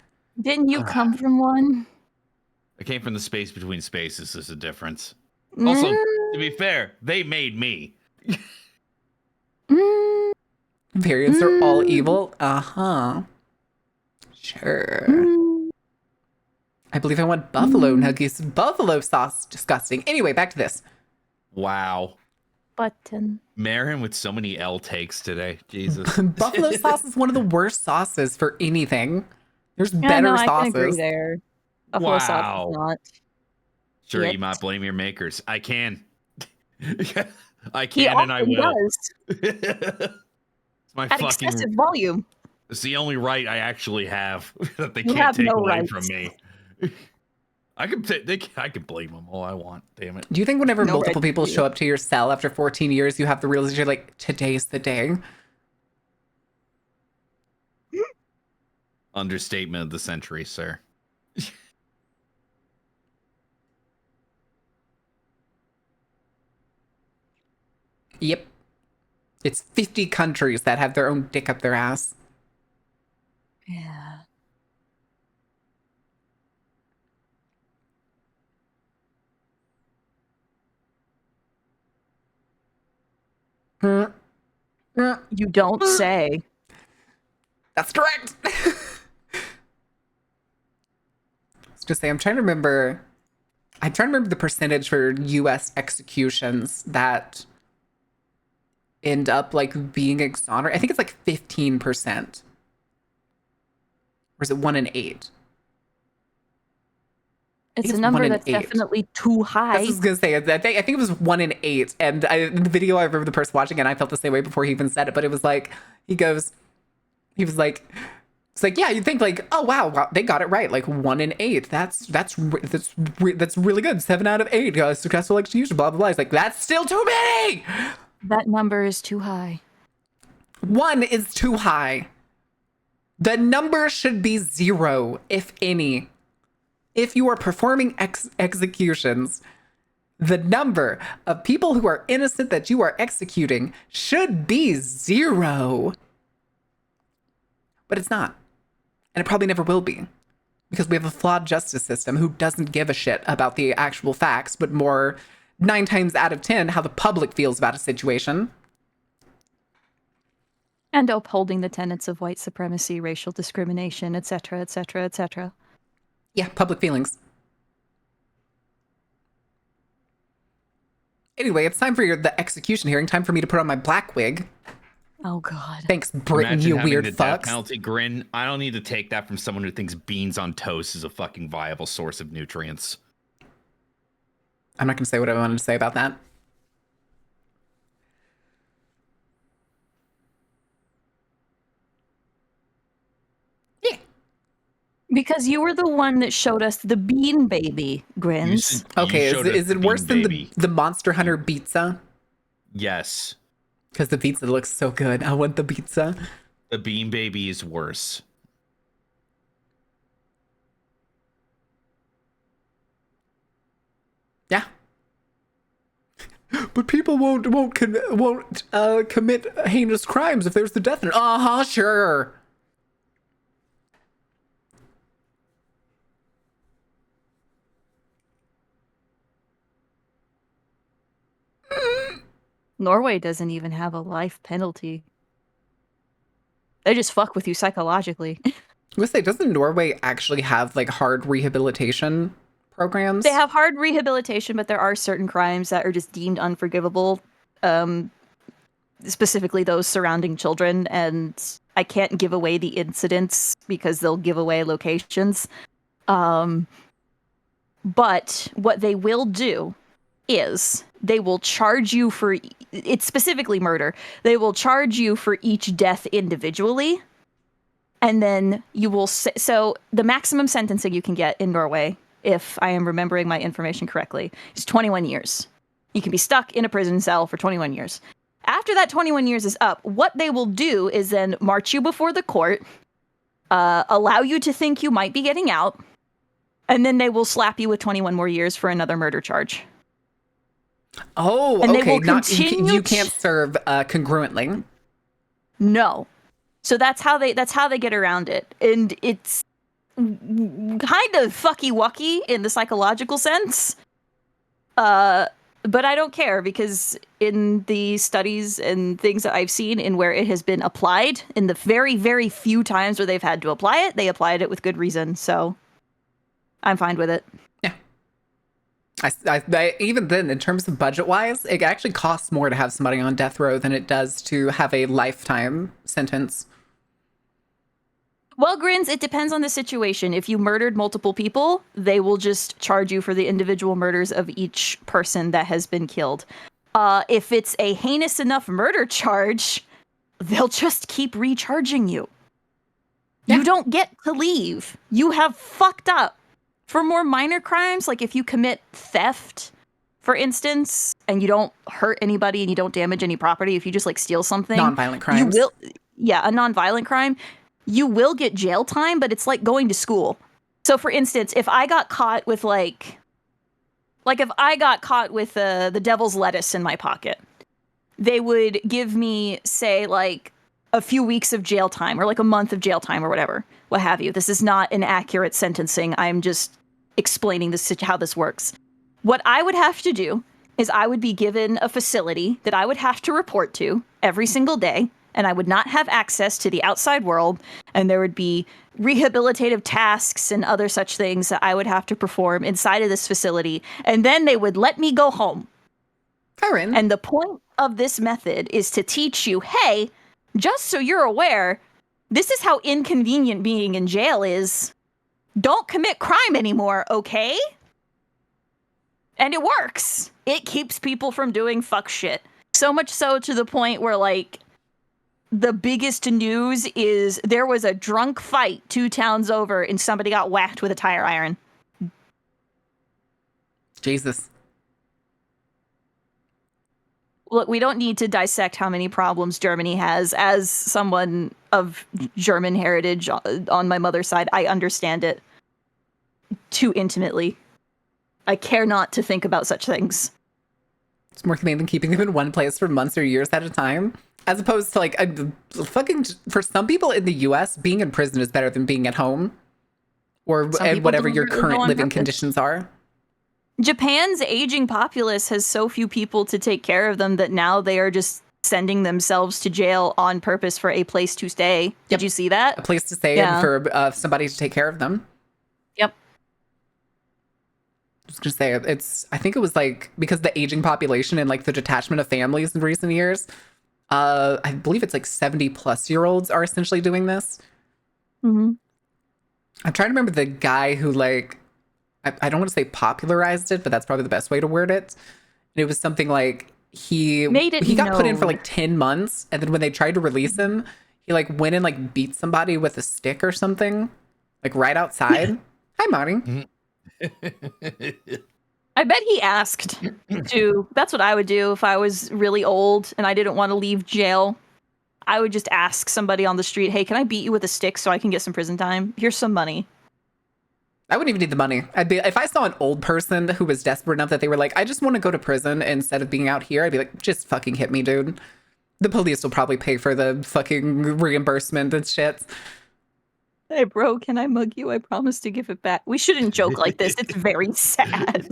Didn't you come from one? I came from the space between spaces. There's a difference. Also, to be fair, they made me. Variants are all evil. Uh-huh. Sure. I believe I want buffalo nuggets. Buffalo sauce. Disgusting. Anyway, back to this. Wow. Button. Marin with so many L takes today. Jesus. Buffalo sauce is one of the worst sauces for anything. There's better sauces. I can agree there. Buffalo sauce is not. Sure, yet. You might blame your makers. I can. I can and I will. It's my at fucking excessive volume. It's the only right I actually have that they can't take away from me. I can blame them all I want. Damn it. Do you think whenever multiple people show up to your cell after 14 years, you have the realization like today's the day? Understatement of the century, sir. Yep. It's 50 countries that have their own dick up their ass. Yeah. You don't say. That's correct. I was just saying, I'm trying to remember the percentage for U.S. executions that end up like being exonerated. I think it's like 15%. Or is it 1 in 8? It's a number that's definitely too high. I was gonna say, I think it was 1 in 8. And in the video, I remember the person watching it, and I felt the same way before he even said it. But it was like, he was like, it's like, yeah, you'd think like, oh wow, they got it right, like 1 in 8. That's really good. 7 out of 8 successful execution. Blah blah blah. It's like that's still too many. That number is too high. 1 is too high. The number should be 0, if any. If you are performing executions, the number of people who are innocent that you are executing should be 0. But it's not. And it probably never will be. Because we have a flawed justice system who doesn't give a shit about the actual facts, but more 9 times out of 10 how the public feels about a situation. And upholding the tenets of white supremacy, racial discrimination, etc., etc., etc. Yeah, public feelings. Anyway, it's time for the execution hearing. Time for me to put on my black wig. Oh, God. Thanks, Britain, Imagine you having weird the death fucks. penalty grin. I don't need to take that from someone who thinks beans on toast is a fucking viable source of nutrients. I'm not going to say what I wanted to say about that. Yeah. Because you were the one that showed us the bean baby grins. Okay, is it worse than the Monster Hunter pizza? Yes. Because the pizza looks so good. I want the pizza. The bean baby is worse. Yeah. But people won't commit heinous crimes if there's the death penalty. Uh-huh, sure. Norway doesn't even have a life penalty. They just fuck with you psychologically. I was gonna say, doesn't Norway actually have like hard rehabilitation programs? They have hard rehabilitation, but there are certain crimes that are just deemed unforgivable, specifically those surrounding children. And I can't give away the incidents because they'll give away locations. But what they will do is they will charge you for, it's specifically murder. They will charge you for each death individually. And then you will, so the maximum sentencing you can get in Norway, if I am remembering my information correctly, is 21 years. You can be stuck in a prison cell for 21 years. After that 21 years is up, what they will do is then march you before the court, allow you to think you might be getting out, and then they will slap you with 21 more years for another murder charge. Oh, and okay. You can't serve congruently. No. So that's how they get around it. And it's kind of fucky-wucky in the psychological sense. But I don't care, because in the studies and things that I've seen in where it has been applied, in the very, very few times where they've had to apply it, they applied it with good reason. So I'm fine with it. Yeah. I even then, in terms of budget-wise, it actually costs more to have somebody on death row than it does to have a lifetime sentence. Well, Grins, it depends on the situation. If you murdered multiple people, they will just charge you for the individual murders of each person that has been killed. If it's a heinous enough murder charge, they'll just keep recharging you. Yeah. You don't get to leave. You have fucked up. For more minor crimes, like if you commit theft, for instance, and you don't hurt anybody and you don't damage any property, if you just like steal something. Non-violent crimes. You will, a non-violent crime. You will get jail time, but it's like going to school. So, for instance, if I got caught with if I got caught with the devil's lettuce in my pocket, they would give me, say, like a few weeks of jail time or like a month of jail time or whatever, what have you. This is not an accurate sentencing. I'm just explaining how this works. What I would have to do is I would be given a facility that I would have to report to every single day. And I would not have access to the outside world, and there would be rehabilitative tasks and other such things that I would have to perform inside of this facility, and then they would let me go home. Karen. And the point of this method is to teach you, hey, just so you're aware, this is how inconvenient being in jail is. Don't commit crime anymore, okay? And it works. It keeps people from doing fuck shit. So much so to the point where, like, the biggest news is there was a drunk fight 2 towns over and somebody got whacked with a tire iron. Jesus. Look, we don't need to dissect how many problems Germany has. As someone of German heritage on my mother's side, I understand it too intimately. I care not to think about such things. It's more humane than keeping them in one place for months or years at a time. As opposed to, like, for some people in the US, being in prison is better than being at home. Or whatever your current living conditions are. Japan's aging populace has so few people to take care of them that now they are just sending themselves to jail on purpose for a place to stay. Did you see that? A place to stay and for somebody to take care of them. Yep. I was going to say, I think it was, like, because the aging population and, like, the detachment of families in recent years, I believe it's like 70-plus-year-olds are essentially doing this. Mm-hmm. I'm trying to remember the guy who, like, I don't want to say popularized it, but that's probably the best way to word it. And it was something like he got put in for like 10 months, and then when they tried to release him, he like went and like beat somebody with a stick or something, like right outside. Hi, Marty. I bet he asked to. That's what I would do if I was really old and I didn't want to leave jail. I would just ask somebody on the street, hey, can I beat you with a stick so I can get some prison time? Here's some money. I wouldn't even need the money. If I saw an old person who was desperate enough that they were like, I just want to go to prison instead of being out here, I'd be like, just fucking hit me, dude. The police will probably pay for the fucking reimbursement and shit. Hey, bro, can I mug you? I promise to give it back. We shouldn't joke like this. It's very sad.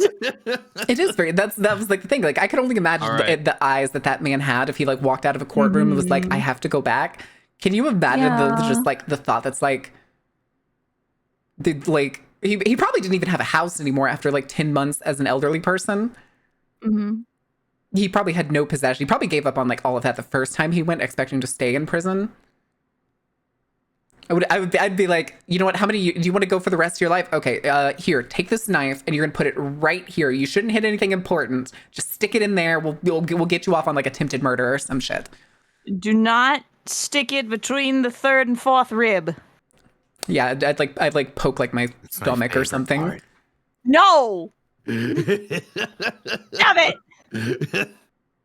It is very, that was like the thing. Like, I could only imagine the eyes that man had if he like walked out of a courtroom and was like, I have to go back. Can you imagine just like the thought that's like, He probably didn't even have a house anymore after like 10 months as an elderly person. Mm-hmm. He probably had no possession. He probably gave up on like all of that the first time he went, expecting to stay in prison. I'd be like, you know what? How many do you want to go for the rest of your life? Okay, here, take this knife, and you're gonna put it right here. You shouldn't hit anything important. Just stick it in there. We'll get you off on like attempted murder or some shit. Do not stick it between the third and fourth rib. Yeah, I'd like poke like my stomach or something. Part. No! Stop it!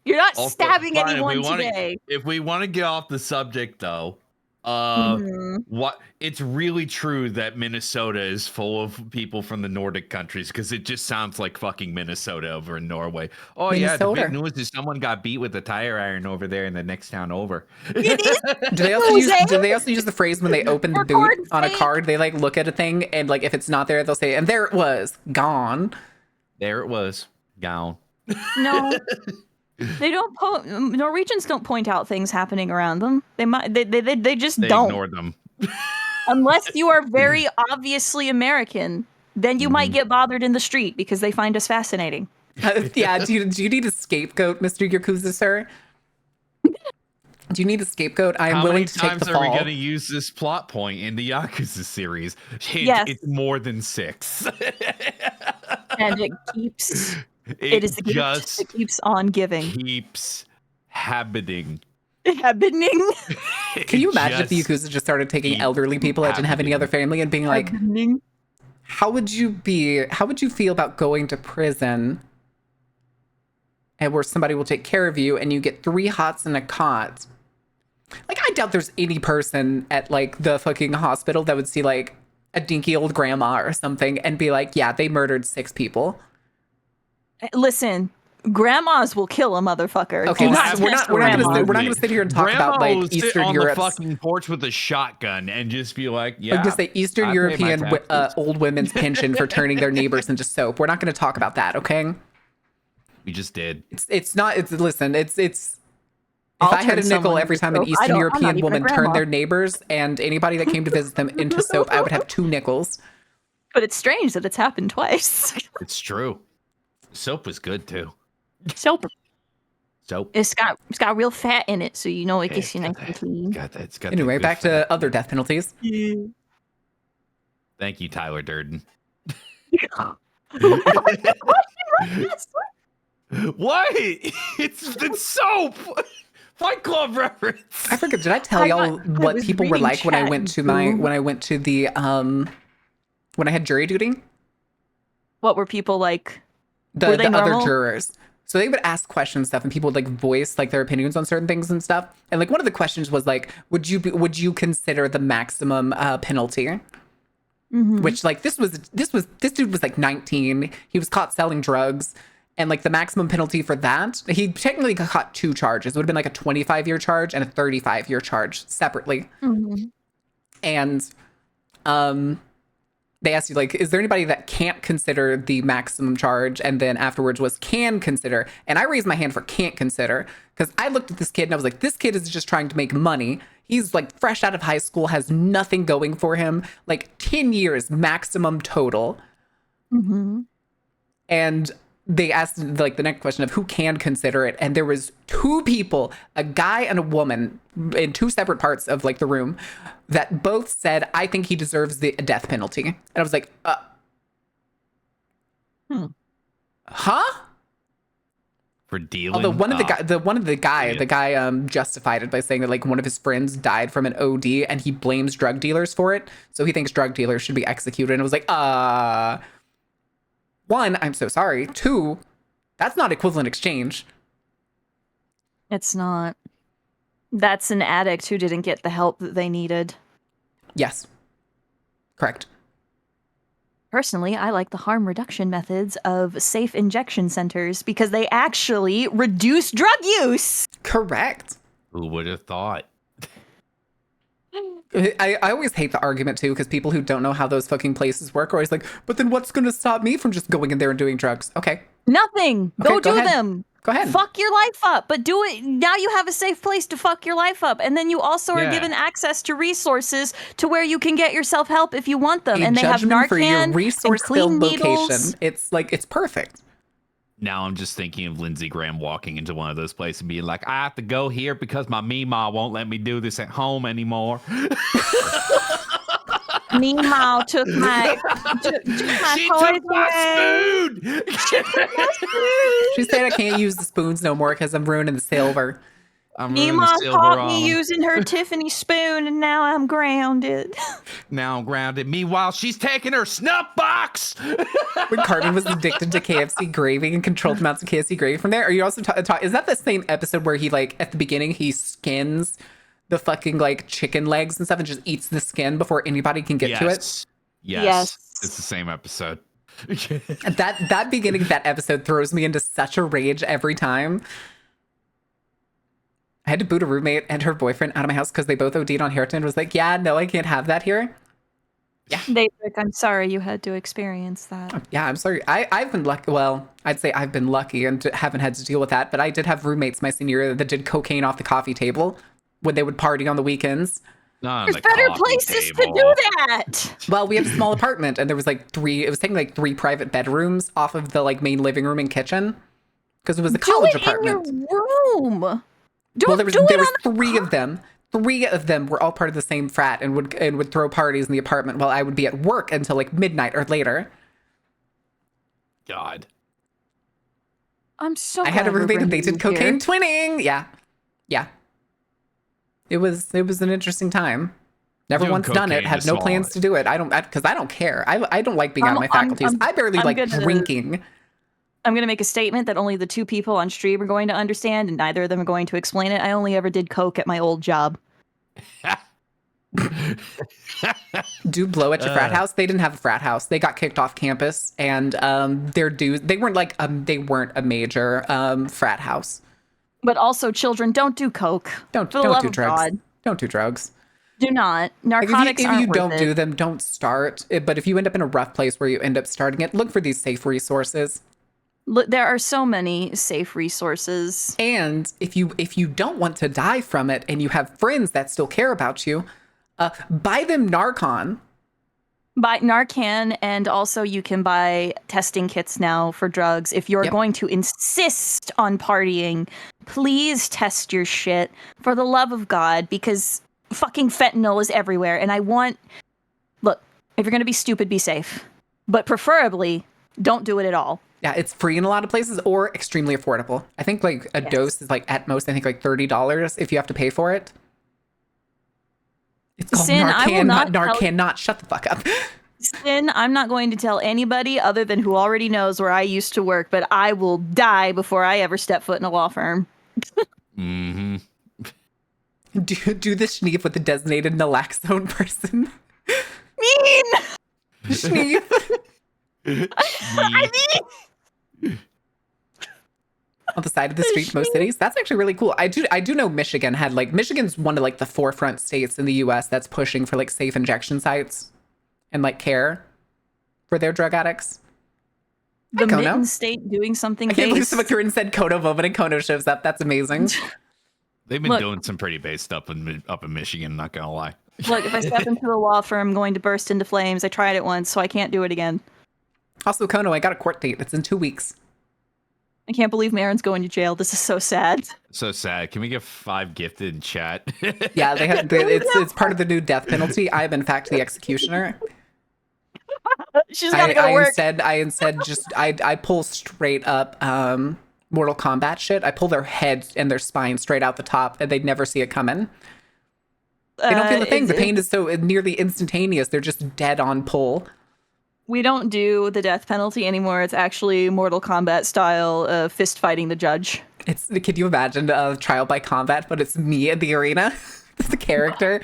You're not Also, stabbing fine, anyone today. If we want to get off the subject, though, what it's really true that Minnesota is full of people from the Nordic countries, because it just sounds like fucking Minnesota over in Norway. Oh yeah, the big news is someone got beat with a tire iron over there in the next town over. Do they also use the phrase when they open the boot on a card? They like look at a thing and like if it's not there, they'll say, "And there it was, gone." There it was, gone. No. They don't Norwegians don't point out things happening around them. They just don't ignore them. Unless you are very obviously American, then you might get bothered in the street because they find us fascinating. Yeah, do you need a scapegoat, Mr. Yakuza, sir? Do you need a scapegoat? I am willing to take the fall. How many times are we going to use this plot point in the Yakuza series? Yes. It's more than 6. And it keeps... It is the gift that keeps on giving. Keeps happening. Happening. Can you imagine if the Yakuza just started taking elderly people that didn't have any other family and being like, how would you feel about going to prison and where somebody will take care of you and you get 3 hots and a cot? Like, I doubt there's any person at like the fucking hospital that would see like a dinky old grandma or something and be like, yeah, they murdered 6 people. Listen, grandmas will kill a motherfucker. Okay, we're not gonna sit here and talk about like Eastern Europe. On the fucking porch with a shotgun and just be like, yeah. Like just say Eastern European old women's pension for turning their neighbors into soap. We're not going to talk about that, okay? We just did. Listen. If I had a nickel every time an Eastern European woman turned their neighbors and anybody that came to visit them into soap, I would have 2 nickels. But it's strange that it's happened twice. It's true. Soap was good too. Soap. It's got real fat in it, so you know it gets you nice and clean. Anyway, back to other death penalties. Yeah. Thank you, Tyler Durden. What? It's soap. Fight Club reference. I forget. Did I tell y'all what people were like when I went to the when I had jury duty? What were people like? The other jurors. So they would ask questions and stuff, and people would like voice like their opinions on certain things and stuff. And like one of the questions was like, would you consider the maximum penalty? Mm-hmm. Which like this dude was like 19. He was caught selling drugs, and like the maximum penalty for that, he technically got caught 2 charges. It would have been like a 25-year charge and a 35-year charge separately. Mm-hmm. And they asked you, like, is there anybody that can't consider the maximum charge? And then afterwards was can consider. And I raised my hand for can't consider because I looked at this kid and I was like, this kid is just trying to make money. He's like fresh out of high school, has nothing going for him, like 10 years maximum total. Mm-hmm. And they asked like the next question of who can consider it. And there was 2 people, a guy and a woman in 2 separate parts of like the room that both said, I think he deserves the death penalty. And I was like, huh? For dealing. Although the guy justified it by saying that like one of his friends died from an OD and he blames drug dealers for it. So he thinks drug dealers should be executed. And I was like, 1, I'm so sorry. 2, that's not equivalent exchange. It's not. That's an addict who didn't get the help that they needed. Yes. Correct. Personally, I like the harm reduction methods of safe injection centers because they actually reduce drug use. Correct. Who would have thought? I always hate the argument too, because people who don't know how those fucking places work are always like, but then what's going to stop me from just going in there and doing drugs? Okay, Nothing. Okay, Go do ahead. them. Go ahead. Fuck your life up, but do it. Now you have a safe place to fuck your life up. And then you also are given access to resources to where you can get yourself help if you want them. And they have judgment for your Narcan resource-filled and clean location. needles. It's perfect. Now I'm just thinking of Lindsey Graham walking into one of those places and being like, I have to go here because my Meemaw won't let me do this at home anymore. Meemaw took my She toys took my away. spoon! She said I can't use the spoons no more because I'm ruining the silver. I'm ruining the Meemaw silver caught on me 'em. using her Tiffany spoon, and now I'm grounded. Now I'm grounded. Meanwhile, she's taking her snuff box. When Cartman was addicted to KFC gravy and controlled amounts of KFC gravy from there. Are you also is that the same episode where he like at the beginning he skins the fucking like chicken legs and stuff and just eats the skin before anybody can get to it? Yes. It's the same episode. That beginning of that episode throws me into such a rage every time. I had to boot a roommate and her boyfriend out of my house because they both OD'd on Hairton. Was like, yeah, no, I can't have that here. Yeah. I'm sorry you had to experience that. Yeah, I'm sorry. I've been lucky. Well, I'd say I've been lucky and haven't had to deal with that. But I did have roommates my senior year that did cocaine off the coffee table when they would party on the weekends. There's better places to do that. Well, we had a small apartment and there was like it was taking like 3 private bedrooms off of the like main living room and kitchen because it was a college apartment. In your room. Well, there was 3 of them. 3 of them were all part of the same frat and would throw parties in the apartment while I would be at work until like midnight or later. God. I'm so I had a glad we're roommate and they bringing did you cocaine here. twinning. Yeah. It was an interesting time. Never Doing once done it. cocaine Had is no small. plans to do it. I don't care. I don't like being out of my I'm- faculties. I barely I'm like gonna- drinking. I'm going to make a statement that only the 2 people on stream are going to understand, and neither of them are going to explain it. I only ever did coke at my old job. Do blow at your frat house? They didn't have a frat house. They got kicked off campus, and their dues. They weren't like they weren't a major frat house. But also, children, don't do coke. Don't For the love do of drugs. God. Don't do drugs. Do not. Like, Narcotics if you aren't don't worth do it. them, don't start. But if you end up in a rough place where you end up starting it, look for these safe resources. Look, there are so many safe resources. And if you don't want to die from it and you have friends that still care about you, buy them Narcan. Buy Narcan, and also you can buy testing kits now for drugs. If you're Yep. going to insist on partying, please test your shit for the love of God, because fucking fentanyl is everywhere. And look, if you're going to be stupid, be safe. But preferably, don't do it at all. Yeah, it's free in a lot of places or extremely affordable. I think like a dose is like at most, I think like $30 if you have to pay for it. It's called Sin, I will Narcan, not not Narcan, not shut the fuck up. Sin, I'm not going to tell anybody other than who already knows where I used to work, but I will die before I ever step foot in a law firm. Mm-hmm. Do the schneef with the designated naloxone person. Mean! Schneef. I mean, On the side of the street, most cities. That's actually really cool. I do know Michigan had like Michigan's one of like the forefront states in the US that's pushing for like safe injection sites and like care for their drug addicts. the Kono. mitten state doing something I can't believe base. Samakurin said Kono moment and Kono shows up. That's amazing. They've been Look. doing some pretty base stuff up in Michigan, not gonna lie. Look, if I step into a law firm, I'm going to burst into flames. I tried it once, so I can't do it again. Also, Kono, I got a court date. It's in 2 weeks. I can't believe Marin's going to jail. This is so sad. So sad. Can we get 5 gifted in chat? Yeah, they have. It's part of the new death penalty. I am in fact the executioner. She's got to go to work. I pull straight up Mortal Kombat shit. I pull their head and their spine straight out the top, and they'd never see it coming. They don't feel a thing. The pain is so nearly instantaneous. They're just dead on pull. We don't do the death penalty anymore. It's actually Mortal Kombat style fist fighting the judge. Can you imagine a trial by combat, but it's me in the arena? It's the character.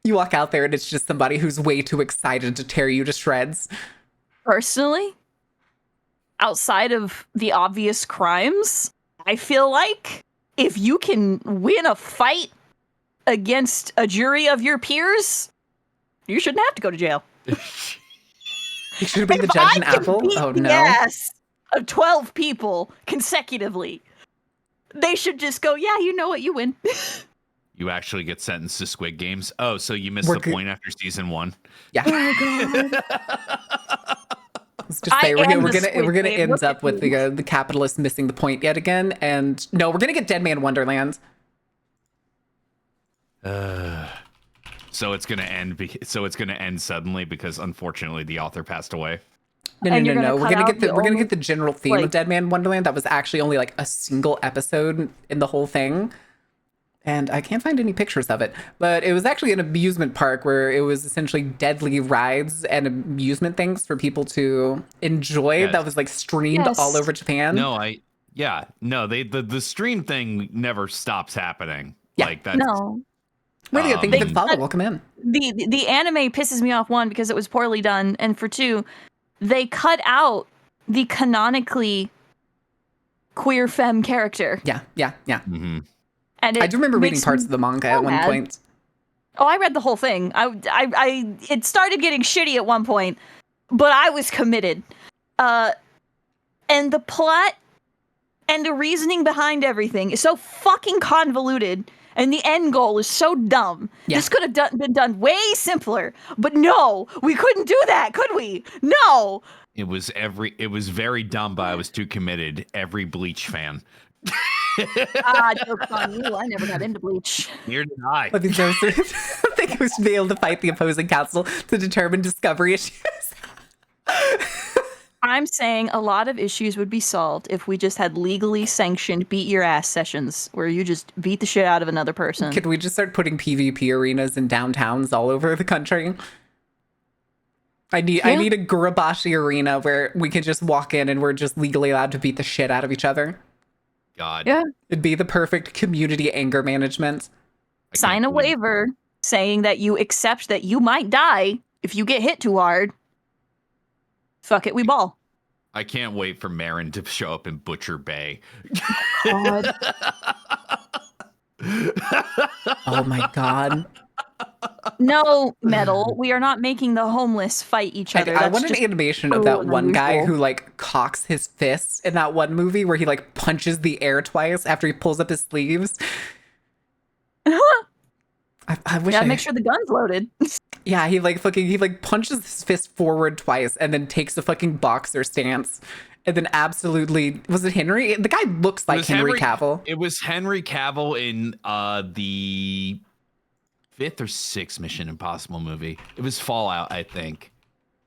You walk out there and it's just somebody who's way too excited to tear you to shreds. Personally, outside of the obvious crimes, I feel like if you can win a fight against a jury of your peers, you shouldn't have to go to jail. You should have been the If judge I in can Apple? beat Oh, the no. ass of 12 people consecutively, they should just go, yeah, you know what, you win. You actually get sentenced to Squid Games. Oh, so you missed We're the good. point after season 1. Yeah. Oh, God. Let's just say I we're am gonna the Squid we're gonna Game. end Look up at with me. the capitalists missing the point yet again, and no, we're gonna get Dead Man Wonderland. So it's gonna end. So it's gonna end suddenly because unfortunately the author passed away. And you're gonna We're cut gonna out get the we're gonna only, get the general theme of like- Dead Man Wonderland. That was actually only like a single episode in the whole thing. And I can't find any pictures of it, but it was actually an amusement park where it was essentially deadly rides and amusement things for people to enjoy. Yes. That was like streamed Yes. all over Japan. No, the stream thing never stops happening. Yeah. Like that's No. Really good. Thank you for They the follow. cut- Welcome in. The anime pisses me off, one, because it was poorly done, and for two, they cut out the canonically queer femme character. Yeah. mhm. And I do remember reading makes parts me of the manga so at one mad. point. Oh, I read the whole thing. It started getting shitty at one point, but I was committed. And the plot and the reasoning behind everything is so fucking convoluted, and the end goal is so dumb. Yeah. This could have been done way simpler, but no, we couldn't do that, could we? No. It was very dumb, but I was too committed. Every Bleach fan. Joke's on you. I never got into Bleach. Near did I. I think we should be able to fight the opposing council to determine discovery issues. I'm saying a lot of issues would be solved if we just had legally sanctioned beat your ass sessions where you just beat the shit out of another person. Could we just start putting PvP arenas in downtowns all over the country? I need a Gurabashi arena where we can just walk in and we're just legally allowed to beat the shit out of each other. God. Yeah. It'd be the perfect community anger management. I Sign can't a believe- waiver saying that you accept that you might die if you get hit too hard. Fuck it, we ball. I can't wait for Marin to show up in Butcher Bay. God. Oh my god. No, Metal. We are not making the homeless fight each other. I That's want an just animation of cruel that and one guy unusual. who like cocks his fists in that one movie where he like punches the air twice after he pulls up his sleeves. I wish Gotta I make sure the gun's loaded. Yeah, he punches his fist forward twice and then takes a fucking boxer stance. And then absolutely, was it Henry? The guy looks like was Henry Cavill. It was Henry Cavill in the 5th or 6th Mission Impossible movie. It was Fallout, I think.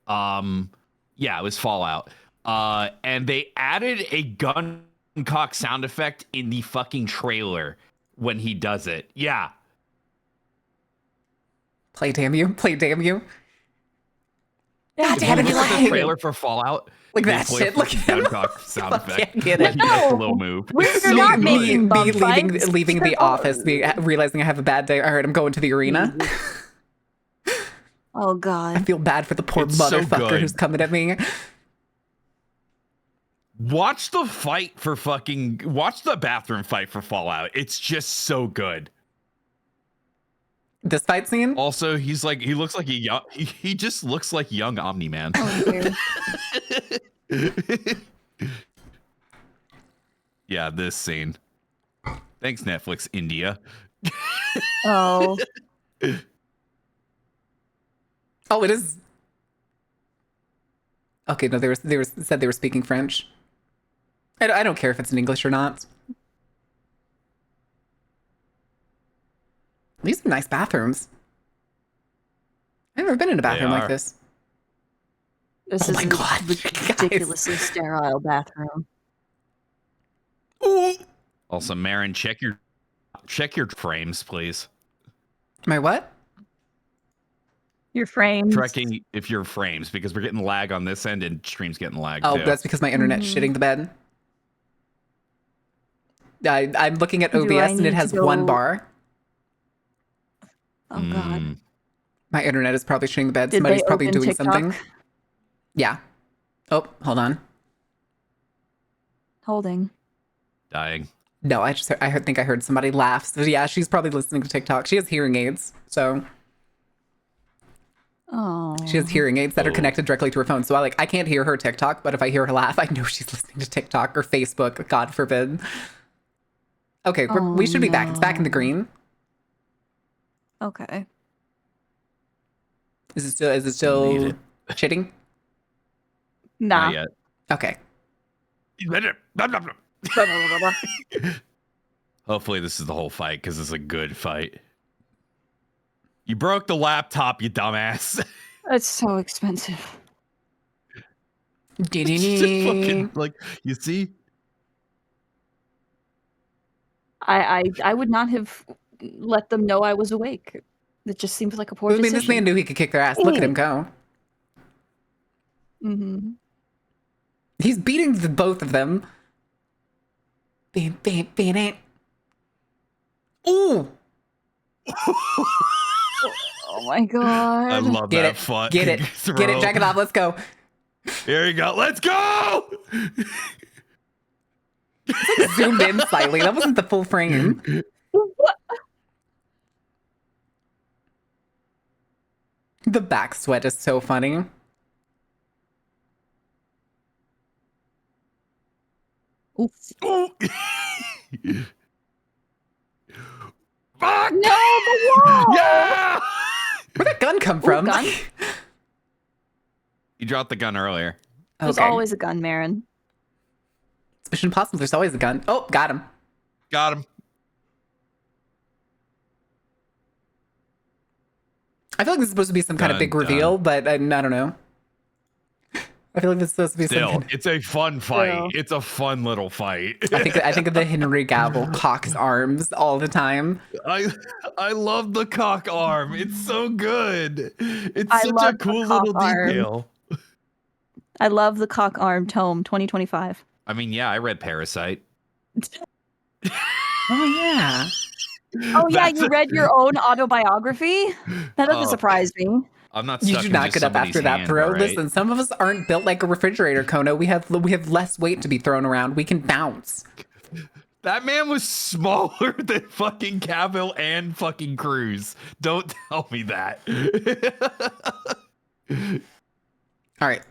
Yeah, it was Fallout. And they added a gun cock sound effect in the fucking trailer when he does it. Yeah. Play damn you. Play damn you. Yeah, God damn it, Look at Eli. the trailer for Fallout. Like They that play a shit. Look fucking at gun cock sound Fuck effect. yeah, get When it. he does the No. little move. We're It's not so good. making bum fights. leaving the office, realizing I have a bad day. All right, I'm going to the arena. Oh, I God. feel bad for the poor It's so motherfucker good. who's coming at me. Watch the bathroom fight for Fallout. It's just so good. This fight scene? Also, he looks like he just looks like young Omni-Man. Oh, dear. Yeah, this scene. Thanks, Netflix India. Oh. Oh, it is. Okay, no, they said they were speaking French. I don't care if it's in English or not. These are nice bathrooms. I've never been in a bathroom like are. this. This Oh is my a God, ridiculously sterile bathroom. Also, Marin, check your frames, please. My what? Your frames. Tracking if your frames, because we're getting lag on this end and stream's getting lag Oh, too. that's because my internet's shitting the bed. I'm looking at Do I OBS and need it to has go- one bar. Oh, God. Mm. My internet is probably shitting the bed. Did Somebody's they probably open doing TikTok? something. Yeah. Oh, hold on. Holding. Dying. No, I think I heard somebody laugh. So yeah, she's probably listening to TikTok. She has hearing aids, so Oh. She has hearing aids that are connected directly to her phone. So I can't hear her TikTok, but if I hear her laugh, I know she's listening to TikTok or Facebook, God forbid. Okay, we should be back. It's back in the green. Okay. Is it still chitting? Nah. Not yet. Okay. Hopefully this is the whole fight because it's a good fight. You broke the laptop, you dumbass. It's so expensive. Just fucking, like, you see? I would not have let them know I was awake. It just seems like a poor decision. This man knew he could kick their ass. Look at him go. Mm-hmm. He's beating the both of them. Ooh! Oh my god. I love Get that it. fuck. Get it. Get it. Jack it off. Let's go. Here you go. Let's go! It's like zoomed in slightly. That wasn't the full frame. What? The back sweat is so funny. Oof. Ooh. Fuck! No, the wall! Yeah! Where'd that gun come from? gun? You dropped the gun earlier. There's always a gun, Marin. It's Mission Impossible. There's always a gun. Oh, got him. Got him. I feel like this is supposed to be some kind of big reveal, but I don't know. I feel like this is supposed to be something. It's a fun fight. Yeah. It's a fun little fight. I think of the Henry Cavill cocks arms all the time. I love the cock arm. It's so good. It's I such a love cool the cock little arm. detail. I love the cock arm tome 2025. I mean, yeah, I read Parasite. Oh yeah. Oh yeah, you read your own autobiography? That doesn't surprise me. I'm not. You stuck should in not just get up somebody's after that hand, throw. all right? Listen, some of us aren't built like a refrigerator, Kono. We have less weight to be thrown around. We can bounce. That man was smaller than fucking Cavill and fucking Cruz. Don't tell me that. All right.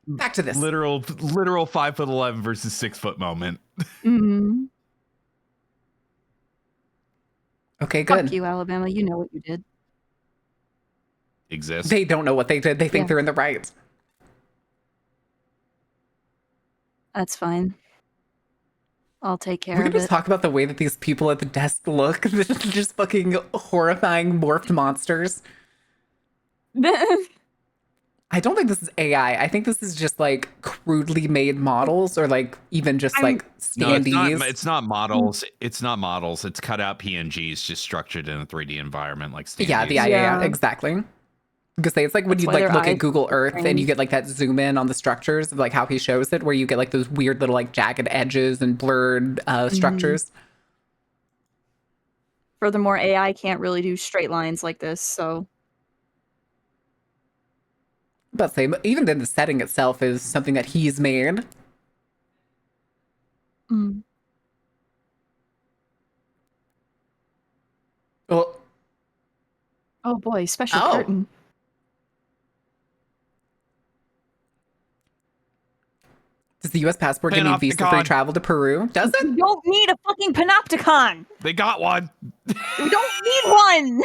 Back to this. literal 5'11" versus 6 foot moment. Mm-hmm. Okay, good. Fuck you, Alabama. You know what you did. Exists. They don't know what they did. They think they're in the right. That's fine. I'll take care We're of gonna just it. talk about the way that these people at the desk look. Just fucking horrifying morphed monsters. I don't think this is AI. I think this is just like crudely made models, or like even just like No, standees. it's not models. It's not models. It's cut out PNGs just structured in a 3D environment like standees. Yeah, exactly. Because it's like when you like look at Google Earth and you get like that zoom in on the structures of like how he shows it, where you get like those weird little like jagged edges and blurred structures. Furthermore, AI can't really do straight lines like this, so. But say, even then, the setting itself is something that he's made. Mm. Well, Oh boy, special curtain. Does the U.S. passport give me visa-free travel to Peru? Does it? You don't need a fucking panopticon. They got one. You don't need one.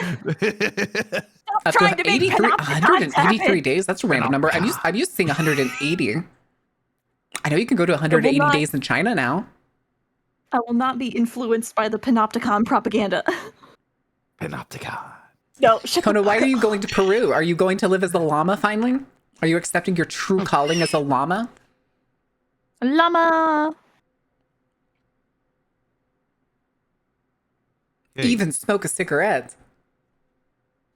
Stop trying to make 183 days. That's a random number. I'm used to seeing 180. I know you can go to 180 days in China now. I will not be influenced by the panopticon propaganda. Panopticon. No, Kono, why are you going to Peru? Are you going to live as a llama finally? Are you accepting your true calling as a llama? Llama. Hey. Even smoke a cigarette.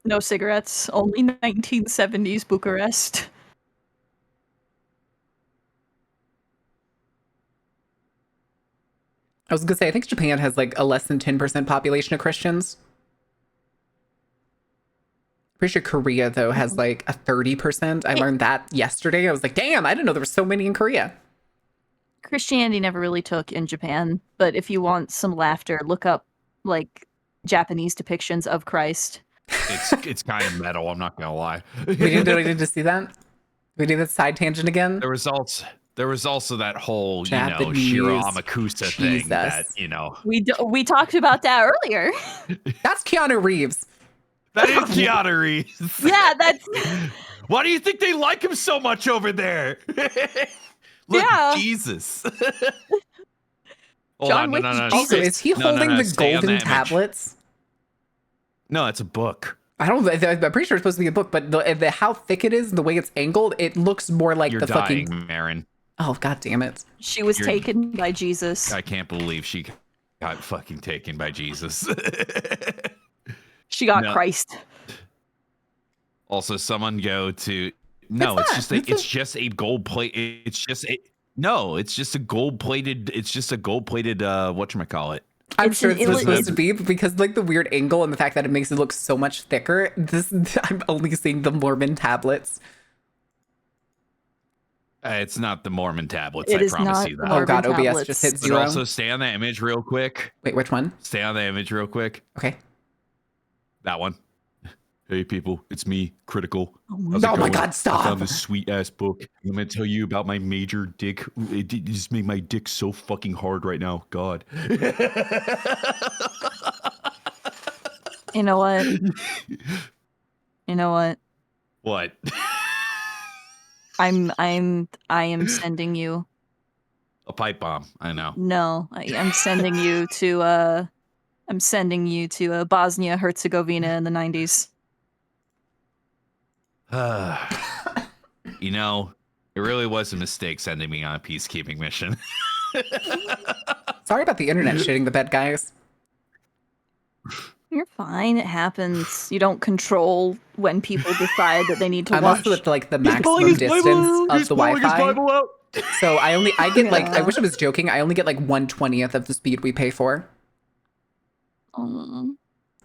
No cigarettes. Only 1970s Bucharest. I was gonna say, I think Japan has like a less than 10% population of Christians. Pretty sure Korea though has like a 30%. I learned that yesterday. I was like, damn, I didn't know there were so many in Korea. Christianity never really took in Japan, but if you want some laughter, look up like Japanese depictions of Christ. It's kind of metal. I'm not gonna lie. We didn't just see that. We did that side tangent again. There was also that whole Japanese. Shiro Amakusa thing that we talked about that earlier. That's Keanu Reeves. That is Keanu Reeves. Yeah, that's. Why do you think they like him so much over there? Look, Yeah. Jesus. John Wick is Jesus. Also, is he holding the stay on golden that image. tablets? No, it's a book. I'm pretty sure it's supposed to be a book, but the how thick it is, and the way it's angled, it looks more like You're the dying, fucking. Marin. Oh, god damn it! She was taken by Jesus. I can't believe she got fucking taken by Jesus. She got Christ. Also, someone go to it's just a gold plate. It's just a gold plated. It's just a gold plated. Whatchamacallit. I'm sure it's supposed to be, but because like the weird angle and the fact that it makes it look so much thicker. I'm only seeing the Mormon tablets. It's not the Mormon tablets. I promise you that. Oh god, OBS just hit 0. But also, stay on that image real quick. Wait, which one? Stay on that image real quick. Okay. That one. Hey people, it's me, Critical. Oh my god, stop! I found this sweet ass book. I'm gonna tell you about my major dick. It just made my dick so fucking hard right now. God. You know what? You know what? What? I am sending you a pipe bomb. I know. No, I'm sending you to Bosnia Herzegovina in the 90s. It really was a mistake sending me on a peacekeeping mission. Sorry about the internet shitting the bed, guys. You're fine. It happens. You don't control when people decide that they need to I'm watch. also at like the maximum distance of the Wi-Fi. So I get like, I wish I was joking. I only get like 1/20th of the speed we pay for.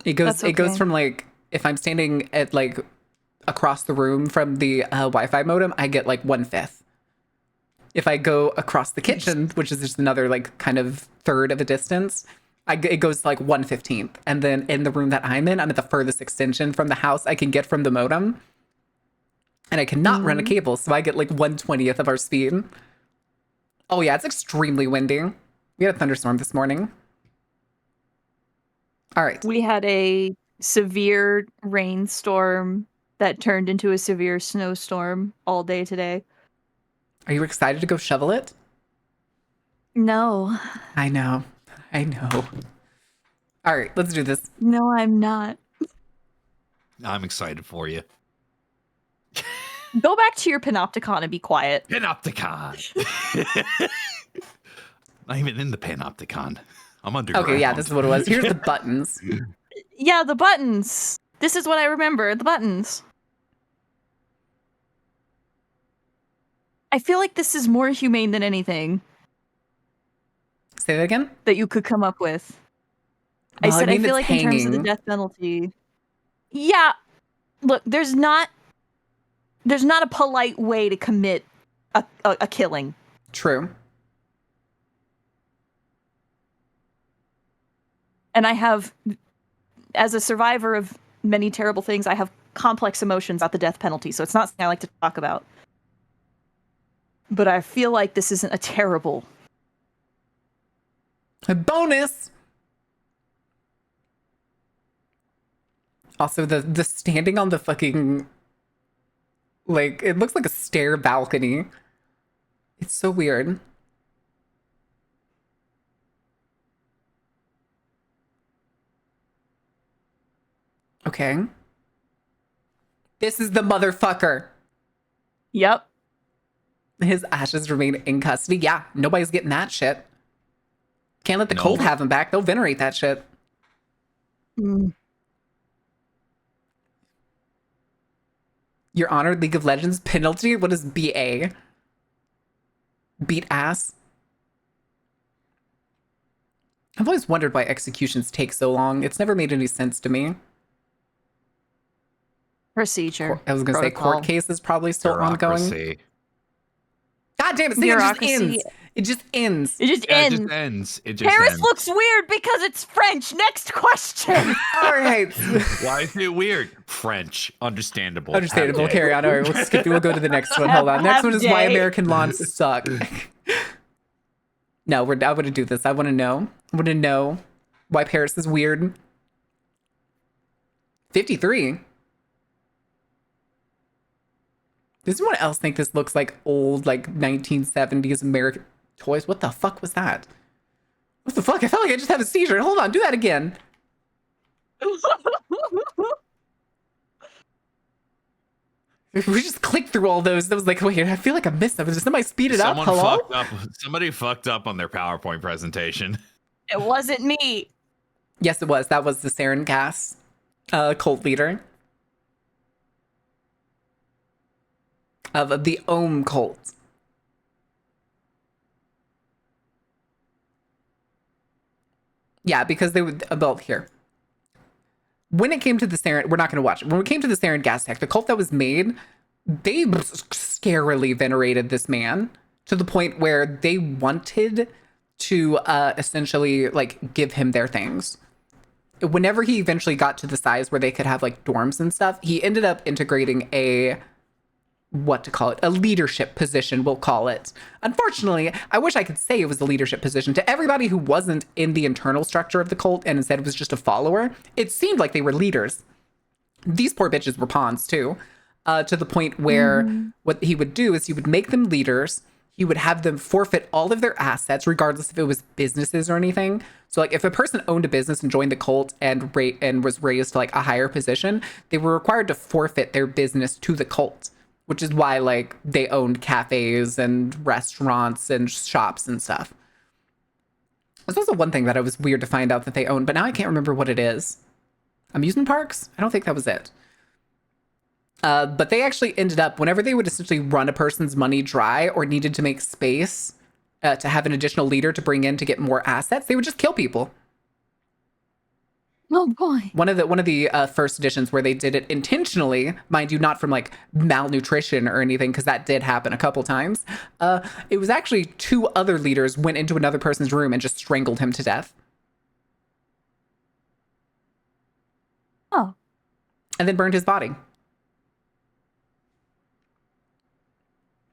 It goes from like, if I'm standing at like across the room from the Wi-Fi modem, I get like 1/5. If I go across the kitchen, which is just another like kind of third of a distance, it goes to like 1/15th. And then in the room that I'm at the furthest extension from the house I can get from the modem. And I cannot run a cable, so I get like 1/20th of our speed. Oh yeah, it's extremely windy. We had a thunderstorm this morning. All right. We had a severe rainstorm that turned into a severe snowstorm all day today. Are you excited to go shovel it? No. I know. All right, let's do this. No, I'm not. I'm excited for you. Go back to your panopticon and be quiet. Panopticon. Not even in the panopticon. I'm underground. Okay, yeah, this is what it was. Here's the buttons. Yeah, the buttons. This is what I remember. The buttons. I feel like this is more humane than anything. Say that again? That you could come up with. Well, I feel like hanging. In terms of the death penalty. Yeah. Look, there's not a polite way to commit a killing. True. And I have, as a survivor of many terrible things, I have complex emotions about the death penalty, so it's not something I like to talk about. But I feel like this isn't a terrible. A bonus! Also, the standing on the fucking, like, it looks like a stair balcony. It's so weird. Okay. This is the motherfucker. Yep. His ashes remain in custody. Yeah, nobody's getting that shit. Can't let the cold have him back. They'll venerate that shit. Your Honor, League of Legends penalty? What is BA? Beat ass? I've always wondered why executions take so long. It's never made any sense to me. Procedure. I was going to say court case is probably still ongoing. God damn it, see, it just ends. It just ends. It just Yeah, ends. it just ends. It just Paris ends. looks weird because it's French. Next question. All right. Why is it weird? French. Understandable. Understandable. Have a day. Carry on. All right, we'll skip. We'll go to the next one. Hold on. Next one is why Day. American lawns suck. No, I want to do this. I want to know. I want to know why Paris is weird. 53. Does anyone else think this looks like old, like 1970s American toys? What the fuck was that? What the fuck? I felt like I just had a seizure. Hold on, do that again. We just clicked through all those. That was like, wait, I feel like I missed something. Did somebody speed it up? Hello? Somebody fucked up on their PowerPoint presentation. It wasn't me. Yes, it was. That was the Saren Cass cult leader of the Ohm cult. Yeah, because they would about here. When it came to the Saren, we're not going to watch it. When it came to the Saren gas tech, the cult that was made, they scarily venerated this man to the point where they wanted to essentially like give him their things. Whenever he eventually got to the size where they could have like dorms and stuff, he ended up integrating a leadership position, we'll call it. Unfortunately, I wish I could say it was a leadership position. To everybody who wasn't in the internal structure of the cult and instead was just a follower, it seemed like they were leaders. These poor bitches were pawns too, to the point where what he would do is he would make them leaders. He would have them forfeit all of their assets, regardless if it was businesses or anything. So like if a person owned a business and joined the cult and was raised to like a higher position, they were required to forfeit their business to the cult. Which is why, like, they owned cafes and restaurants and shops and stuff. This was the one thing that I was weird to find out that they owned, but now I can't remember what it is. Amusement parks? I don't think that was it. But they actually ended up, whenever they would essentially run a person's money dry or needed to make space to have an additional leader to bring in to get more assets, they would just kill people. Oh boy. One of the first editions where they did it intentionally, mind you, not from like malnutrition or anything, because that did happen a couple times. It was actually 2 other leaders went into another person's room and just strangled him to death. Oh. And then burned his body.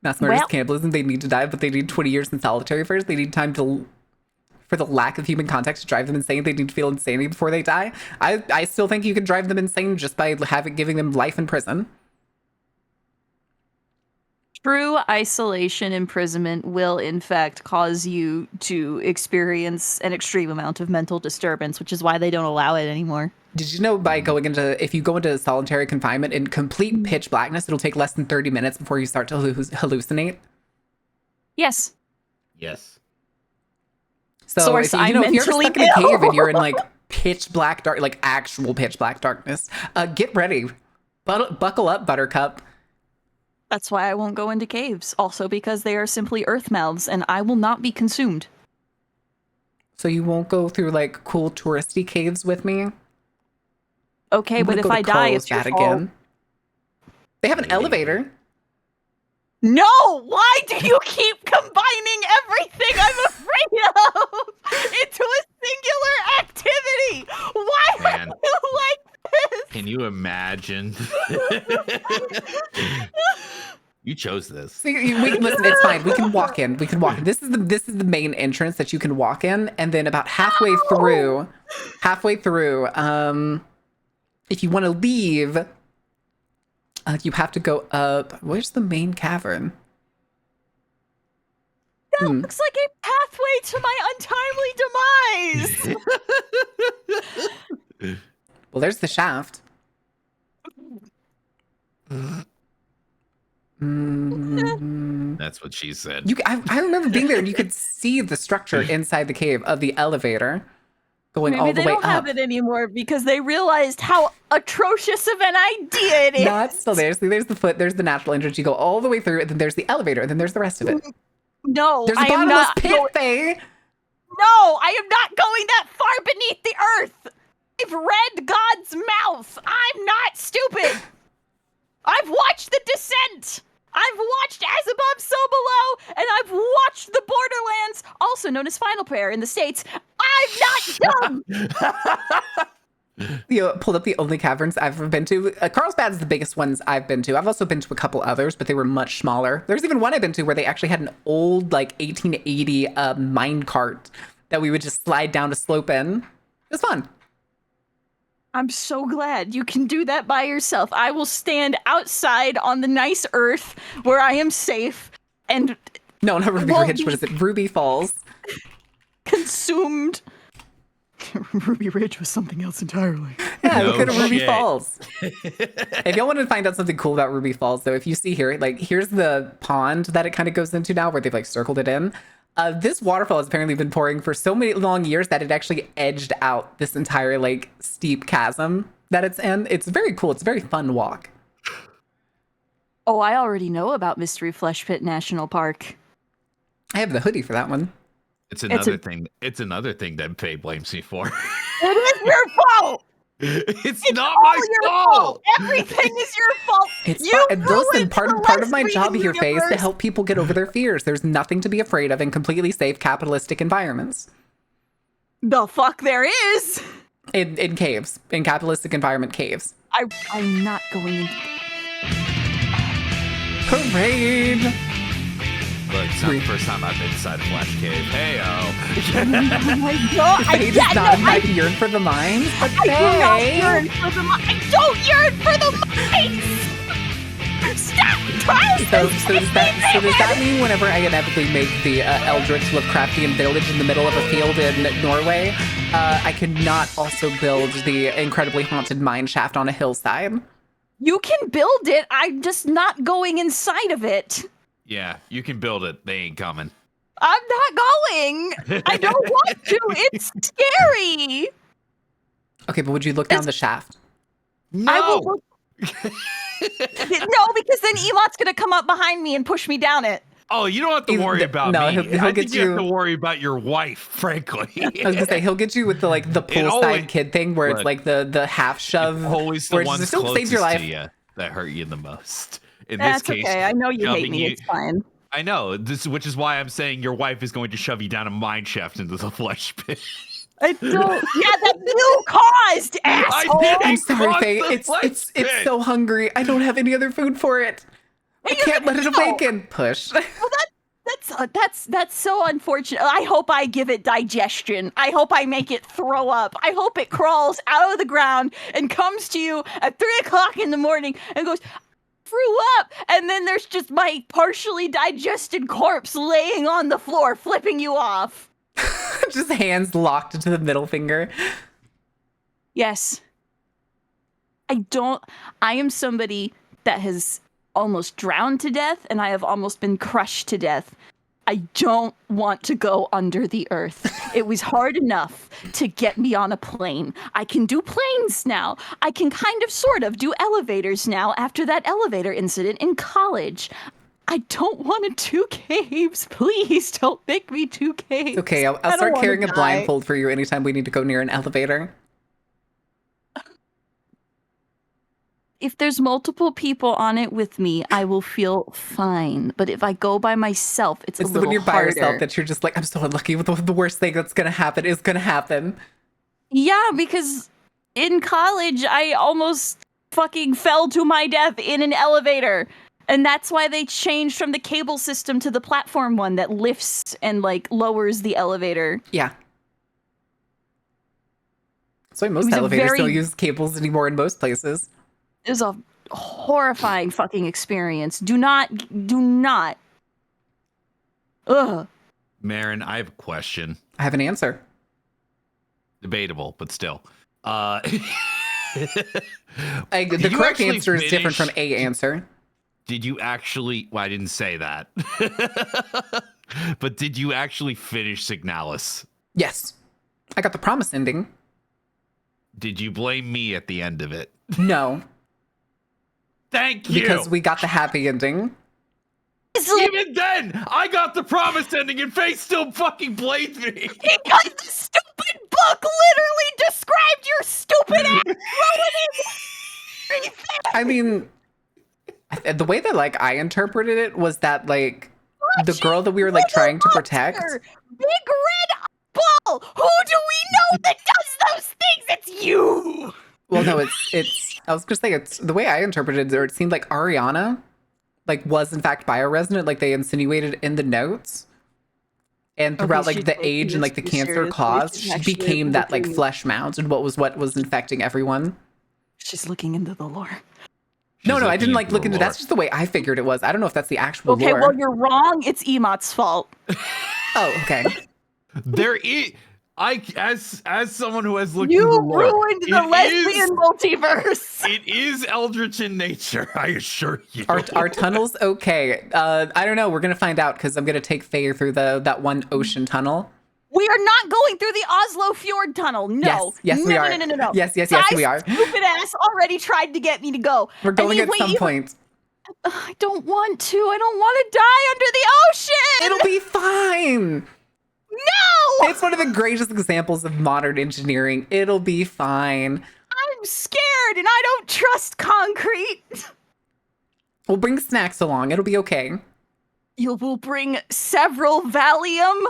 Mass murder is cannibalism. They need to die, but they need 20 years in solitary first. They need time for the lack of human contact to drive them insane. They need to feel insanity before they die. I still think you can drive them insane just by giving them life in prison. True isolation imprisonment will in fact cause you to experience an extreme amount of mental disturbance, which is why they don't allow it anymore. Did you know if you go into solitary confinement in complete pitch blackness, it'll take less than 30 minutes before you start to hallucinate? Yes. Yes. So Source, if you're stuck in a cave and you're in like pitch black dark, like actual pitch black darkness, get ready. Buckle up, Buttercup. That's why I won't go into caves. Also because they are simply earth mouths and I will not be consumed. So you won't go through like cool touristy caves with me? Okay, but if I die, it's your fault. Again. They have an elevator. No! Why do you keep combining everything I'm afraid of into a singular activity? Why are you like this? Can you imagine? You chose this. So listen, it's fine. We can walk in. This is the main entrance that you can walk in, and then about halfway through, if you want to leave, you have to go up. Where's the main cavern? That looks like a pathway to my untimely demise. Well, there's the shaft. That's what she said. I remember being there, and you could see the structure inside the cave of the elevator going all the way up. Maybe they don't have it anymore because they realized how atrocious of an idea it is. No, it's still there. See, there's the foot. There's the natural entrance. You go all the way through, and then there's the elevator, and then there's the rest of it. No, there's a bottomless pit, Faye. No, I am not going that far beneath the earth. I've read God's mouth. I'm not stupid. I've watched The Descent. I've watched As Above, So Below, and I've watched the Caverns, also known as Final Prayer in the States. I'm not dumb! Pulled up the only caverns I've ever been to. Carlsbad's the biggest ones I've been to. I've also been to a couple others, but they were much smaller. There's even one I've been to where they actually had an old, like, 1880 mine cart that we would just slide down a slope in. It was fun. I'm so glad you can do that by yourself. I will stand outside on the nice earth where I am safe and No, not Ruby Ridge. What is it? Ruby Falls. Consumed. Ruby Ridge was something else entirely. Yeah, No look at Ruby shit. Falls. If y'all want to find out something cool about Ruby Falls, though, if you see here, like, here's the pond that it kind of goes into now where they've, like, circled it in. This waterfall has apparently been pouring for so many long years that it actually edged out this entire, like, steep chasm that it's in. It's very cool. It's a very fun walk. Oh, I already know about Mystery Flesh Pit National Park. I have the hoodie for that one. It's another thing. It's another thing that Faye blames me for. It is your fault! It's not all my your fault. Everything is your fault. It's You fun. Listen, ruined part the of my lesbian job here, Faye, is to universe. help people get over their fears. There's nothing to be afraid of in completely safe capitalistic environments. The fuck there is. In caves, in capitalistic environment caves. I'm not going into. Parade! Look, it's not the first time I've been inside a flash cave. Hey, Oh my god! Faye does not yearn for the mines, but I do not Faye... yearn for the I don't yearn for the mines! Stop! So does that mean whenever I inevitably make the Eldritch Lovecraftian village in the middle of a field in Norway, I cannot also build the incredibly haunted mine shaft on a hillside? You can build it. I'm just not going inside of it. yeah, you can build it. They ain't coming. I'm not going. I don't want to. It's scary. Okay, but would you look down the shaft? No. I will look. No, because then Elot's gonna come up behind me and push me down it. Oh, you don't have to He's- worry about no, me. he'll I get think you have you- to worry about your wife, frankly. I was gonna say he'll get you with the poolside always- kid thing where it's Look, like the half shove. Always the where it ones still closest saves your life. to you that hurt you the most. In That's this case, okay. I know you hate shoving me. you- It's fine. I know this, which is why I'm saying your wife is going to shove you down a mine shaft into the flesh pit. I don't. Yeah, that you caused, asshole. I'm sorry, Cross Faye. the It's flesh pit. so hungry. I don't have any other food for it. I can't let it awaken. Push. Well, that's so unfortunate. I hope I give it digestion. I hope I make it throw up. I hope it crawls out of the ground and comes to you at 3:00 in the morning and goes, threw up, and then there's just my partially digested corpse laying on the floor, flipping you off. Just hands locked into the middle finger. Yes. I am somebody that has almost drowned to death, and I have almost been crushed to death. I don't want to go under the earth. It was hard enough to get me on a plane. I can do planes now. I can kind of sort of do elevators now after that elevator incident in college. I don't want to do caves. Please don't make me do caves. Okay, I'll I don't start wanna carrying a die. blindfold for you anytime we need to go near an elevator. If there's multiple people on it with me, I will feel fine. But if I go by myself, it's a It's little when you're by harder. yourself that you're just like, I'm so unlucky. The worst thing that's gonna happen is gonna happen. Yeah, because in college, I almost fucking fell to my death in an elevator. And that's why they changed from the cable system to the platform one that lifts and like lowers the elevator. Yeah. That's why most was a elevators very- don't use cables anymore in most places. It was a horrifying fucking experience. Do not. Ugh. Marin, I have a question. I have an answer. Debatable, but still. The Did you correct actually answer is different from finish- a answer. Did you actually? Well, I didn't say that. But did you actually finish Signalis? Yes. I got the promise ending. Did you blame me at the end of it? No. Thank you. Because we got the happy ending. Even then, I got the promise ending, and Faye still fucking blamed me. Because the stupid book literally described your stupid ass ruining everything. I mean, the way that like I interpreted it was that like the girl that we were like trying to protect. Big red ball. Who do we know that does those things? It's you. Well, no, it's. I was gonna say it's the way I interpreted it. Or it seemed like Ariana, like, was in fact bioresonant, like they insinuated in the notes. And throughout like the age and like the cancer caused, she became that like flesh mound and what was infecting everyone. She's looking into the lore. No, I didn't like look into. That's just the way I figured it was. I don't know if that's the actual lore. Okay, well you're wrong. It's Emot's fault. Oh, okay. There is. As someone who has looked You into the lore, ruined the lesbian multiverse. It is eldritch in nature, I assure you. Our tunnel's okay. I don't know. We're gonna find out because I'm gonna take Faye through that one ocean tunnel. We are not going through the Oslo Fjord tunnel. No. Yes, we are. No. Yes, we are. Stupid ass already tried to get me to go. We're going at some point. I don't want to. I don't want to die under the ocean. It'll be fine. No! It's one of the greatest examples of modern engineering. It'll be fine. I'm scared and I don't trust concrete. We'll bring snacks along. It'll be okay. You will bring several Valium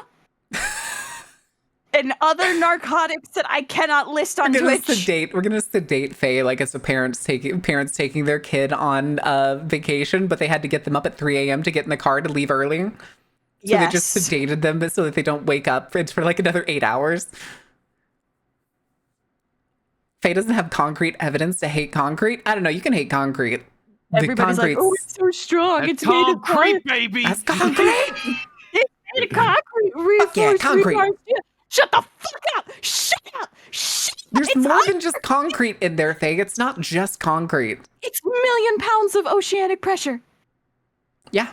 and other narcotics that I cannot list on Twitch. We're gonna sedate Faye like as parents taking their kid on vacation, but they had to get them up at 3 a.m. to get in the car to leave early. So they just sedated them so that they don't wake up. It's for like another 8 hours. Faye doesn't have concrete evidence to hate concrete. I don't know. You can hate concrete. Everybody's like, oh, it's so strong. That's it's made of concrete, baby. That's concrete. It's made of concrete. Fuck yeah, concrete. Shut the fuck up. Shut up. There's more than just concrete in there, Faye. It's not just concrete. It's 1,000,000 pounds of oceanic pressure. Yeah.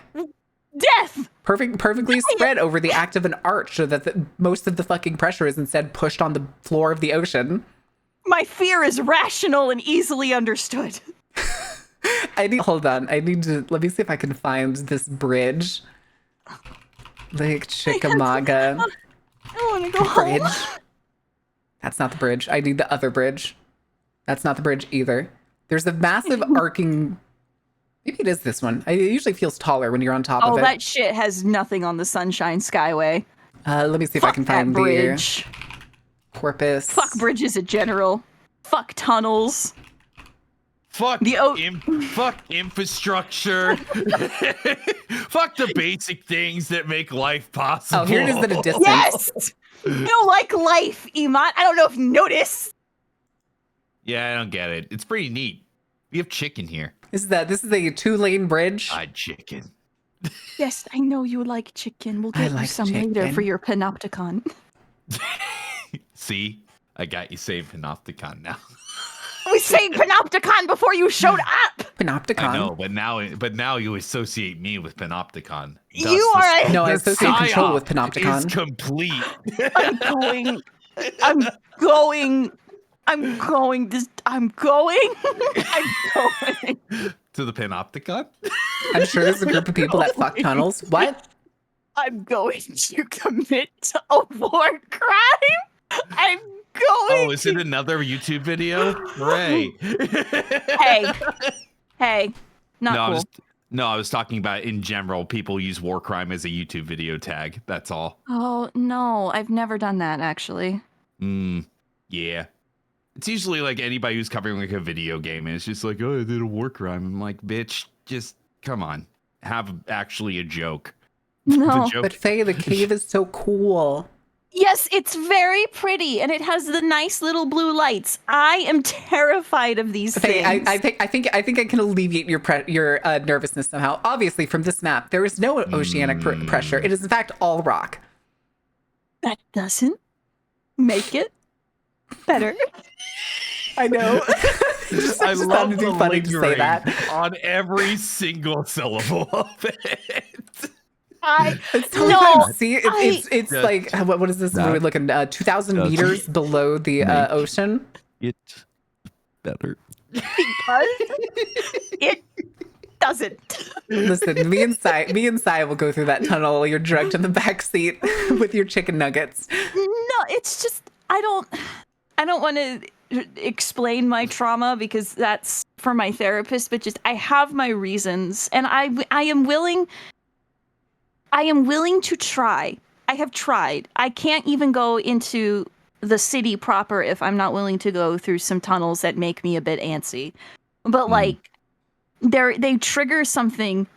Death. Perfectly spread over the act of an arch so that most of the fucking pressure is instead pushed on the floor of the ocean. My fear is rational and easily understood. Hold on. Let me see if I can find this bridge. Lake Chickamauga. I want to go home. That's not the bridge. I need the other bridge. That's not the bridge either. There's a massive arcing. Maybe it is this one. It usually feels taller when you're on top of it. Oh, that shit has nothing on the Sunshine Skyway. Let me see if I can find that bridge. The Corpus. Fuck bridges in general. Fuck tunnels. Fuck fuck infrastructure. Fuck the basic things that make life possible. Oh, here it is at a distance. Yes! You don't like life, Emot. I don't know if you notice. Yeah, I don't get it. It's pretty neat. We have chicken here. This is a 2-lane bridge. Chicken. Yes, I know you like chicken. We'll get you some later for your panopticon. See? I got you saying panopticon now. We saying panopticon before you showed up. Panopticon. I know, but now you associate me with panopticon. You are No, I associate control with panopticon. Is complete. I'm going. I'm going To the panopticon? I'm sure there's a group of people that fuck tunnels. What? I'm going to commit a war crime. I'm going. Oh, is it another YouTube video? Right. Hey. Not cool. I was talking about in general. People use war crime as a YouTube video tag. That's all. Oh no, I've never done that actually. Yeah. It's usually like anybody who's covering like a video game, and it's just like, oh, I did a war crime. I'm like, bitch, just come on, have actually a joke. No, but Faye, the cave is so cool. Yes, it's very pretty, and it has the nice little blue lights. I am terrified of these things. I think I can alleviate your nervousness somehow. Obviously, from this map, there is no oceanic pressure. It is in fact all rock. That doesn't make it better. I know. I love the funny to say that on every single syllable of it. It's like what is this? We're looking 2,000 meters below the ocean. It's better. It doesn't. Listen, me and Sai will go through that tunnel while you're drugged in the back seat with your chicken nuggets. No, it's just I don't want to explain my trauma because that's for my therapist, but just I have my reasons, and I am willing I am willing to try. I have tried. I can't even go into the city proper if I'm not willing to go through some tunnels that make me a bit antsy. But like, they trigger something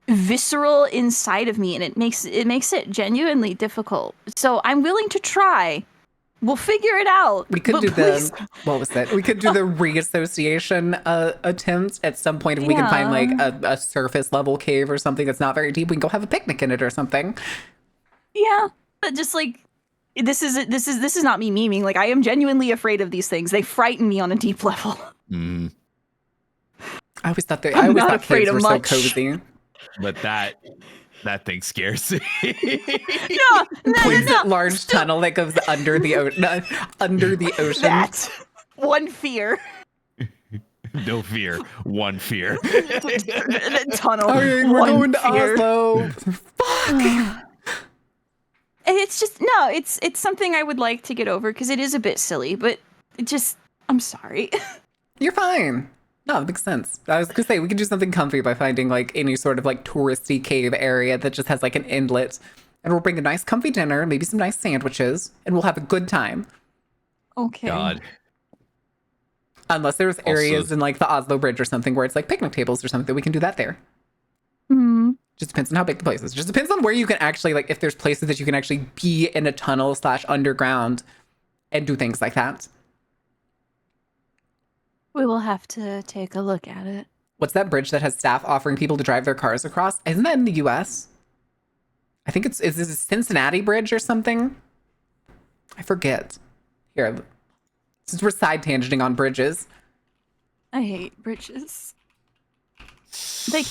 visceral inside of me, and it makes it genuinely difficult. So I'm willing to try. We'll figure it out. We could do what was that? We could do the reassociation attempt at some point if we can find like a surface level cave or something that's not very deep. We can go have a picnic in it or something. Yeah, but just like this is not me memeing. Like, I am genuinely afraid of these things. They frighten me on a deep level. Mm. I always thought caves were so cozy. But that thing scares me. No. Large tunnel that goes under the ocean. That's one fear. No fear. One fear. Tunnel. Okay, we're going to Oslo. Fuck. It's just it's something I would like to get over because it is a bit silly, but I'm sorry. You're fine. No, it makes sense. I was gonna say we could do something comfy by finding like any sort of like touristy cave area that just has like an inlet, and we'll bring a nice comfy dinner, maybe some nice sandwiches, and we'll have a good time. Okay. God. Unless there's areas in like the Oslo Bridge or something where it's like picnic tables or something, we can do that there. Hmm. Just depends on how big the place is. Just depends on where you can actually like if there's places that you can actually be in a tunnel / underground and do things like that. We will have to take a look at it. What's that bridge that has staff offering people to drive their cars across? Isn't that in the US? I think is this a Cincinnati bridge or something? I forget. Here, since we're side tangenting on bridges. I hate bridges. They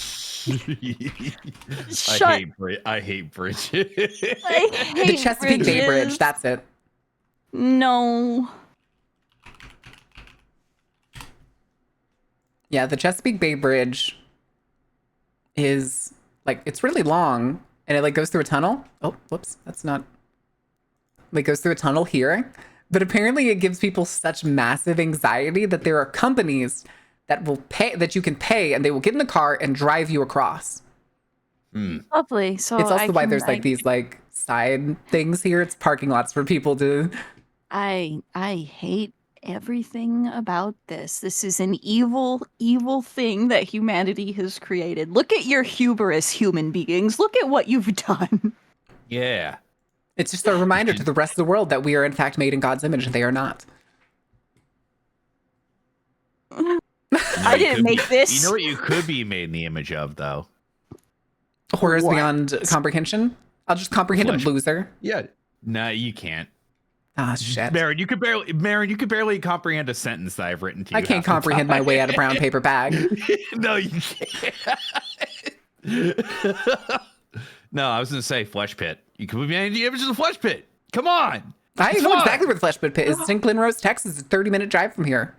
I hate bridges. I hate The Chesapeake Bay Bridge, that's it. No. Yeah, the Chesapeake Bay Bridge is like it's really long and it like goes through a tunnel. Oh, whoops, that's not. Like goes through a tunnel here, but apparently it gives people such massive anxiety that there are companies that will pay that you can pay and they will get in the car and drive you across. Lovely. So it's also why there's like these like side things here. It's parking lots for people to. I hate everything about this. This is an evil thing that humanity has created. Look at your hubris, human beings. Look at what you've done. Yeah. It's just a reminder to the rest of the world that we are in fact made in God's image and they are not. I didn't make this. You know what you could be made in the image of, though? Horrors beyond comprehension. I'll just comprehend a loser. Yeah. No, you can't. Ah, shit. Marin, you could barely comprehend a sentence that I've written to you. I can't comprehend my way out of brown paper bag. No, you can't. No, I was going to say flesh pit. You could be in the image of the flesh pit. Come on. I know exactly where the flesh pit is. It's in Glen Rose, Texas. It's a 30-minute drive from here.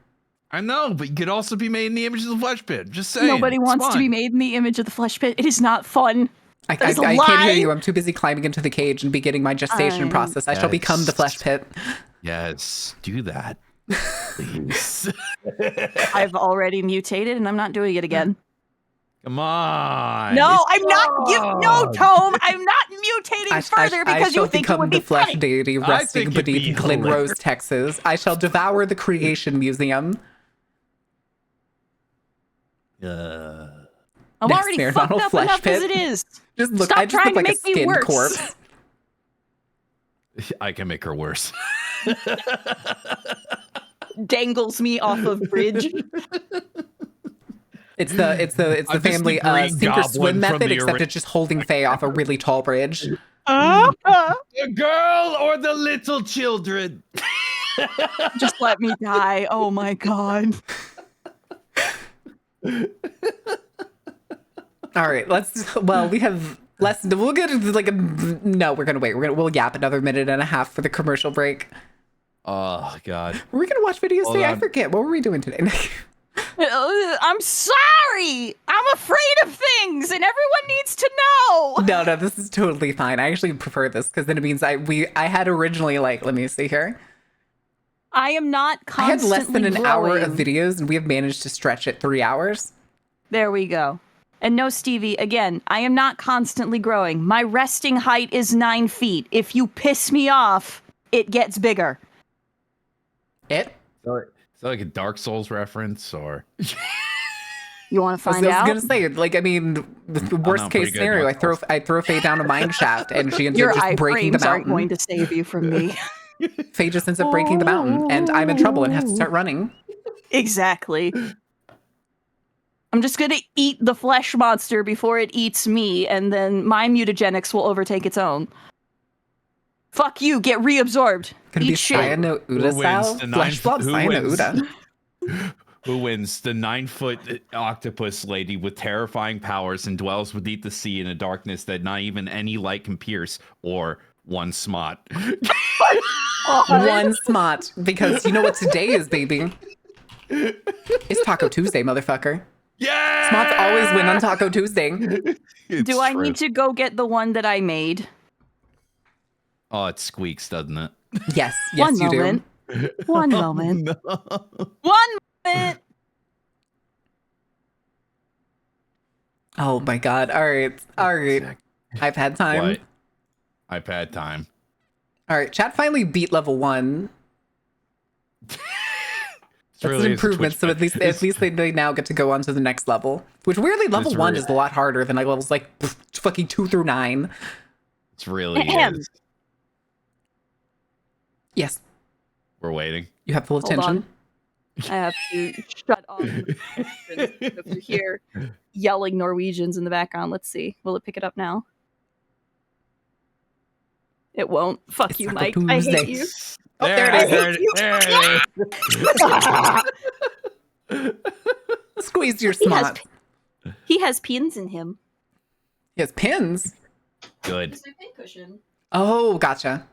I know, but you could also be made in the image of the flesh pit. Just saying. Nobody wants to be made in the image of the flesh pit. It is not fun. I can't hear you. I'm too busy climbing into the cage and beginning my gestation process. I shall become the flesh pit. Yes, do that. Please. I've already mutated and I'm not doing it again. Come on. No, I'm not. No, Tome. I'm not mutating further because you think it would be the flesh funny. deity resting beneath Glen Rose, Texas. I shall devour the Creation Museum. I'm already fucked up enough as it is. I just look like a skinned corpse. I can make her worse. Dangles me off of bridge. It's the family sink or swim method, except it's just holding Faye off a really tall bridge. The girl or the little children? Just let me die. Oh my god. All right, we have less. We'll get into we're gonna wait. We'll yap another minute and a half for the commercial break. Oh God. Were we gonna watch videos today? I forget. What were we doing today? I'm sorry. I'm afraid of things, and everyone needs to know. No, this is totally fine. I actually prefer this because then it means I had originally let me see here. I am not constantly I had less than an growing. hour of videos, and we have managed to stretch it 3 hours. There we go. And no, Stevie, again, I am not constantly growing. My resting height is 9 feet. If you piss me off, it gets bigger. It? So like a Dark Souls reference, or You want to find I was out? gonna say, like, I mean, the worst case scenario, I throw Faye down a mine shaft, and she ends up just breaking the mountain. Aren't going to save you from me. Faye just ends up breaking the mountain, and I'm in trouble and have to start running. Exactly. I'm just going to eat the flesh monster before it eats me, and then my mutagenics will overtake its own. Fuck you, get reabsorbed. Gonna Eat be shit. Saya no Uda style? Flesh blob Saya no Uda. Who wins? The 9-foot octopus lady with terrifying powers and dwells beneath the sea in a darkness that not even any light can pierce, or one smot? One smot, because you know what today is, baby. It's Taco Tuesday, motherfucker. Yeah! Smots always win on Taco Tuesday. Do I need to go get the one that I made? Oh, it squeaks, doesn't it? Yes, One you moment. do. One moment. No. One moment. Oh my god. All right. I've had time. What? I've had time. All right. Chat finally beat level 1. That's Really an improvement. So at least they now get to go on to the next level. Which weirdly, level 1 is a lot harder than like levels like fucking 2 through 9. It's really is. Yes. We're waiting. You have full Hold attention. on. I have to shut off if you hear yelling Norwegians in the background. Let's see. Will it pick it up now? It won't. Fuck It's you, Taco Mike. Tuesday. I hate you. Oh, there it is. Squeeze your smot. He has pins in him. He has pins. Good. It's a pin cushion. Oh, gotcha.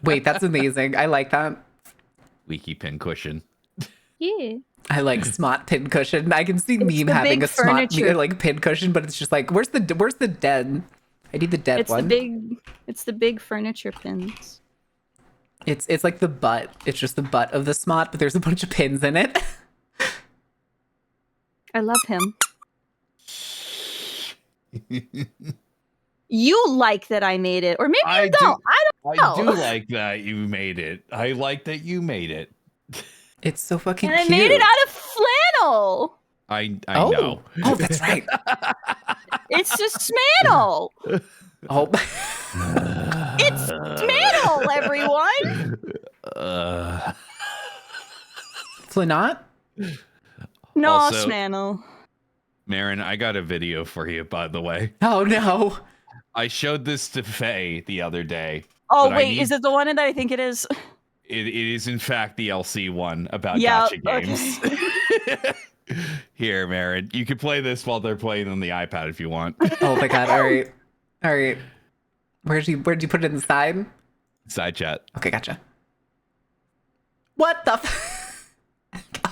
Wait, that's amazing. I like that. Leaky pin cushion. Yeah. I like smot pin cushion. I can see It's meme the having big a smot furniture. like pin cushion, but it's just like, where's the dead? I need the dead It's one. It's the big furniture pins. It's like the butt. It's just the butt of the smot, but there's a bunch of pins in it. I love him. You like that I made it, or maybe you don't. I don't know. I do like that you made it. I like that you made it. It's so fucking And I cute. made it out of flannel. I oh. know. Oh, that's right. It's just smannel. Oh. It's smannel, everyone. Flanot? No, Also- smannel. Marin, I got a video for you, by the way. Oh no. I showed this to Faye the other day. Oh but wait, is it the one that I think it is? It is, in fact, the LC one about Yeah, gotcha games. okay. Here, Marin, you can play this while they're playing on the iPad if you want. Oh my god. All right. Where'd you put it in the side? Side chat. Okay, gotcha. What the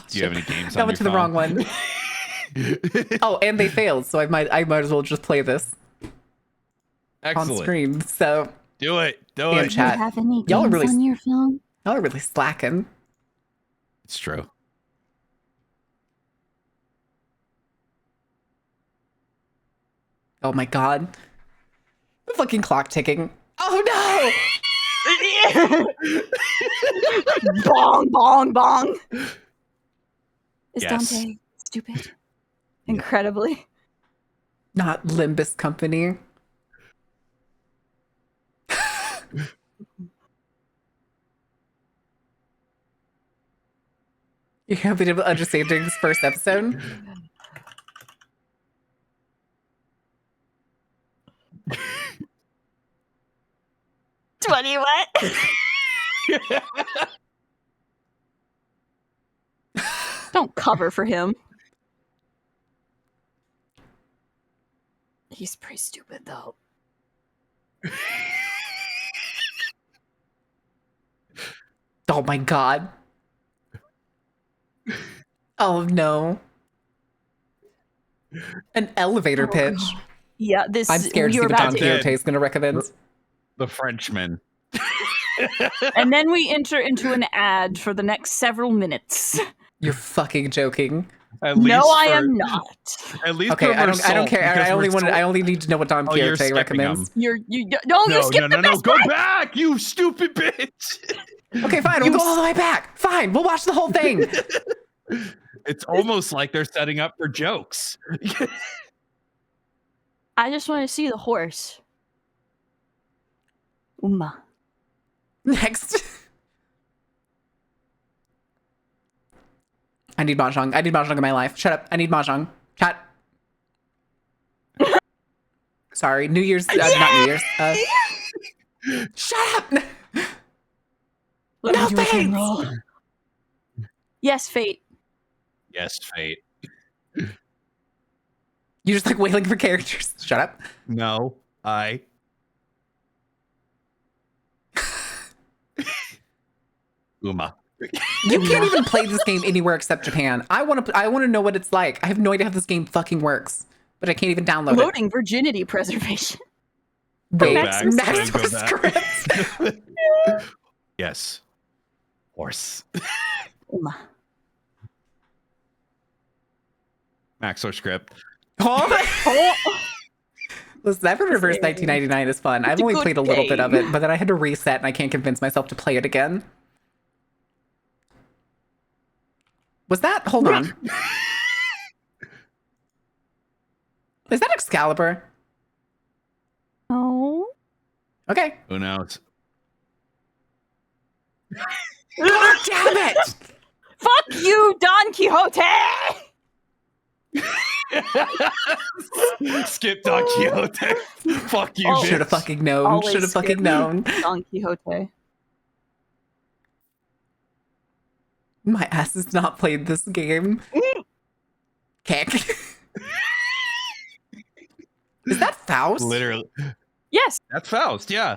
Do you have any games I on went to your the wrong phone? one. Oh, and they failed, so I might as well just play this Excellent. on screen. So Do it. Do Damn it. chat. Have any Y'all are games really- on your phone? y'all are really slacking. It's true. Oh my god. The fucking clock ticking. Oh Bong, bong, bong. Is Yes. Dante stupid? Incredibly. no. Not Limbus Company. You're happy to understand during this first episode? What do you want? Don't cover for him. He's pretty stupid, though. Oh my god. Oh no. An elevator pitch. Yeah, this. I'm scared to see you're what about Don to, Quixote is going to recommend. The Frenchman. and then we enter into an ad for the next several minutes. You're fucking joking. At least No, I for- am not. At least Okay, for I don't Versalt, care. because I Versalt- only need to know what Don Oh, you're Quixote skipping recommends. them. You No, skipped the best Go part. back, you stupid bitch. Okay, fine. We'll go all the way back. Fine. We'll watch the whole thing. It's almost like they're setting up for jokes. I just want to see the horse. Uma. Next. I need mahjong. I need mahjong in my life. Shut up. I need mahjong. Chat. Sorry. New Year's. Not New Year's. Shut up. Let No me do a drum thanks. roll. Yes, fate. Yes, fate. You just like wailing for characters. Shut up. No, I. Uma. You can't even play this game anywhere except Japan. I want to know what it's like. I have no idea how this game fucking works, but I can't even download it. Loading virginity preservation. Go Wait, back. Max Go was back. correct. Yes. Horse. Uma. Max or script. Oh. Listen, I've heard Reverse 1999 is fun. I've only good played a little bit of it, game. but then I had to reset and I can't convince myself to play it again. Was that? Hold on. Is that Excalibur? Oh. Okay. Who knows? God damn it! Fuck you, Don Quixote! Skip Don Quixote. Fuck you, Oh. bitch. Should have fucking known. Always Should have fucking skip. known. Don Quixote. My ass has not played this game. Kick. Is that Faust? Literally. Yes. That's Faust, yeah.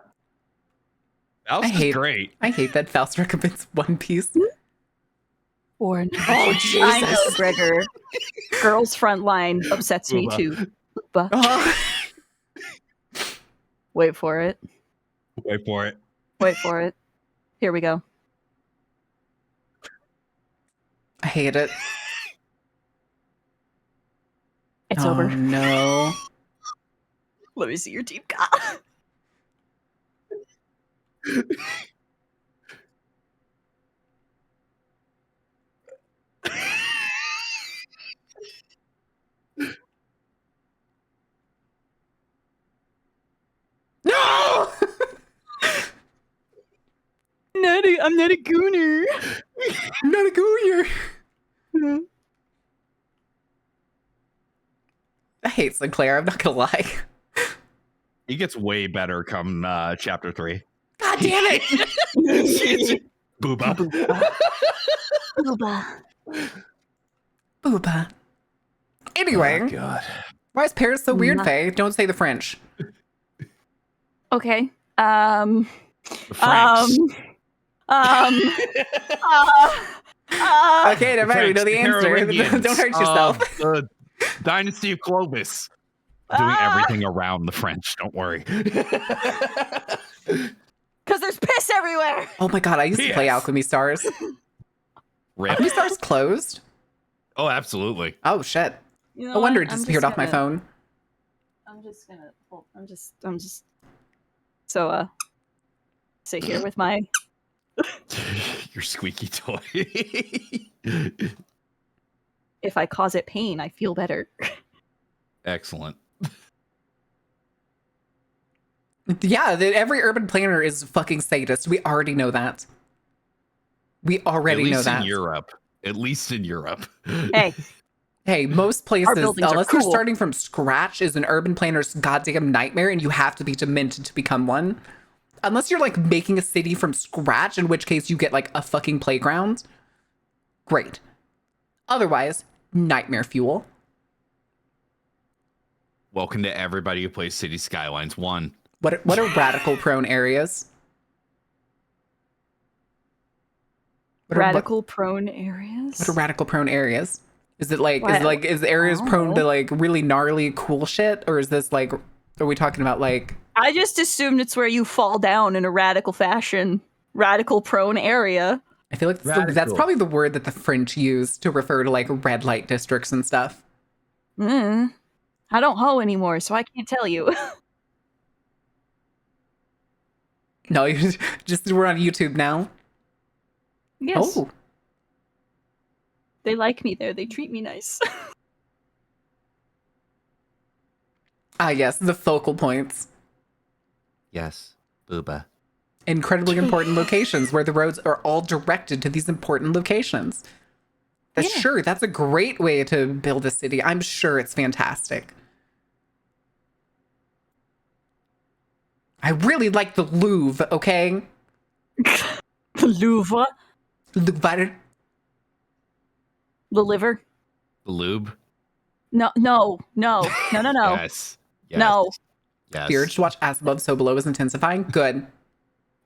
Faust is great. I hate that Faust recommends One Piece. Or no. Oh, I know, Jesus. Gregor. Girls Frontline upsets me Booba. too. Booba. Oh. Wait for it. Wait for it. Wait for it. Here we go. I hate it. It's Oh, over. no. Let me see your deep cut. No! I'm not a gooner. I'm not a gooyer. I hate Sinclair, I'm not gonna lie. He gets way better come chapter 3. God damn it! Booba. Booba. Booba. Anyway, God. why is Paris so weird, Nah. Faye? Don't say the French. Okay. France. Okay, never mind. We know the answer. Carolingians. Don't hurt yourself. The Dynasty of Clovis. Doing everything around the French. Don't worry. Because there's piss everywhere. Oh my god, I used to play Yes. Alchemy Stars. Rip. Alchemy Stars closed? Oh, absolutely. Oh shit. You know No wonder what? it I'm disappeared just off my gonna- phone. I'm just gonna. I'm just. So sit here with my. Your squeaky toy. If I cause it pain, I feel better. Excellent. Yeah, every urban planner is fucking sadist. We already know that. We already At least know that. in Europe. At least in Europe. Hey, Hey, most places, buildings are unless you're cool. starting from scratch, is an urban planner's goddamn nightmare, and you have to be demented to become one. Unless you're like making a city from scratch, in which case you get like a fucking playground. Great. Otherwise, nightmare fuel. Welcome to everybody who plays City Skylines 1. What are radical prone areas? radical prone areas. What are radical prone areas? Is it like What? is areas prone to Oh. like really gnarly cool shit, or is this like are we talking about like I just assumed it's where you fall down in a radical fashion. Radical prone area. I feel like that's probably the word that the French use to refer to like red light districts and stuff. I don't hoe anymore, so I can't tell you. No, you just we're on YouTube now. Yes. Oh. They like me there. They treat me nice. Yes, the focal points. Yes, booba. Incredibly important locations where the roads are all directed to these important locations. Sure, that's a great way to build a city. I'm sure it's fantastic. I really like the Louvre, okay? The Louvre. Louvre. The liver. The lube. No. Yes. No. Yes. Beards watch as above, so below is intensifying. Good.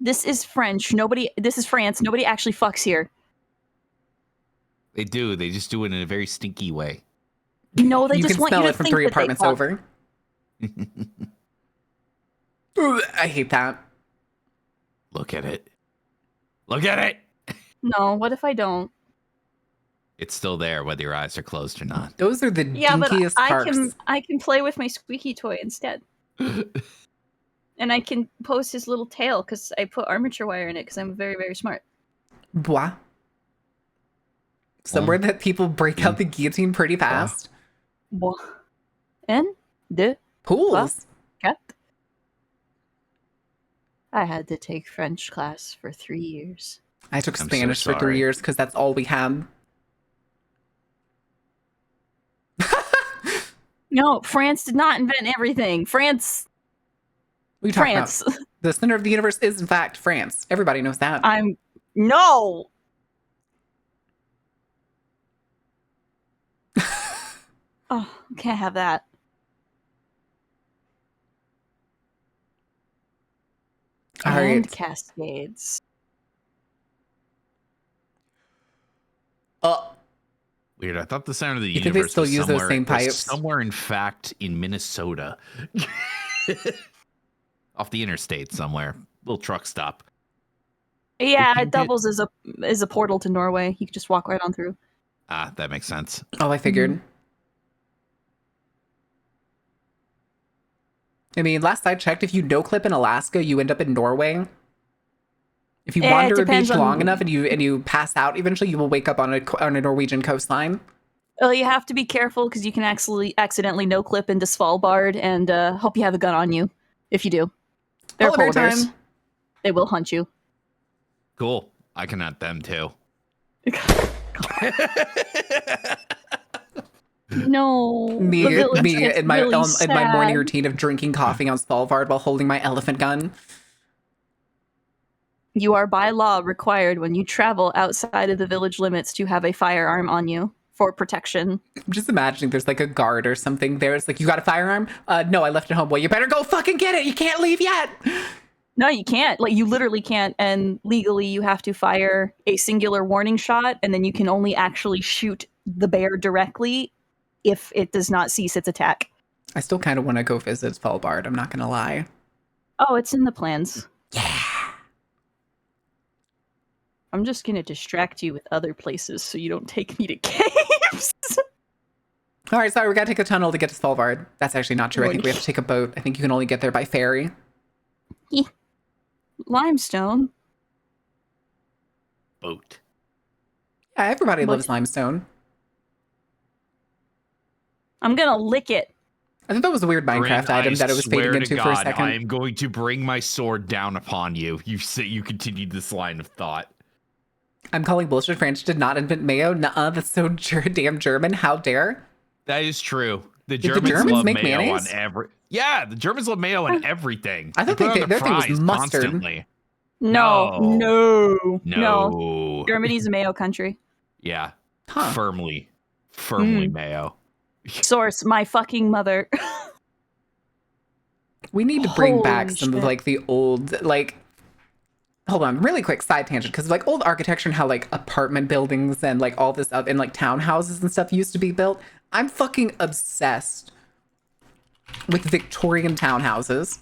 This is French. This is France. Nobody actually fucks here. They do. They just do it in a very stinky way. No, they You just can want you smell to it from think 3 that they apartments fuck. over. Ooh, I hate that. Look at it. Look at it. No, what if I don't? It's still there, whether your eyes are closed or not. Those are the Yeah, but dinkiest parks. I can play with my squeaky toy instead. And I can post his little tail because I put armature wire in it because I'm very, very smart. Bois. Somewhere that people break out the guillotine pretty fast. Bon. En, deux, Pools. quatre. I had to take French class for 3 years. I took I'm Spanish so for 3 sorry. years because that's all we had. No, France did not invent everything. France. We talk about the center of the universe is in fact France. Everybody knows that. No. Oh, can't have that. All And right. Cascades. Weird. I thought the center of the You think they universe still was use those somewhere, same was pipes? somewhere, in fact, in Minnesota. Off the interstate somewhere. Little truck stop. Yeah, can it doubles as a portal to Norway. You can just walk right on through. Ah, that makes sense. Oh, I figured. I mean, last I checked, if you no clip in Alaska, you end up in Norway. If you wander a beach long enough and you pass out, eventually you will wake up on a Norwegian coastline. Well, you have to be careful because you can accidentally no clip into Svalbard, and hope you have a gun on you if you do. They're Polar bear polar bears. time. They will hunt you. Cool. I can hunt them too. No, Me in my really in my morning sad. routine of drinking coffee on Svalbard while holding my elephant gun. You are by law required when you travel outside of the village limits to have a firearm on you for protection. I'm just imagining there's like a guard or something there. It's like, you got a firearm? No, I left it home. Well, you better go fucking get it. You can't leave yet. No, you can't. Like, you literally can't. And legally, you have to fire a singular warning shot, and then you can only actually shoot the bear directly if it does not cease its attack. I still kind of want to go visit Svalbard. I'm not going to lie. Oh, it's in the plans. Yeah. I'm just going to distract you with other places so you don't take me to caves. All right, sorry, we got to take a tunnel to get to Svalbard. That's actually not true. I think we have to take a boat. I think you can only get there by ferry. Limestone. Boat. Yeah, everybody loves limestone. I'm going to lick it. I thought that was a weird Minecraft item that it was fading into for a second. I am going to bring my sword down upon you. You continued this line of thought. I'm calling bullshit. France did not invent mayo. Nuh-uh, that's so damn German. How dare? That is true. The Did Germans, love make mayo mayonnaise? on every. Yeah, the Germans love mayo on everything. I thought They put it on their the thing was fries mustard. constantly. No. Germany's a mayo country. Yeah, Huh. firmly mayo. Source, my fucking mother. We need to bring back Holy some of shit. like the old, like, hold on, really quick side tangent, because like old architecture and how like apartment buildings and like all this up and like townhouses and stuff used to be built. I'm fucking obsessed with Victorian townhouses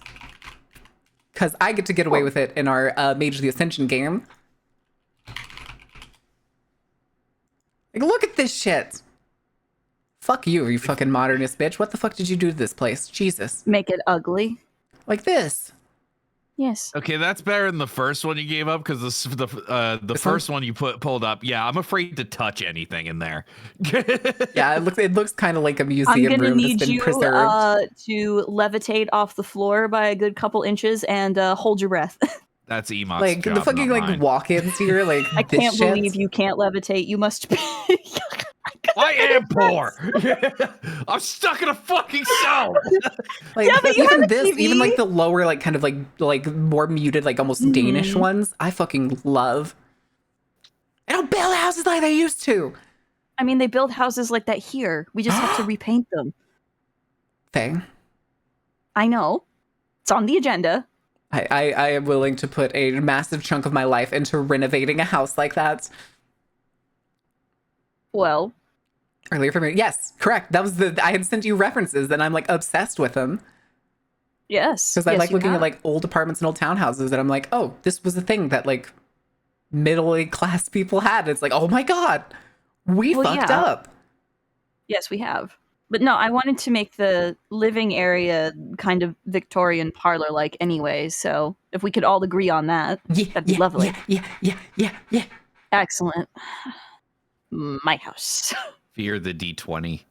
because I get to get away with it in our Mage of the Ascension game. Like, look at this shit. Fuck you, you fucking modernist bitch. What the fuck did you do to this place? Jesus. Make it ugly. Like this. Yes. Okay, that's better than the first one you gave up because the first one you pulled up. Yeah, I'm afraid to touch anything in there. Yeah, it looks kind of like a I'm museum gonna room that's need been you preserved. to levitate off the floor by a good couple inches and hold your breath. That's Emot's Like job, the fucking not like mine. walk-ins here. Like I this can't shit. believe you can't levitate. You must be. I am poor. I'm stuck in a fucking cell. Like Yeah, but you even have a this, TV. even like the lower, like kind of like more muted, like almost Danish ones, I fucking love. I don't build houses like they used to. I mean, they build houses like that here. We just have to repaint them. Thing. I know. It's on the agenda. I am willing to put a massive chunk of my life into renovating a house like that. Well, Earlier for me, yes, correct. That was I had sent you references, and I'm like obsessed with them yes. because I yes, like you looking have. at like old apartments and old townhouses, and I'm like, oh, this was a thing that like middle class people had. It's like, oh my god, we Well, fucked yeah. up. Yes, we have. But no, I wanted to make the living area kind of Victorian parlor-like anyway. So if we could all agree on that, Yeah, that'd be lovely. Yeah. Excellent. My house. Fear the D20.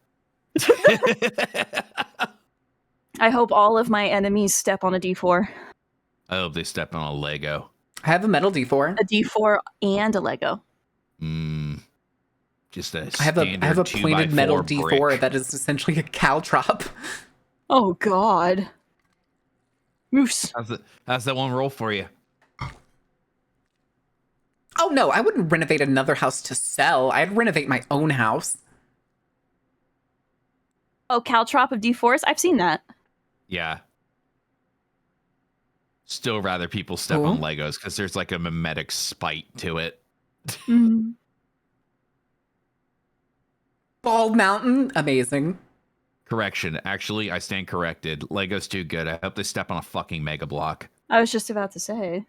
I hope all of my enemies step on a D4. I hope they step on a Lego. I have a metal D4. A D4 and a Lego. Just a I have a standard pointed metal 2x4 D4 brick. that is essentially a caltrop. Oh God. Moose. How's that one roll for you? Oh no, I wouldn't renovate another house to sell. I'd renovate my own house. Oh, caltrop of D4s? I've seen that. Yeah. Still rather people step Cool. on Legos because there's like a mimetic spite to it. Mm. Bald Mountain, amazing. Correction. Actually, I stand corrected. Lego's too good. I hope they step on a fucking Mega Block. I was just about to say.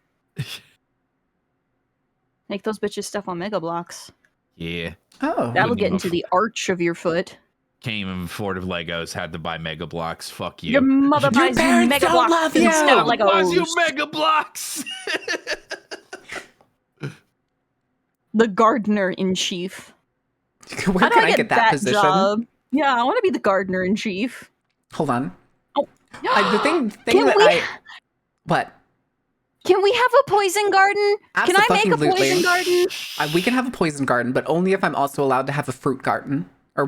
Make those bitches step on Mega Blocks. Yeah. Oh, That'll Couldn't get even into the arch of your foot. Can't even afford Legos. Had to buy Mega Blocks. Fuck you. Your mother buys you parents Mega don't Blocks love you. instead of Buys you Legos. Mega Blocks. The gardener in chief. where How do can I get that position? job? Yeah, I want to be the gardener in chief. Hold on. Oh. The thing Can that we- what? Can we have a poison garden? Can I make a Abso-fucking-lutely. poison garden? We can have a poison garden, but only if I'm also allowed to have a fruit garden. Or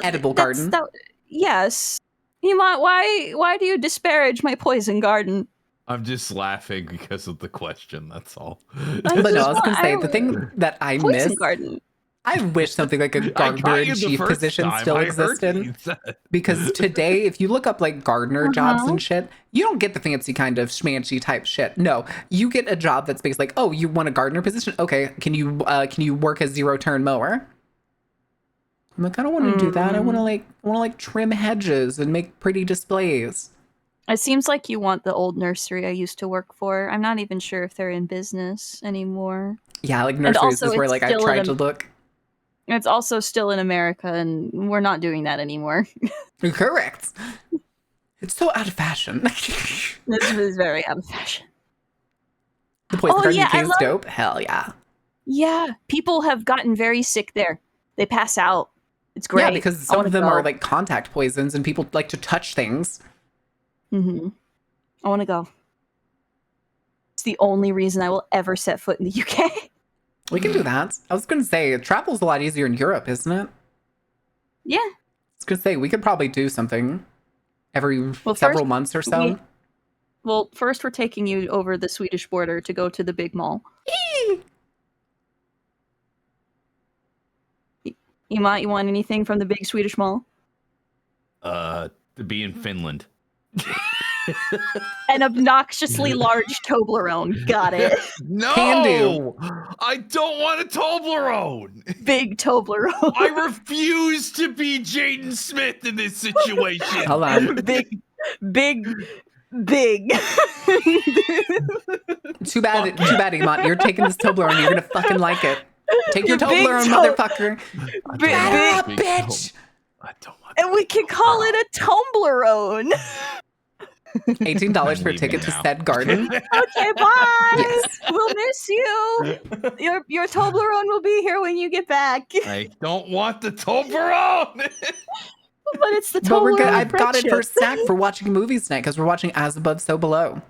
edible garden. Yes. Why do you disparage my poison garden? I'm just laughing because of the question. That's all. But no, I was gonna say the thing that I Poison miss. garden. I wish something like a I gardener got in you the chief first position time. still I heard existed. what you said. Because today, if you look up like gardener jobs Uh-huh. and shit, you don't get the fancy kind of schmancy type shit. No, you get a job that's based like, oh, you want a gardener position? Okay, can you work a 0-turn mower? I'm like, I don't want to do that. I want to trim hedges and make pretty displays. It seems like you want the old nursery I used to work for. I'm not even sure if they're in business anymore. Yeah, like nurseries also is where it's like I still tried in to look. It's also still in America, and we're not doing that anymore. Correct. It's so out of fashion. This is very out of fashion. The poison garden yeah, UK I is love- dope. Hell yeah. Yeah, people have gotten very sick there. They pass out. It's great. Yeah, because some of them are like contact poisons and people like to touch things. Mm-hmm. I want to go. It's the only reason I will ever set foot in the UK. We can do that. I was going to say, travel's a lot easier in Europe, isn't it? Yeah. I was going to say, we could probably do something every several first, months or so. Well, first we're taking you over the Swedish border to go to the big mall. You want anything from the big Swedish mall? To be in Finland. An obnoxiously large Toblerone. Got it. No, Can do. I don't want a Toblerone. Big Toblerone. I refuse to be Jaden Smith in this situation. Hold on. big. Too bad, Iman. You're taking this Toblerone. You're going to fucking like it. Take your Toblerone, motherfucker. Bitch. I don't want And we can call it a Toblerone. $18 for a ticket to said garden. Okay, bye. Yes. We'll miss you. Your Toblerone will be here when you get back. I don't want the Toblerone. But it's the Toblerone. But we're good. I've got it friendship. for a snack for watching movies tonight because we're watching As Above, So Below.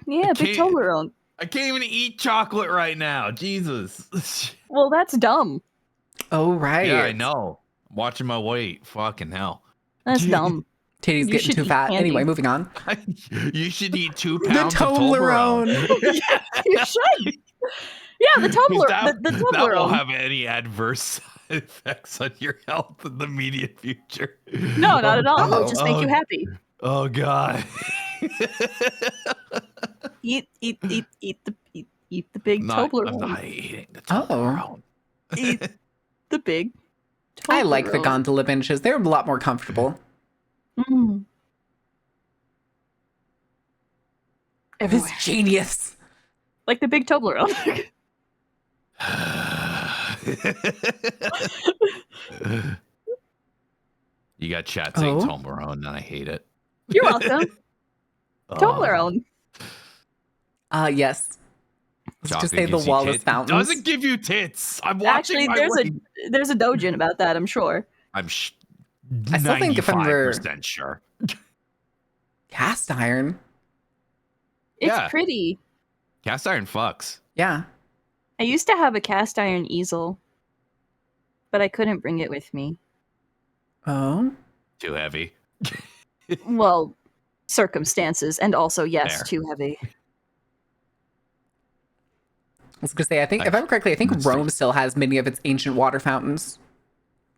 Yeah, big Toblerone. I can't even eat chocolate right now. Jesus. Well, that's dumb. Oh, right. Yeah, I know. I'm watching my weight. Fucking hell. That's dumb. Titty's You getting should too eat fat. candy. Anyway, moving on. You should eat 2 The pounds of Toblerone. Toblerone. You should. Yeah, the Toblerone. The That Toblerone. won't have any adverse side effects on your health in the immediate future. No, not at all. It'll Oh, just make you happy. Oh God. Eat the big I'm Toblerone. not eating the Oh. Toblerone. Eat the big Toblerone. I like the gondola benches. They're a lot more comfortable. Mm. It Everywhere. was genius. Like the big Toblerone. You got chat saying Oh. Toblerone, and I hate it. You're welcome. Oh. Toblerone. Yes. Let's Chocolate just say the gives you Wallace tits. fountains. Doesn't give you tits. I'm watching Actually, my there's a dojin about that, I'm sure. I'm I still think if I'm 95% sure. Cast iron. It's Yeah. pretty. Cast iron fucks. Yeah. I used to have a cast iron easel, but I couldn't bring it with me. Oh. Too heavy. Well, circumstances, and also, yes, Fair. too heavy. I was going to say, I think, if I remember correctly, I think That's Rome still has many of its ancient water fountains.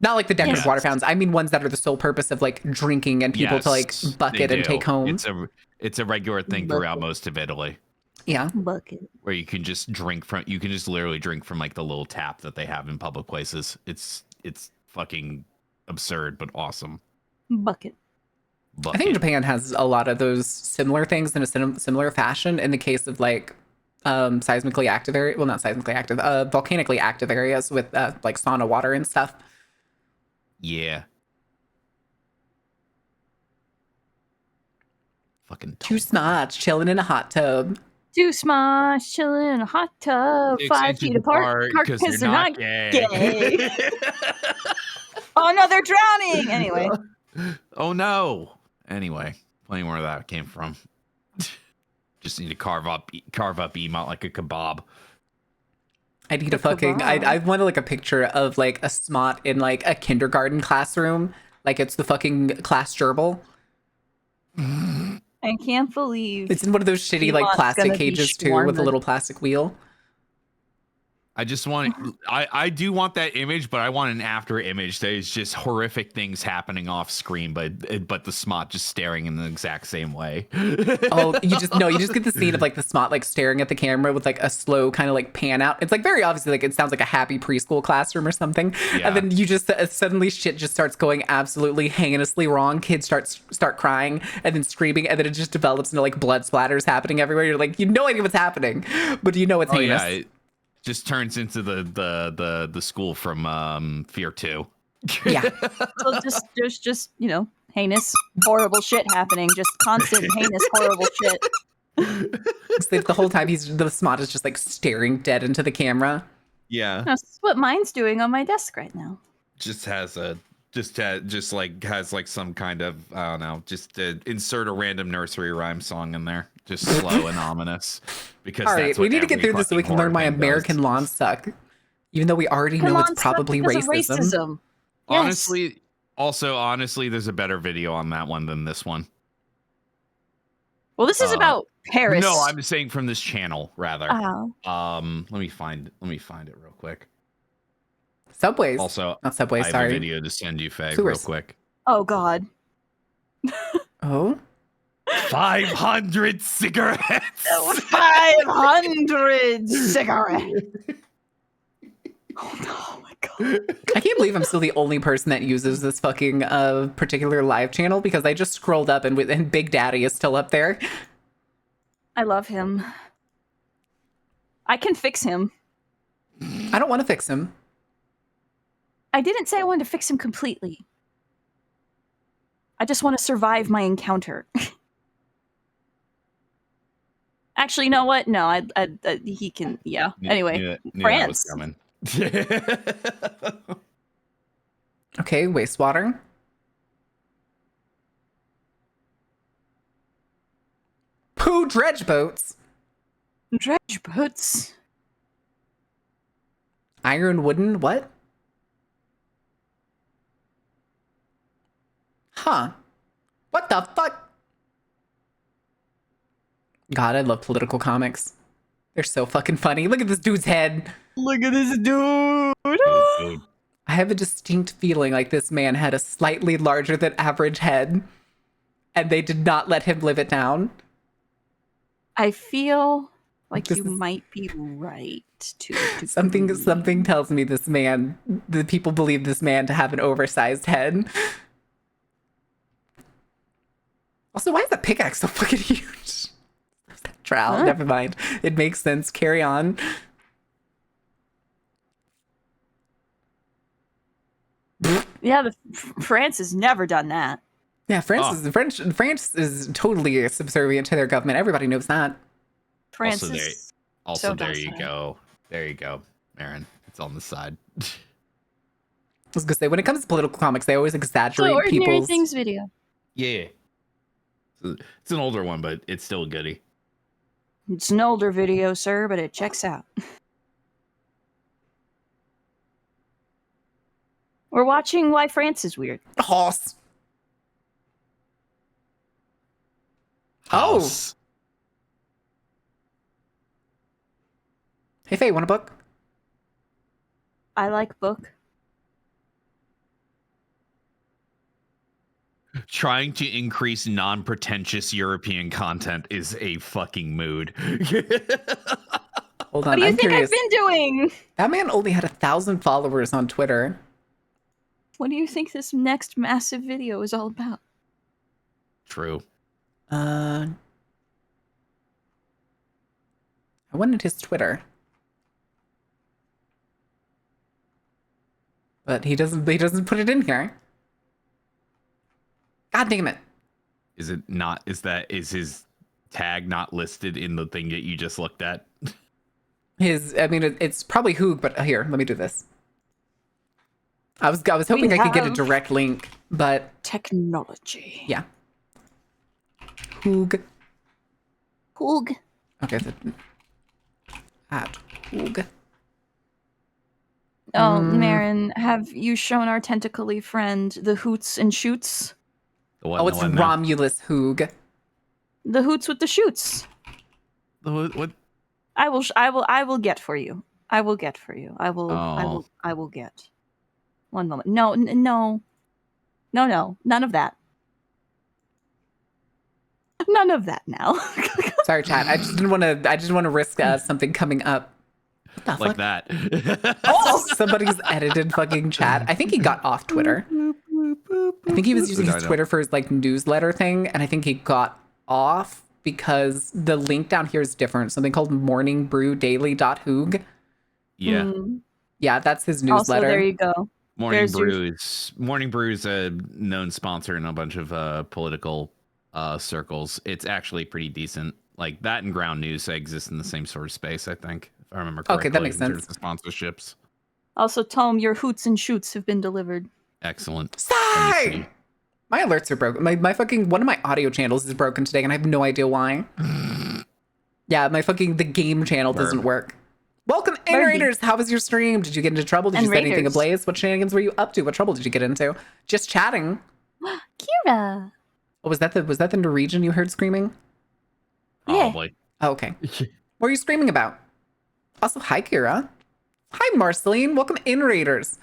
Not like the decorative Yes. water fountains. I mean ones that are the sole purpose of like drinking and people to like Yes, bucket they and do. take home. It's a regular thing throughout most of Italy, Yeah. Bucket. where you can just literally drink from like the little tap that they have in public places. It's fucking absurd but awesome. Bucket. I think Japan has a lot of those similar things in a similar fashion in the case of like seismically active area. Well, not seismically active, volcanically active areas with like sauna water and stuff. Yeah. Fucking Two snots chilling in a hot tub. Two smosh chilling in a hot tub, 5 feet apart because they're not gay. Oh no, they're drowning. Anyway. Oh no. Anyway, plenty more of that came from. Just need to carve up Emot like a kebab. I need a fucking. I want like a picture of like a smot in like a kindergarten classroom, like it's the fucking class gerbil. I can't believe It's in one of those shitty like Emot's plastic gonna be cages too, with a Schwarman. little plastic wheel. I just want I do want that image, but I want an after image that is just horrific things happening off screen, but the smot just staring in the exact same way. Oh, you just get the scene of like the smot like staring at the camera with like a slow kind of like pan out. It's like very obviously like it sounds like a happy preschool classroom or something, Yeah. and then you just suddenly shit just starts going absolutely heinously wrong. Kids start crying and then screaming, and then it just develops into like blood splatters happening everywhere. You're like, you have no idea what's happening, but you know it's Oh heinous. yeah, it just turns into the school from Fear 2. Yeah. So there's just, you know, heinous, horrible shit happening. Just constant heinous, horrible shit. It's like the whole time the smot is just like staring dead into the camera. Yeah. That's what mine's doing on my desk right now. Has like some kind of, I don't know, just insert a random nursery rhyme song in there, just slow and ominous. Because All right, that's we what need to get every through this so we fucking can learn horror why thing American does. lawns suck, even though we already know it's probably racism. Yes. Honestly, there's a better video on that one than this one. Well, this is about Paris. No, I'm saying from this channel rather. Oh. Let me find it real quick. Subways. Also, Not Subways, I have sorry. a video to send you, Faye, real Sewers. quick. Oh God. Oh, 500 cigarettes. 500 cigarettes. Oh my God. I can't believe I'm still the only person that uses this fucking particular live channel because I just scrolled up and Big Daddy is still up there. I love him. I can fix him. I don't want to fix him. I didn't say I wanted to fix him completely. I just want to survive my encounter. Actually, you know what? No, he can. Yeah. Anyway, Knew that was France. coming. Okay, wastewater. Poo dredge boats. Dredge boats. Iron wooden, what? Huh. What the fuck? God, I love political comics. They're so fucking funny. Look at this dude's head. Look at this dude. Dude. I have a distinct feeling like this man had a slightly larger than average head, and they did not let him live it down. I feel like This you is- might be right to Something tells me this man, the people believe this man to have an oversized head. Also, why is that pickaxe so fucking huge? Trowel, never mind. It makes sense. Carry on. Yeah, France has never done that. Yeah, France is totally subservient to their government. Everybody knows that. France Also, is Also, so there you docile. go. There you go, Aaron. It's on the side. I was gonna say, when it comes to political comics, they always So exaggerate ordinary people's. things video. Yeah. It's an older one, but it's still a goodie. It's an older video, sir, but it checks out. We're watching Why France is Weird. Hoss. House. Hey, Faye, want a book? I like book. Trying to increase non-pretentious European content is a fucking mood. Hold What on, do you I'm think curious. I've been doing? That man only had 1,000 followers on Twitter. What do you think this next massive video is all about? True. I wanted his Twitter, but he doesn't. He doesn't put it in here. God damn it! Is it not? Is his tag not listed in the thing that you just looked at? It's probably Hoog, but here, let me do this. I was hoping I could get a have- direct link, but Technology. yeah. Hoog. Hoog. Okay, at Hoog. Oh, Marin, have you shown our tentacly friend the hoots and shoots? The what, Oh, the it's what now? Romulus Hoog. The hoots with the shoots. The what? I will get for you. I will get for you. I will get. One moment. No. None of that. None of that now. Sorry, chat. I just didn't want to. I just want to risk something coming up. What the Like fuck? that. Oh, somebody's edited fucking chat. I think he got off Twitter. I think he was using his Twitter for his like newsletter thing, and I think he got off because the link down here is different. Something called morningbrewdaily.hoog. Yeah. Yeah, that's his Also, newsletter. there you go. Morning Brew is a known sponsor in a bunch of political circles. It's actually pretty decent. Like that and Ground News exist in the same sort of space, I think, if I remember correctly. Okay, that makes in terms sense. of sponsorships. Also, Tom, your hoots and shoots have been delivered. Excellent. Sigh! My alerts are broken. My fucking one of my audio channels is broken today, and I have no idea why. Yeah, the game channel doesn't work. Welcome, Raiders. How was your stream? Did you get into trouble? Did you set anything ablaze? What shenanigans were you up to? What trouble did you get into? Just chatting. Kira. Oh, was that the Norwegian you heard screaming? Probably. Oh, okay. What were you screaming about? Also, hi, Kira. Hi, Marceline. Welcome in, Raiders.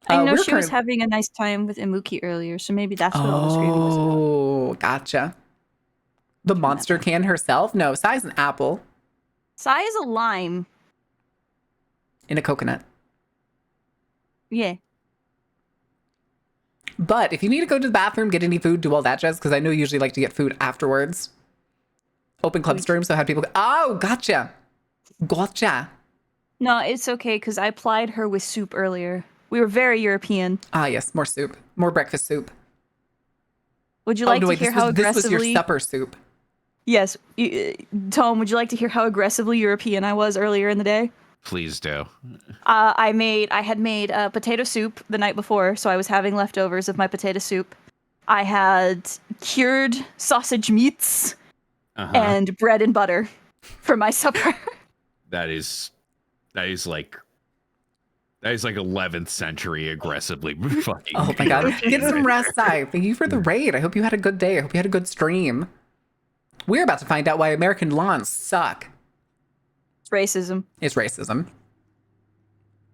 I know she was having a nice time with Imuki earlier, so maybe that's what all the screaming was about. Oh, gotcha. The monster can herself? No, Sai's an apple. Sai is a lime. In a coconut. Yeah. But if you need to go to the bathroom, get any food, do all that jazz, because I know you usually like to get food afterwards. Open club stream, so have people go, oh, gotcha. Gotcha. No, it's okay because I plied her with soup earlier. We were very European. Ah, yes, more soup, more breakfast soup. Would you like to hear how aggressively? This was your supper soup. Yes, Tom. Would you like to hear how aggressively European I was earlier in the day? Please do. I had made potato soup the night before, so I was having leftovers of my potato soup. I had cured sausage meats and bread and butter for my supper. That is like 11th century aggressively fucking. Oh my god. Get some rest, Sai. Thank you for the raid. I hope you had a good day. I hope you had a good stream. We're about to find out why American lawns suck. It's racism. It's racism.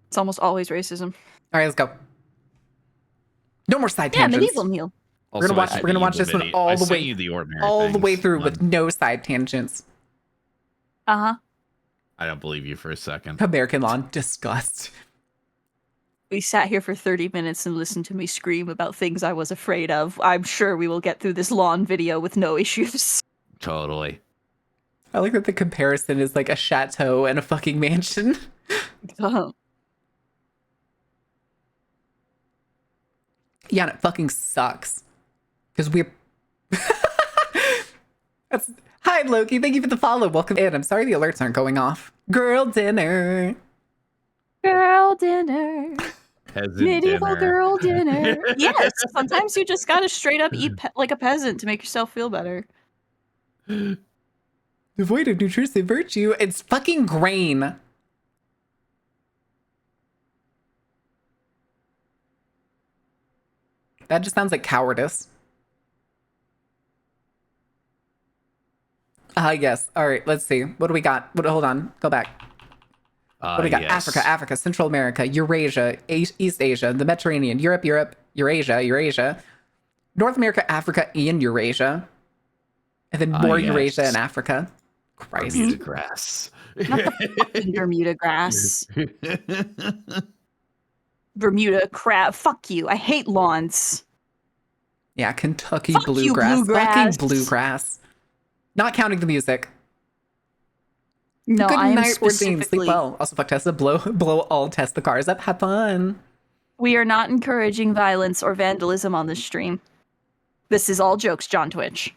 It's almost always racism. All right, let's go. No more side Yeah, tangents. medieval meal. Also, We're gonna watch this one all the way through with no side tangents. Uh-huh. I don't believe you for a second. American lawn, disgust. We sat here for 30 minutes and listened to me scream about things I was afraid of. I'm sure we will get through this lawn video with no issues. Totally. I like that the comparison is like a chateau and a fucking mansion. Yeah, and it fucking sucks. Because we're... Hi, Loki. Thank you for the follow. Welcome in. I'm sorry the alerts aren't going off. Girl dinner. Girl dinner. Medieval dinner. girl dinner. Yes, sometimes you just gotta straight up eat like a peasant to make yourself feel better. Devoid of nutritive virtue. It's fucking grain. That just sounds like cowardice. Yes. All right, let's see. What do we got? Hold on. Go back. What do we got? Yes. Africa, Central America, Eurasia, East Asia, the Mediterranean, Europe, Eurasia, North America, Africa, and Eurasia. And then more yes. Eurasia and Africa. Christ. Bermuda grass. Not the fucking Bermuda grass. Bermuda crab. Fuck you. I hate lawns. Yeah, Kentucky Fuck you, bluegrass. bluegrass. Fucking bluegrass. Not counting the music. No, Good I am night, Ordain. specifically... Sleep well. Also, fuck Tesla. Blow all Tesla cars up. Have fun. We are not encouraging violence or vandalism on this stream. This is all jokes, John Twitch.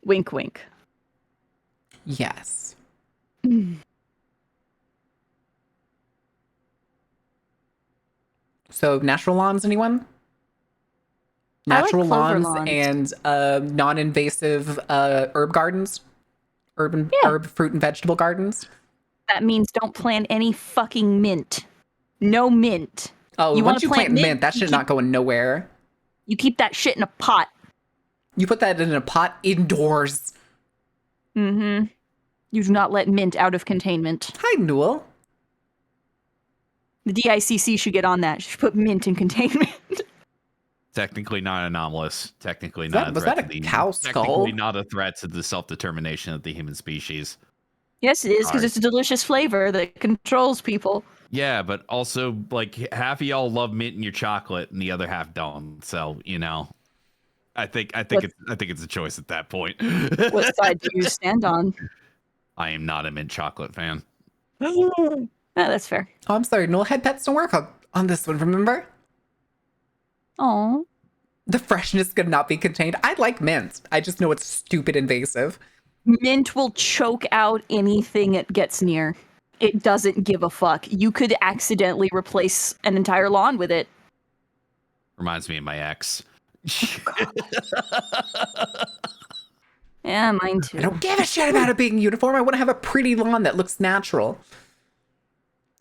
Wink, wink. Yes. So, natural lawns, anyone? Natural lawns and non-invasive herb gardens? Herb, fruit, and vegetable gardens? That means don't plant any fucking mint. No mint. Oh, you once you plant mint, that shit not going nowhere. You keep that shit in a pot. You put that in a pot indoors. Mm-hmm. You do not let mint out of containment. Hi, Newell. The DICC should get on that. Should put mint in containment. Technically not anomalous. Technically not. Was that a cow skull? Technically not a threat to the self-determination of the human species. Yes, it is, because it's a delicious flavor that controls people. Yeah, but also, like, half of y'all love mint in your chocolate, and the other half don't. So, you know, I think it's a choice at that point. What side do you stand on? I am not a mint chocolate fan. Oh, that's fair. Oh, I'm sorry. Newell had pets don't work on this one, remember? Oh. The freshness could not be contained. I like mint. I just know it's stupid invasive. Mint will choke out anything it gets near. It doesn't give a fuck. You could accidentally replace an entire lawn with it. Reminds me of my ex. Yeah, mine too. I don't give a shit about it being uniform. I want to have a pretty lawn that looks natural.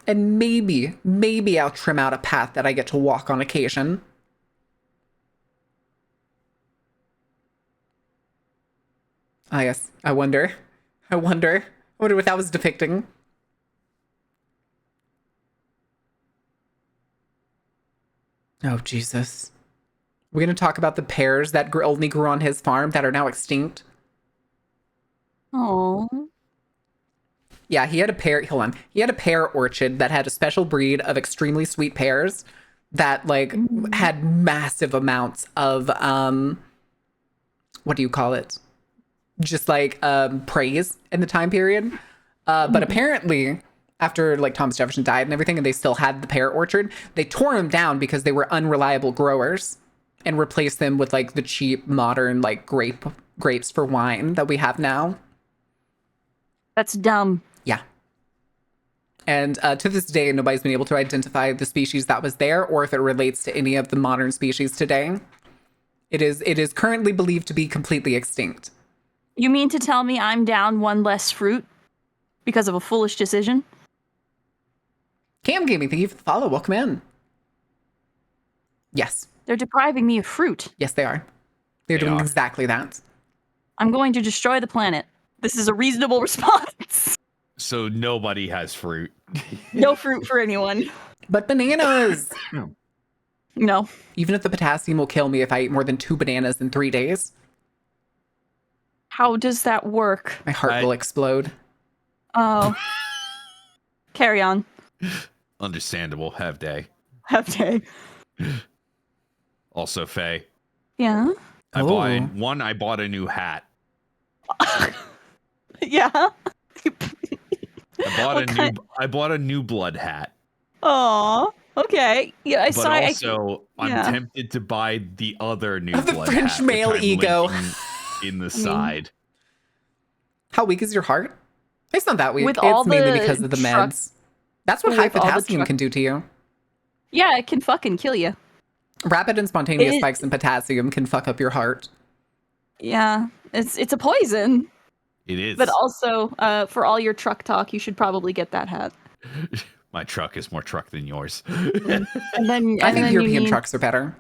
And maybe I'll trim out a path that I get to walk on occasion. Ah, yes. I wonder what that was depicting. Oh, Jesus. We're going to talk about the pears that only grew on his farm that are now extinct. Oh. Yeah, he had a pear. Hold on. He had a pear orchard that had a special breed of extremely sweet pears that, like, had massive amounts of, what do you call it? Just like praise in the time period. But apparently after like Thomas Jefferson died and everything, and they still had the pear orchard. They tore them down because they were unreliable growers and replaced them with like the cheap modern like grapes for wine that we have now. That's dumb. Yeah. And to this day, nobody's been able to identify the species that was there or if it relates to any of the modern species today. It is currently believed to be completely extinct. You mean to tell me I'm down one less fruit because of a foolish decision? Cam Gaming, thank you for the follow. Welcome in. Yes. They're depriving me of fruit. Yes, they are. They're doing exactly that. I'm going to destroy the planet. This is a reasonable response. So nobody has fruit. No fruit for anyone. But bananas! No. Even if the potassium will kill me if I eat more than 2 bananas in 3 days. How does that work? My heart will explode. Oh. Carry on. Understandable. Have day. Have day. Also, Faye. Yeah? I bought a new hat. Yeah? I bought a new blood hat. Oh, okay. Yeah, I'm tempted to buy the other new the blood French hat, male which I'm ego in the side. How weak is your heart? It's not that weak. With It's all mainly the because of the truck- meds. That's what high with all the potassium truck- can do to you. Yeah, it can fucking kill you. Rapid and spontaneous spikes in potassium can fuck up your heart. Yeah, it's a poison. It is. But also, for all your truck talk, you should probably get that hat. My truck is more truck than yours. And then I think European you trucks are better.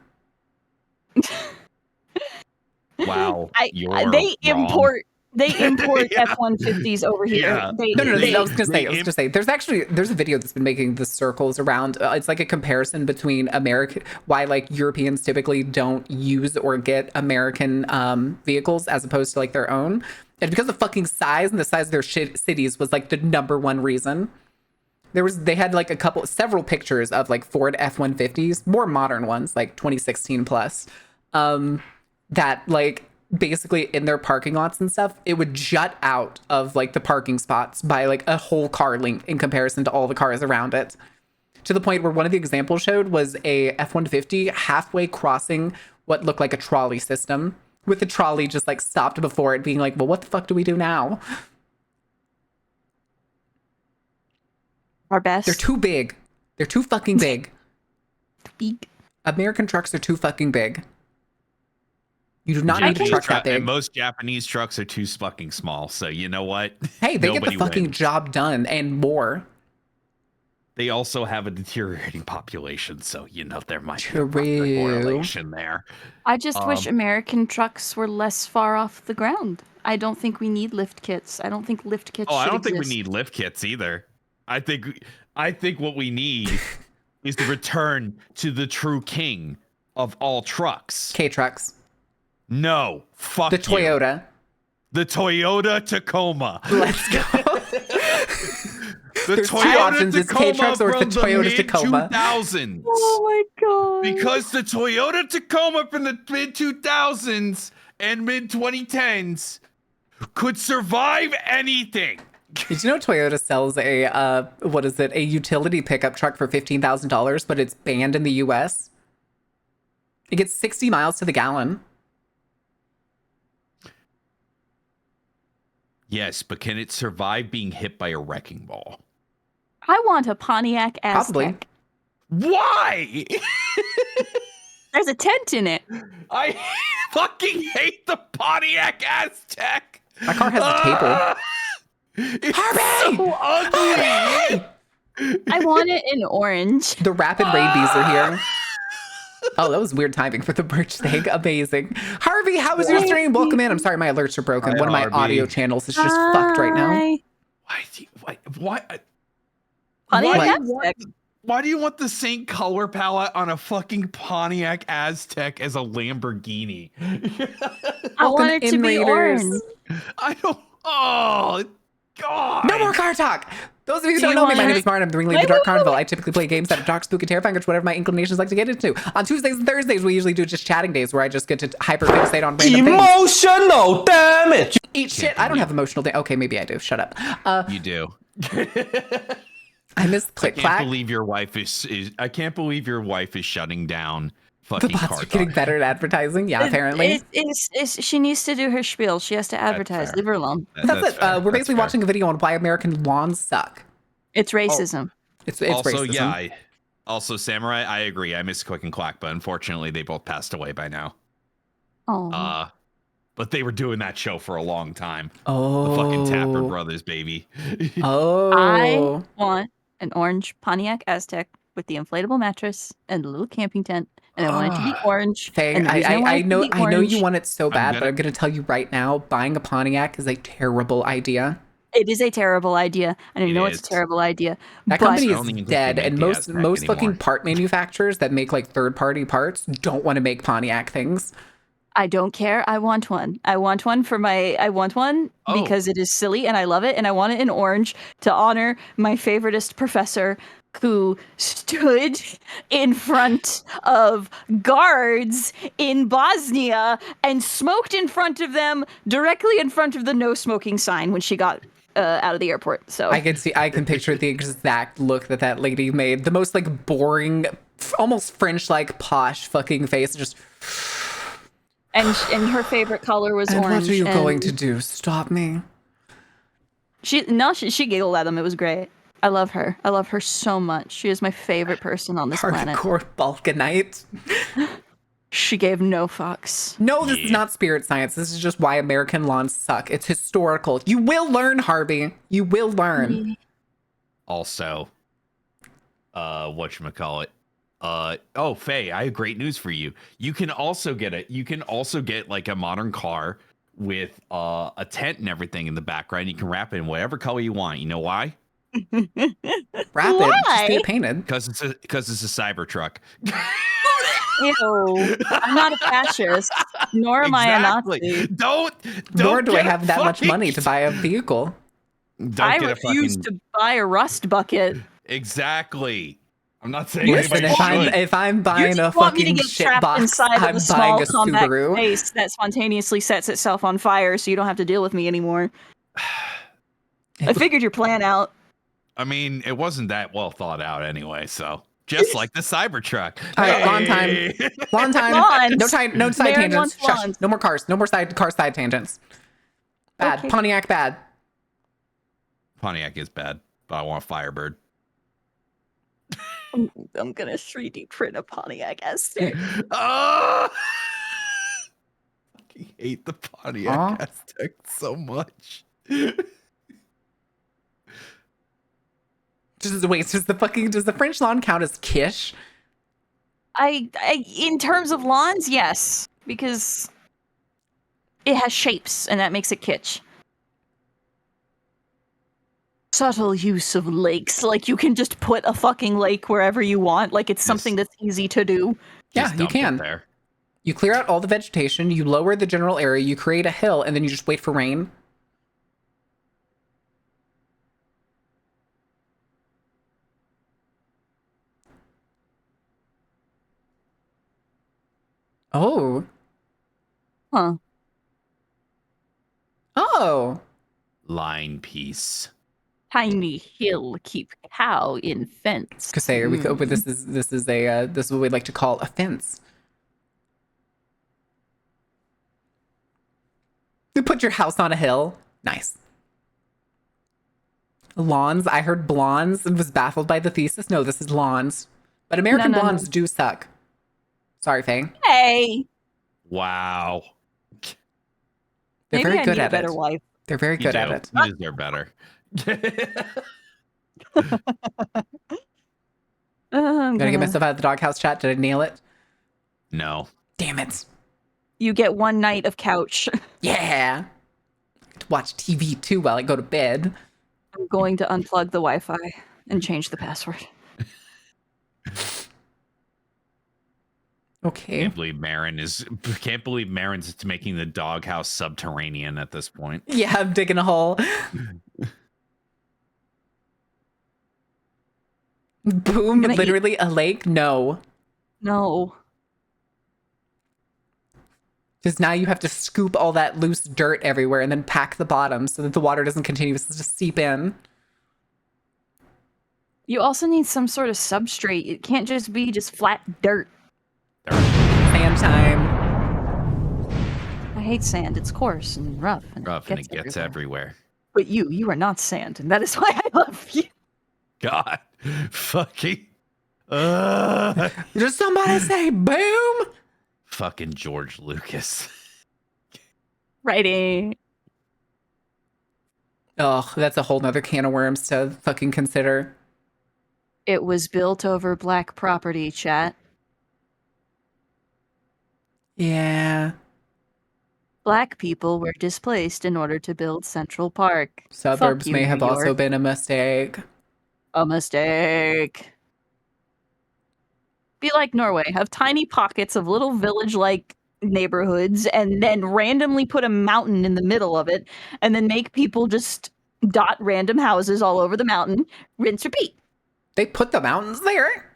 Wow. They import F-150s over here. Yeah. No, I was gonna say, there's a video that's been making the circles around. It's like a comparison between why like Europeans typically don't use or get American vehicles as opposed to like their own. And because of fucking size and the size of their cities was like the #1 reason. They had like several pictures of like Ford F-150s, more modern ones, like 2016 plus, that like basically in their parking lots and stuff, it would jut out of like the parking spots by like a whole car length in comparison to all the cars around it. To the point where one of the examples showed was a F-150 halfway crossing what looked like a trolley system, with the trolley just like stopped before it, being like, well, what the fuck do we do now? Our best. They're too big. They're too fucking big. Big. American trucks are too fucking big. You do not need a truck that big. And most Japanese trucks are too fucking small. So you know what? Hey, they get the fucking job done and more. They also have a deteriorating population, so you know there might be a True. correlation there. I just wish American trucks were less far off the ground. I don't think we need lift kits. I don't think lift kits. I don't should think we exist. need lift kits either. I think what we need is to return to the true king of all trucks. K-trucks. No, fuck The you. Toyota. The Toyota Tacoma. Let's go. The There's two Toyota options, it's Tacoma K-trucks or from it's the Toyota mid Tacoma. 2000s. Oh my god. Because the Toyota Tacoma from the mid 2000s and mid 2010s could survive anything. Did you know Toyota sells a utility pickup truck for $15,000, but it's banned in the US? It gets 60 miles to the gallon. Yes, but can it survive being hit by a wrecking ball? I want a Pontiac Aztec. Probably. Why? There's a tent in it. I fucking hate the Pontiac Aztec. My car has a table. It's Harvey! so ugly. I want it in orange. The rapid rabies are here. Oh, that was weird timing for the birch thing. Amazing. Harvey, how was your stream? Welcome in. I'm sorry, my alerts are broken. Hi, One of my Harvey. audio channels is just fucked right now. Hi. Why? Pontiac Aztec. Why do you want the same color palette on a fucking Pontiac Aztec as a Lamborghini? I want it to Welcome be in, orange. Raiders. I don't. Oh God! No more car talk. Those of you who Do don't you know me, my wanna- name is Martin. I'm the ringleader of Wait, the Dark wait, Carnival. wait. I typically play games that are dark, spooky, terrifying, which whatever my inclinations like to get into. On Tuesdays and Thursdays, we usually do just chatting days where I just get to hyperfixate on random things. Emotional damage. Eat shit. I don't have emotional. Okay, maybe I do. Shut up. You do. I miss I Click can't Clack. believe your wife is. I can't believe your wife is shutting down The fucking bots car are getting talk. better at advertising. Yeah, apparently. She needs to do her spiel. She has to advertise. fair. Leave her alone. That's it. fair. We're That's basically fair. watching a video on why American lawns suck. It's racism. It's Also, racism. yeah. Also, Samurai, I agree. I miss Click and Clack, but unfortunately, they both passed away by now. Oh. But they were doing that show for a long time. Oh. The fucking Tapper Brothers, baby. Oh. I want an orange Pontiac Aztec with the inflatable mattress and the little camping tent, and I want it to be orange. Faye, and the reason want it to be I know you orange- want it so bad, but gonna- I'm going to tell you right now, buying a Pontiac is a terrible idea. It is a terrible idea, and I It know it's is. a terrible idea. That but company I don't even is think they dead, make and the most Aztec fucking anymore. part manufacturers that make like third-party parts don't want to make Pontiac things. I don't care. I want one. I want one Oh. because it is silly and I love it, and I want it in orange to honor my favoritist professor who stood in front of guards in Bosnia and smoked in front of them directly in front of the no smoking sign when she got out of the airport. So I can picture the exact look that lady made. The most like boring, almost French-like posh fucking face. Just. and her favorite color was And orange. what are you and going to do? Stop me? She giggled at him. It was great. I love her. I love her so much. She is my favorite person on this planet. Hardcore Balkanite. She gave no fucks. No, this is not spirit science. This is just why American lawns suck. It's historical. You will learn, Harvey. You will learn. Also, whatchamacallit? Faye, I have great news for you. You can also get like a modern car with a tent and everything in the background. You can wrap it in whatever color you want. You know why? Wrap it. Just Why? get it painted. Because it's a Cybertruck. Ew. I'm not a fascist, nor am I a Nazi. Don't Nor do I get a have that much fucking- money to buy a vehicle. Don't I get a refuse fucking- to buy a rust bucket. Exactly. I'm not saying Listen, anybody if I'm buying You a just want me to fucking get shit trapped box, inside I'm of a small buying a compact Subaru. space that spontaneously sets itself on fire, so you don't have to deal with me anymore. I figured your plan out. I mean, it wasn't that well thought out anyway, so just like the Cybertruck. All right, lawn time. Hey! Lawn time. Lawns. No side Marin tangents. wants Shush. lawns. No more cars. No more car side tangents. Bad. Okay. Pontiac bad. Pontiac is bad, but I want a Firebird. I'm gonna 3D print a Pontiac Aztec. Oh! I hate the Pontiac Aw. Aztec so much. Does the French lawn count as quiche? I in terms of lawns, yes, because it has shapes and that makes it kitsch. Subtle use of lakes, like you can just put a fucking lake wherever you want, like it's something that's easy to do. Yeah, Just you dump it can. there. You clear out all the vegetation, you lower the general area, you create a hill, and then you just wait for rain. Oh. Huh. Oh. Line piece. Tiny hill keep cow in fence. Kasey, we go, but this is what we like to call a fence. You put your house on a hill. Nice. Lawns. I heard blondes and was baffled by the thesis. No, this is lawns. But American No. blondes do suck. Sorry, Faye. Hey, Wow. They're maybe very I good need a at better it. wife. They're very good at it. You deserve better. I'm Gotta get gonna- myself out of the doghouse chat. Did I nail it? No. Damn it. You get one night of couch. Yeah. I get to watch TV too while I go to bed. I'm going to unplug the Wi-Fi and change the password. Okay. Can't believe Marin's making the doghouse subterranean at this point. Yeah, I'm digging a hole. Boom, gonna literally a lake? No. No. Because now you have to scoop all that loose dirt everywhere and then pack the bottom so that the water doesn't continue to just seep in. You also need some sort of substrate. It can't just be just flat dirt. Sand time. I hate sand. It's coarse and rough. And It gets everywhere. But you are not sand, and that is why I love you. God. Fucking. Just somebody say boom. Fucking George Lucas. Righty. Oh, that's a whole nother can of worms to fucking consider. It was built over black property, chat. Yeah. Black people were displaced in order to build Central Park. Suburbs Fuck you, may have New also York. been a mistake. A mistake. Be like Norway. Have tiny pockets of little village-like neighborhoods and then randomly put a mountain in the middle of it and then make people just dot random houses all over the mountain. Rinse, repeat. They put the mountains there.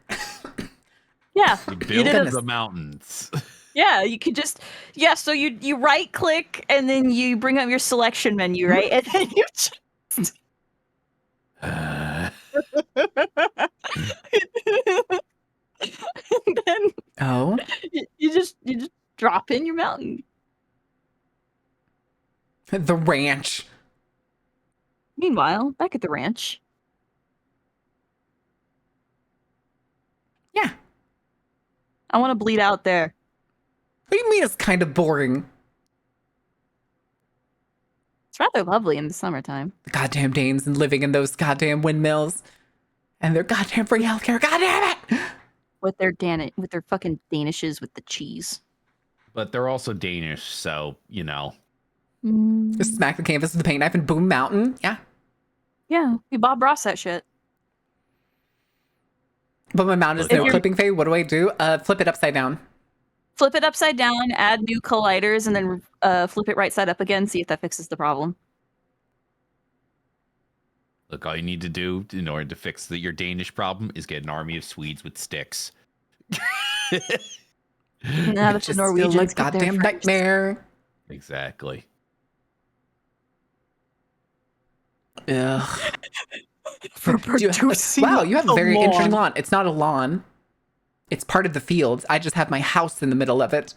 Yeah. You build the mountains. Yeah, you could just so you right click and then you bring up your selection menu, right? And then you just and then Oh. you just drop in your mountain. The ranch. Meanwhile, back at the ranch. Yeah. I want to bleed out there. What do you mean it's kind of boring? It's rather lovely in the summertime. The goddamn Danes and living in those goddamn windmills and their goddamn free healthcare. God damn it! With their fucking Danishes with the cheese. But they're also Danish, so, you know. Just smack the canvas with the paint knife and boom, mountain. Yeah. Yeah, we Bob Ross that shit. But my mountain is no clipping fade. What do I do? Flip it upside down. Flip it upside down, add new colliders, and then flip it right side up again, see if that fixes the problem. Look, all you need to do in order to fix your Danish problem is get an army of Swedes with sticks. Now that the Norwegians a goddamn nightmare. Exactly. Ugh. For producing wow, you have a very lawn. interesting lawn. It's not a lawn. It's part of the fields. I just have my house in the middle of it.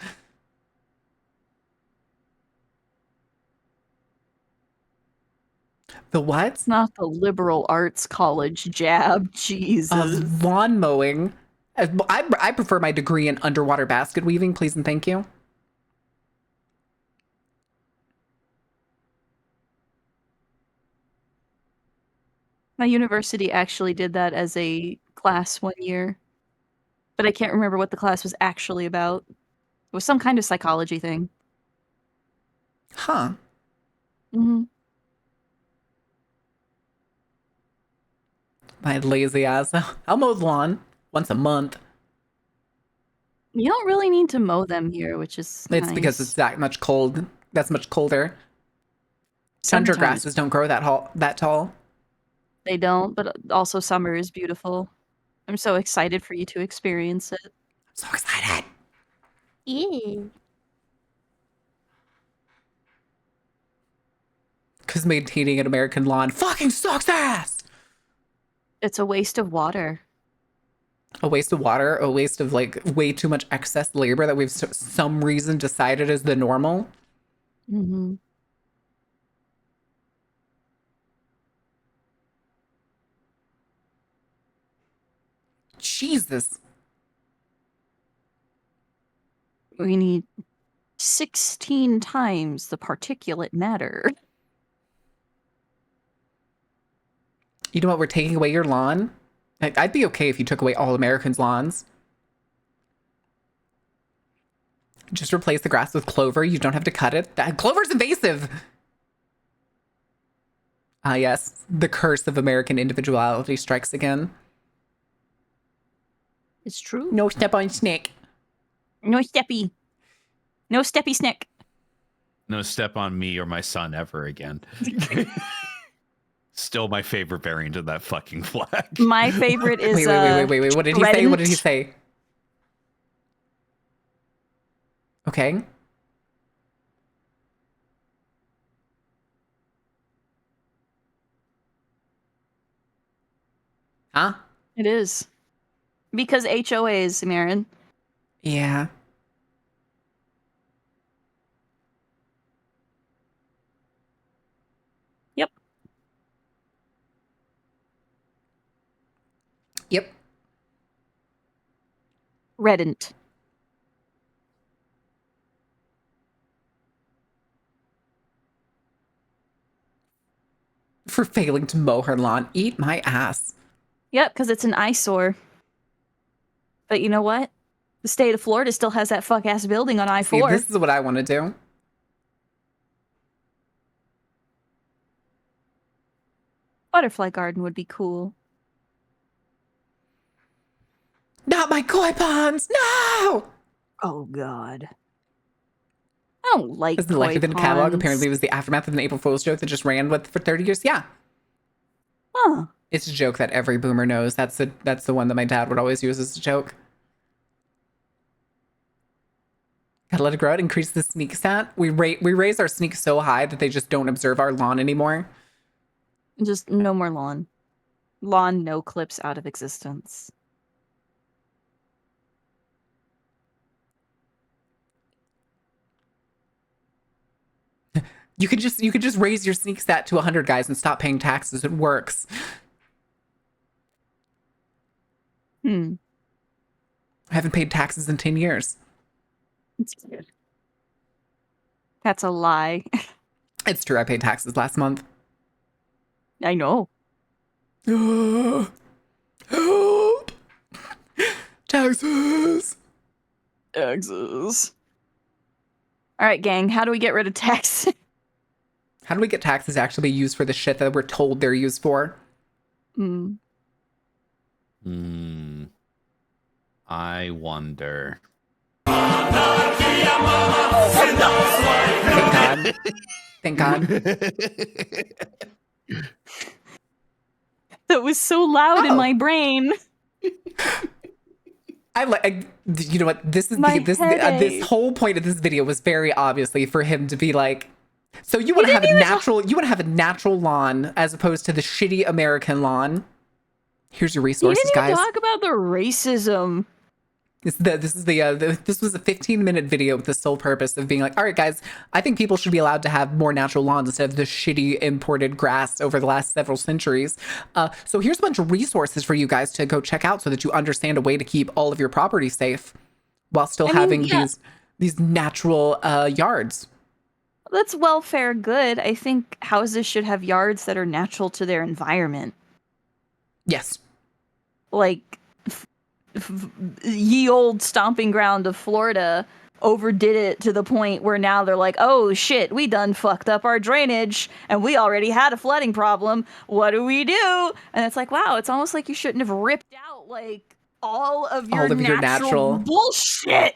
The what? It's not the liberal arts college jab. Jesus. Lawn mowing. I prefer my degree in underwater basket weaving, please and thank you. My university actually did that as a class one year, but I can't remember what the class was actually about. It was some kind of psychology thing. Huh. Mm-hmm. My lazy ass. I'll mow the lawn once a month. You don't really need to mow them here, which is It's nice. because it's that much cold. That's much colder. Tundra grasses don't grow that tall. They don't, but also summer is beautiful. I'm so excited for you to experience it. I'm so excited. Yeah. Because maintaining an American lawn fucking sucks ass. It's a waste of water. A waste of water, a waste of like way too much excess labor that we've some reason decided is the normal. Mm-hmm. Jesus. We need 16 times the particulate matter. You know what? We're taking away your lawn. I'd be okay if you took away all Americans' lawns. Just replace the grass with clover. You don't have to cut it. Clover's invasive. Ah, yes. The curse of American individuality strikes again. It's true. No step on snake. No steppy. No steppy snick. No step on me or my son ever again. Still my favorite variant of that fucking flag. My favorite is wait. What did he say? What did he say? Okay. Huh? It is. Because HOAs, Marin. Yeah. Yep. Yep. Redent. For failing to mow her lawn. Eat my ass. Yep, because it's an eyesore. But you know what? The state of Florida still has that fuck-ass building on I-4. See, this is what I want to do. Butterfly garden would be cool. Not my koi ponds! No! Oh, God. I don't like Isn't the koi life within a ponds. catalog? Apparently it was the aftermath of an April Fool's joke that just ran with for 30 years. Yeah. Huh. It's a joke that every boomer knows. That's the one that my dad would always use as a joke. Gotta let it grow out, increase the sneak stat. We raise our sneak so high that they just don't observe our lawn anymore. Just no more lawn. Lawn no clips out of existence. You could just raise your sneak stat to 100, guys, and stop paying taxes. It works. I haven't paid taxes in 10 years. That's a lie. It's true. I paid taxes last month. I know. Help! Taxes! Taxes. All right, gang. How do we get rid of tax? How do we get taxes actually used for the shit that we're told they're used for? I wonder. Thank God. Thank God. That was so loud in my brain. You know what? This is My this whole point of this video was very obviously for him to be like, so you want to have a natural lawn as opposed to the shitty American lawn. Here's your resources, you didn't guys. even talk about the racism. This was a 15-minute video with the sole purpose of being like, all right, guys, I think people should be allowed to have more natural lawns instead of the shitty imported grass over the last several centuries. So here's a bunch of resources for you guys to go check out so that you understand a way to keep all of your property safe while still having these natural yards. That's welfare good. I think houses should have yards that are natural to their environment. Yes. Like, ye old stomping ground of Florida overdid it to the point where now they're like, oh shit, we done fucked up our drainage and we already had a flooding problem. What do we do? And it's like, wow, it's almost like you shouldn't have ripped out like all of your natural bullshit.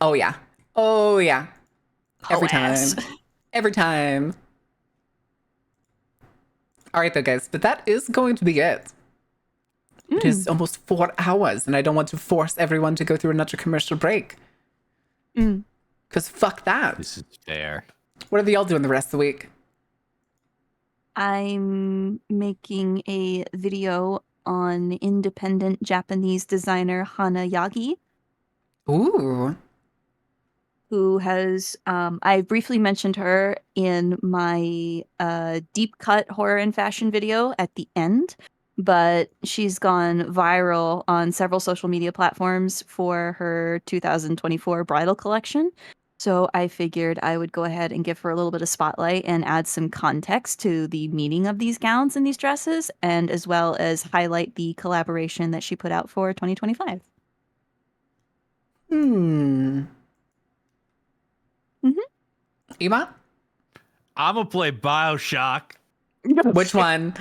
Oh yeah. Oh yeah. Every Alas. time. Every time. All right, though, guys, but that is going to be it. It is almost 4 hours, and I don't want to force everyone to go through another commercial break. Because fuck that. This is fair. What are y'all doing the rest of the week? I'm making a video on independent Japanese designer Hana Yagi. Ooh. Who has, I briefly mentioned her in my deep cut horror and fashion video at the end, but she's gone viral on several social media platforms for her 2024 bridal collection. So I figured I would go ahead and give her a little bit of spotlight and add some context to the meaning of these gowns and these dresses, and as well as highlight the collaboration that she put out for 2025. Ema? I'm gonna play BioShock. Which one?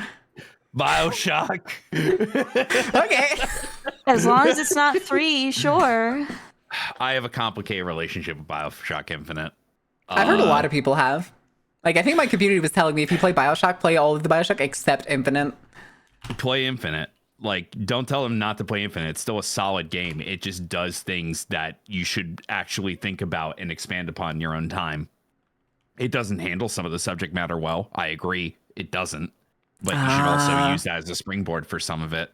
BioShock. Okay. As long as it's not 3, sure. I have a complicated relationship with BioShock Infinite. I've heard a lot of people have. Like, I think my community was telling me if you play BioShock, play all of the BioShock except Infinite. Play Infinite. Like, don't tell them not to play Infinite. It's still a solid game. It just does things that you should actually think about and expand upon in your own time. It doesn't handle some of the subject matter well. I agree. It doesn't. But you should also use that as a springboard for some of it.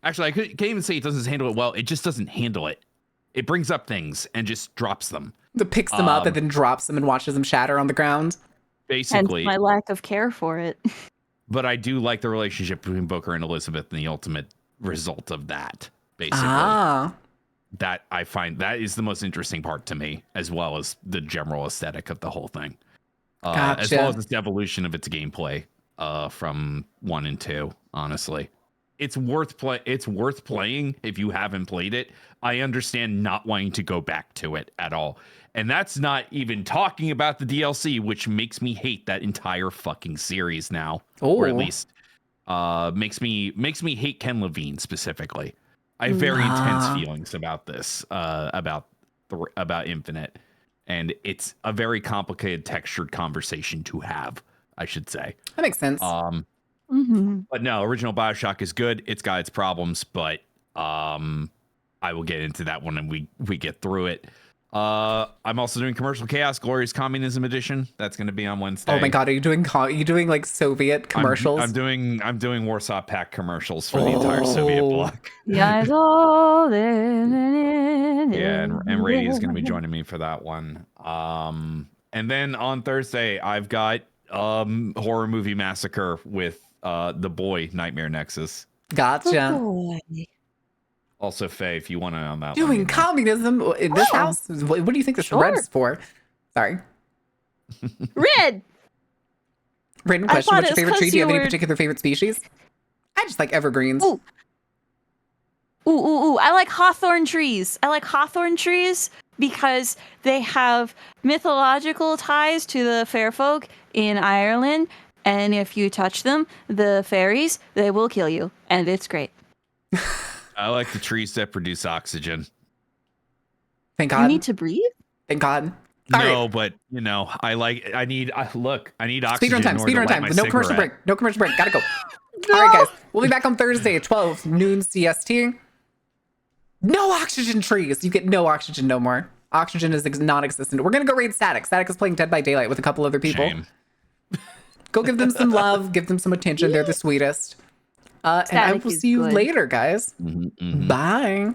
Actually, can't even say it doesn't handle it well. It just doesn't handle it. It brings up things and just drops them. It picks them up and then drops them and watches them shatter on the ground. Basically. Hence my lack of care for it. But I do like the relationship between Booker and Elizabeth and the ultimate result of that, basically. That I find that is the most interesting part to me, as well as the general aesthetic of the whole thing. Gotcha. As well as its evolution of its gameplay from 1 and 2, honestly. It's worth playing if you haven't played it. I understand not wanting to go back to it at all. And that's not even talking about the DLC, which makes me hate that entire fucking series now. Or at least makes me hate Ken Levine specifically. I have very intense feelings about this, about Infinite. And it's a very complicated, textured conversation to have, I should say. That makes sense. But no, original BioShock is good. It's got its problems, but I will get into that when we get through it. I'm also doing Commercial Chaos Glorious Communism Edition. That's going to be on Wednesday. Oh my god, are you doing like Soviet commercials? I'm doing Warsaw Pact commercials for the entire Soviet bloc. Yeah, and Ray is going to be joining me for that one. And then on Thursday, I've got Horror Movie Massacre with the boy Nightmare Nexus. Gotcha. Also, Faye, if you want to on that doing communism in this house. What do you think this red's for? Sorry. Red. Random question. What's your favorite tree? Do you have any particular favorite species? I just like evergreens. Ooh. I like hawthorn trees. Because they have mythological ties to the fair folk in Ireland. And if you touch them, the fairies, they will kill you. And it's great. I like the trees that produce oxygen. Thank God. You need to breathe? Thank God. No, but I need oxygen. Speedrun time. No commercial break. Gotta go. All right, guys. We'll be back on Thursday at 12 noon CST. No oxygen trees. You get no oxygen no more. Oxygen is non-existent. We're going to go raid Static. Static is playing Dead by Daylight with a couple other people. Shame. Go give them some love. Give them some attention. They're the sweetest. And I will see you later, guys. Bye.